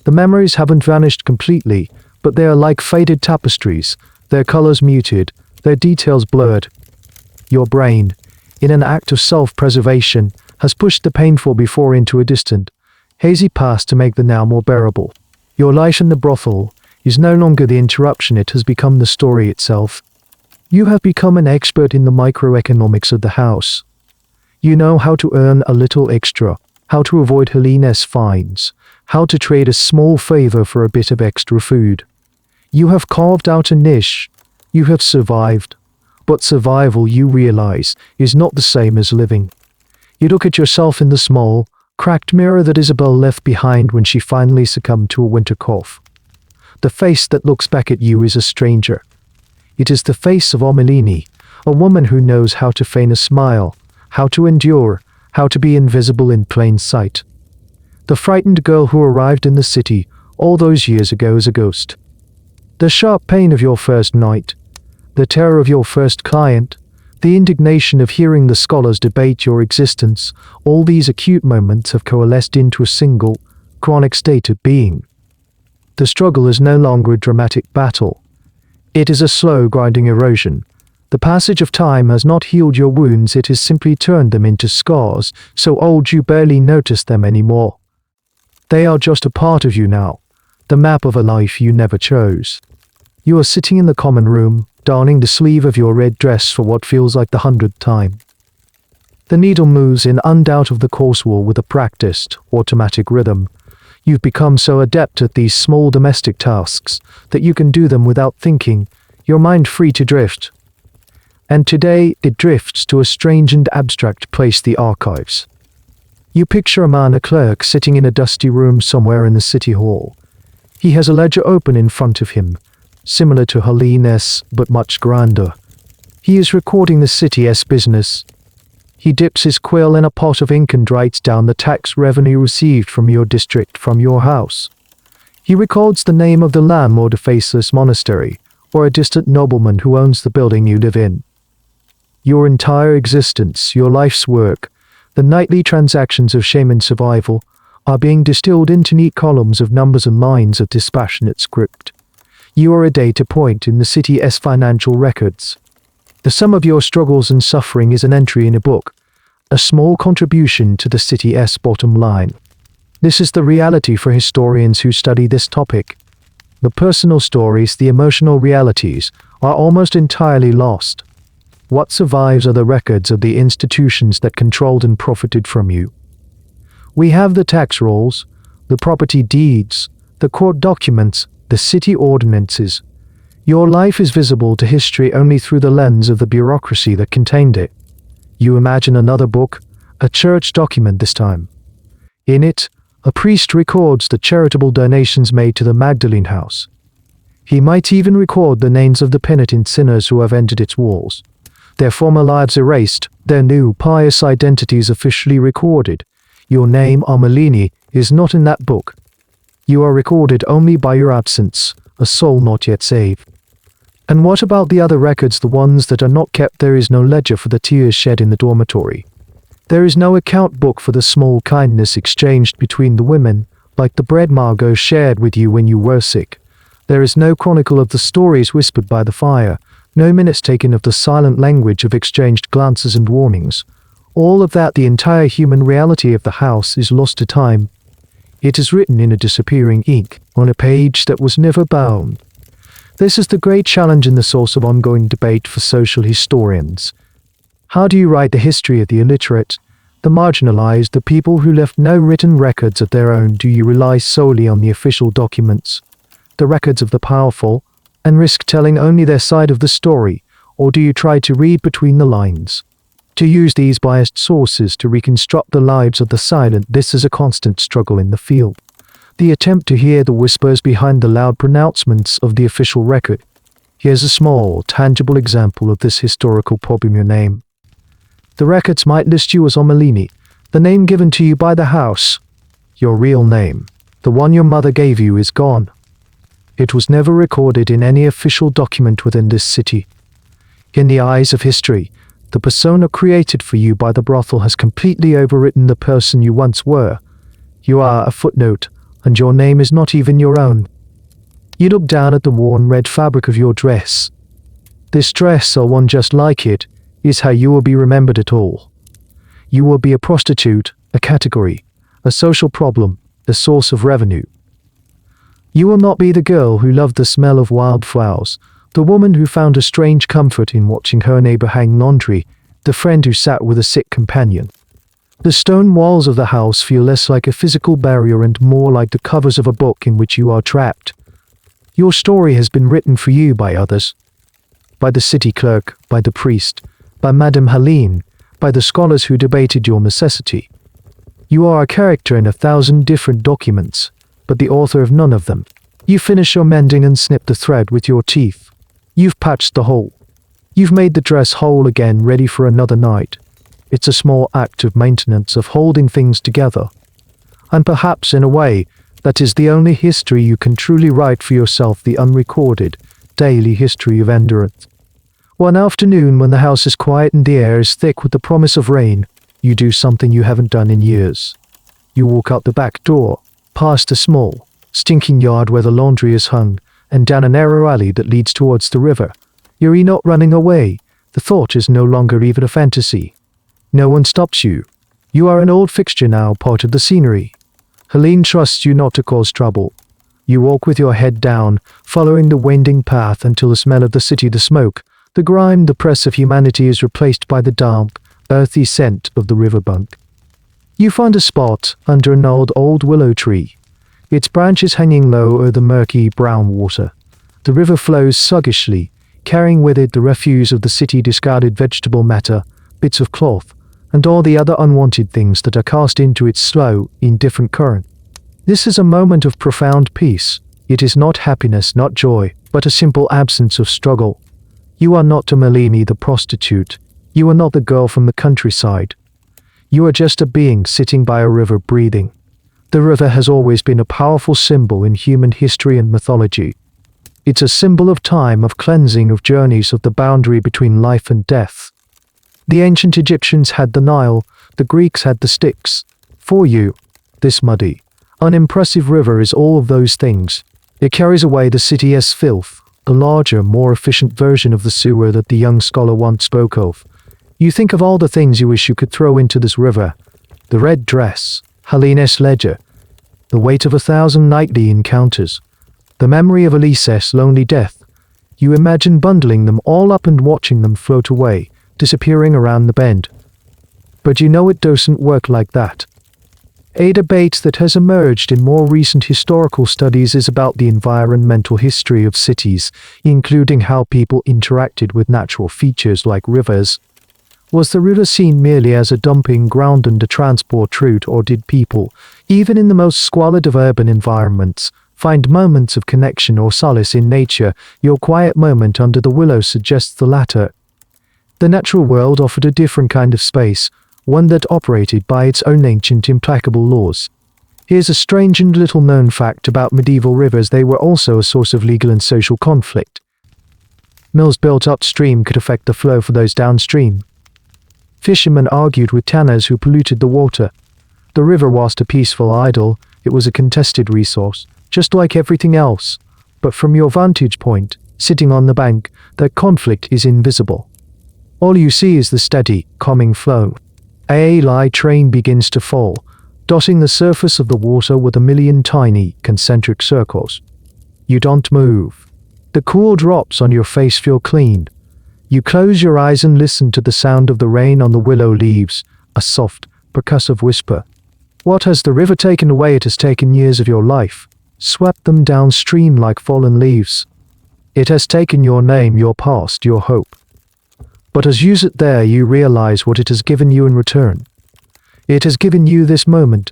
The memories haven't vanished completely, but they are like faded tapestries, their colors muted, their details blurred. Your brain, in an act of self-preservation, has pushed the painful before into a distant, hazy past to make the now more bearable. Your life in the brothel is no longer the interruption, it has become the story itself. You have become an expert in the microeconomics of the house. You know how to earn a little extra, how to avoid Helene's fines, how to trade a small favor for a bit of extra food. You have carved out a niche. You have survived. But survival, you realize, is not the same as living. You look at yourself in the small, cracked mirror that Isabel left behind when she finally succumbed to a winter cough. The face that looks back at you is a stranger. It is the face of Omelini, a woman who knows how to feign a smile, how to endure, how to be invisible in plain sight. The frightened girl who arrived in the city all those years ago as a ghost. The sharp pain of your first night, the terror of your first client, the indignation of hearing the scholars debate your existence, all these acute moments have coalesced into a single, chronic state of being. The struggle is no longer a dramatic battle. It is a slow, grinding erosion. The passage of time has not healed your wounds, it has simply turned them into scars, so old you barely notice them anymore. They are just a part of you now, the map of a life you never chose. You are sitting in the common room, darning the sleeve of your red dress for what feels like the 100th time. The needle moves in and out of the coarse wool with a practiced, automatic rhythm. You've become so adept at these small domestic tasks that you can do them without thinking, your mind free to drift. And today it drifts to a strange and abstract place, the archives. You picture a man, a clerk, sitting in a dusty room somewhere in the city hall. He has a ledger open in front of him, similar to Helene's, but much grander. He is recording the city's business. He dips his quill in a pot of ink and writes down the tax revenue received from your district, from your house. He records the name of the lamb or the faceless monastery, or a distant nobleman who owns the building you live in. Your entire existence, your life's work, the nightly transactions of shame and survival, are being distilled into neat columns of numbers and lines of dispassionate script. You are a data point in the city's financial records. The sum of your struggles and suffering is an entry in a book, a small contribution to the city's bottom line. This is the reality for historians who study this topic. The personal stories, the emotional realities, are almost entirely lost. What survives are the records of the institutions that controlled and profited from you. We have the tax rolls, the property deeds, the court documents, the city ordinances. Your life is visible to history only through the lens of the bureaucracy that contained it. You imagine another book, a church document this time. In it, a priest records the charitable donations made to the Magdalene House. He might even record the names of the penitent sinners who have entered its walls. Their former lives erased, their new pious identities officially recorded. Your name, Armelini, is not in that book. You are recorded only by your absence, a soul not yet saved. And what about the other records, the ones that are not kept? There is no ledger for the tears shed in the dormitory. There is no account book for the small kindness exchanged between the women, like the bread Margot shared with you when you were sick. There is no chronicle of the stories whispered by the fire, no minutes taken of the silent language of exchanged glances and warnings. All of that, the entire human reality of the house, is lost to time. It is written in a disappearing ink, on a page that was never bound. This is the great challenge and the source of ongoing debate for social historians. How do you write the history of the illiterate, the marginalized, the people who left no written records of their own? Do you rely solely on the official documents, the records of the powerful, and risk telling only their side of the story, or do you try to read between the lines? To use these biased sources to reconstruct the lives of the silent, this is a constant struggle in the field. The attempt to hear the whispers behind the loud pronouncements of the official record. Here's a small, tangible example of this historical problem: your name. The records might list you as Armelini, the name given to you by the house. Your real name, the one your mother gave you, is gone. It was never recorded in any official document within this city. In the eyes of history, the persona created for you by the brothel has completely overwritten the person you once were. You are a footnote, and your name is not even your own. You look down at the worn red fabric of your dress. This dress, or one just like it, is how you will be remembered at all. You will be a prostitute, a category, a social problem, a source of revenue. You will not be the girl who loved the smell of wildflowers, the woman who found a strange comfort in watching her neighbor hang laundry, the friend who sat with a sick companion. The stone walls of the house feel less like a physical barrier and more like the covers of a book in which you are trapped. Your story has been written for you by others. By the city clerk, by the priest, by Madame Helene, by the scholars who debated your necessity. You are a character in 1,000 different documents, but the author of none of them. You finish your mending and snip the thread with your teeth. You've patched the hole. You've made the dress whole again, ready for another night. It's a small act of maintenance, of holding things together. And perhaps, in a way, that is the only history you can truly write for yourself, the unrecorded, daily history of endurance. One afternoon, when the house is quiet and the air is thick with the promise of rain, you do something you haven't done in years. You walk out the back door, past the small, stinking yard where the laundry is hung, and down a narrow alley that leads towards the river. You're not running away. The thought is no longer even a fantasy. No one stops you. You are an old fixture now, part of the scenery. Helene trusts you not to cause trouble. You walk with your head down, following the winding path until the smell of the city, the smoke, the grime, the press of humanity is replaced by the damp, earthy scent of the riverbank. You find a spot under an old willow tree, its branches hanging low over the murky brown water. The river flows sluggishly, carrying with it the refuse of the city, discarded vegetable matter, bits of cloth, and all the other unwanted things that are cast into its slow, indifferent current. This is a moment of profound peace. It is not happiness, not joy, but a simple absence of struggle. You are not Malini the prostitute. You are not the girl from the countryside. You are just a being sitting by a river, breathing. The river has always been a powerful symbol in human history and mythology. It's a symbol of time, of cleansing, of journeys, of the boundary between life and death. The ancient Egyptians had the Nile, the Greeks had the Styx. For you, this muddy, unimpressive river is all of those things. It carries away the city as filth, the larger, more efficient version of the sewer that the young scholar once spoke of. You think of all the things you wish you could throw into this river. The red dress, Helene's ledger, the weight of 1,000 nightly encounters, the memory of Elise's lonely death. You imagine bundling them all up and watching them float away, disappearing around the bend. But you know it doesn't work like that. A debate that has emerged in more recent historical studies is about the environmental history of cities, including how people interacted with natural features like rivers. Was the river seen merely as a dumping ground and a transport route, or did people, even in the most squalid of urban environments, find moments of connection or solace in nature? Your quiet moment under the willow suggests the latter. The natural world offered a different kind of space, one that operated by its own ancient, implacable laws. Here's a strange and little-known fact about medieval rivers: they were also a source of legal and social conflict. Mills built upstream could affect the flow for those downstream. Fishermen argued with tanners who polluted the water. The river wasn't a peaceful idyll, it was a contested resource, just like everything else. But from your vantage point, sitting on the bank, that conflict is invisible. All you see is the steady, calming flow. A light train begins to fall, dotting the surface of the water with a million tiny, concentric circles. You don't move. The cool drops on your face feel clean. You close your eyes and listen to the sound of the rain on the willow leaves, a soft, percussive whisper. What has the river taken away? It has taken years of your life, swept them downstream like fallen leaves. It has taken your name, your past, your hope. But as you sit there, you realize what it has given you in return. It has given you this moment,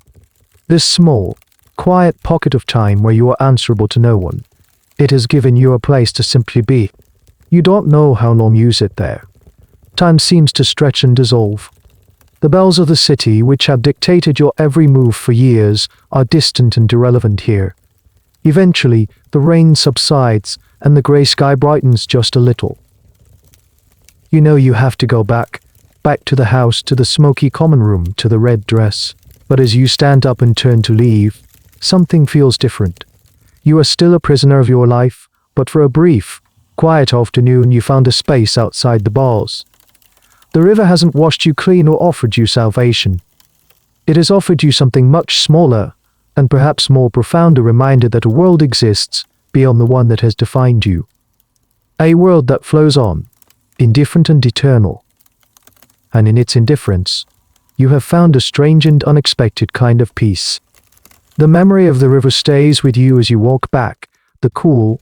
this small, quiet pocket of time where you are answerable to no one. It has given you a place to simply be. You don't know how long you sit there. Time seems to stretch and dissolve. The bells of the city, which have dictated your every move for years, are distant and irrelevant here. Eventually, the rain subsides and the grey sky brightens just a little. You know you have to go back to the house, to the smoky common room, to the red dress. But as you stand up and turn to leave, something feels different. You are still a prisoner of your life, but for a brief, quiet afternoon you found a space outside the bars. The river hasn't washed you clean or offered you salvation. It has offered you something much smaller, and perhaps more profound, a reminder that a world exists beyond the one that has defined you. A world that flows on, indifferent and eternal. And in its indifference, you have found a strange and unexpected kind of peace. The memory of the river stays with you as you walk back, the cool,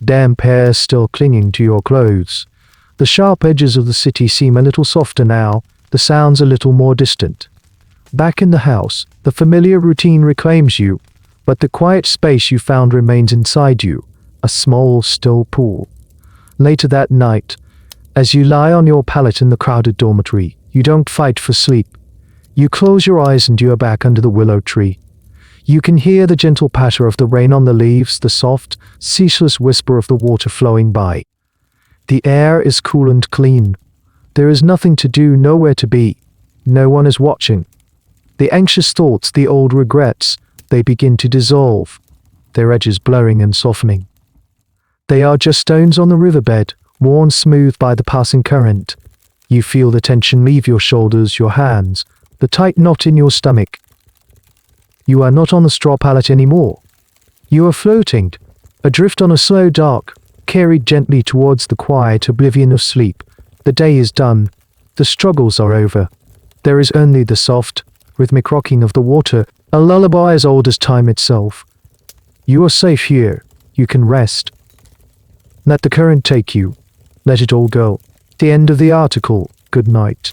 damp air still clinging to your clothes. The sharp edges of the city seem a little softer now, the sounds a little more distant. Back in the house, the familiar routine reclaims you, but the quiet space you found remains inside you, a small, still pool. Later that night, as you lie on your pallet in the crowded dormitory, you don't fight for sleep. You close your eyes and you are back under the willow tree. You can hear the gentle patter of the rain on the leaves, the soft, ceaseless whisper of the water flowing by. The air is cool and clean. There is nothing to do, nowhere to be. No one is watching. The anxious thoughts, the old regrets, they begin to dissolve, their edges blurring and softening. They are just stones on the riverbed, worn smooth by the passing current. You feel the tension leave your shoulders, your hands, the tight knot in your stomach. You are not on the straw pallet anymore. You are floating, adrift on a slow dark, carried gently towards the quiet oblivion of sleep. The day is done. The struggles are over. There is only the soft, rhythmic rocking of the water, a lullaby as old as time itself. You are safe here. You can rest. Let the current take you. Let it all go. The end of the article. Good night.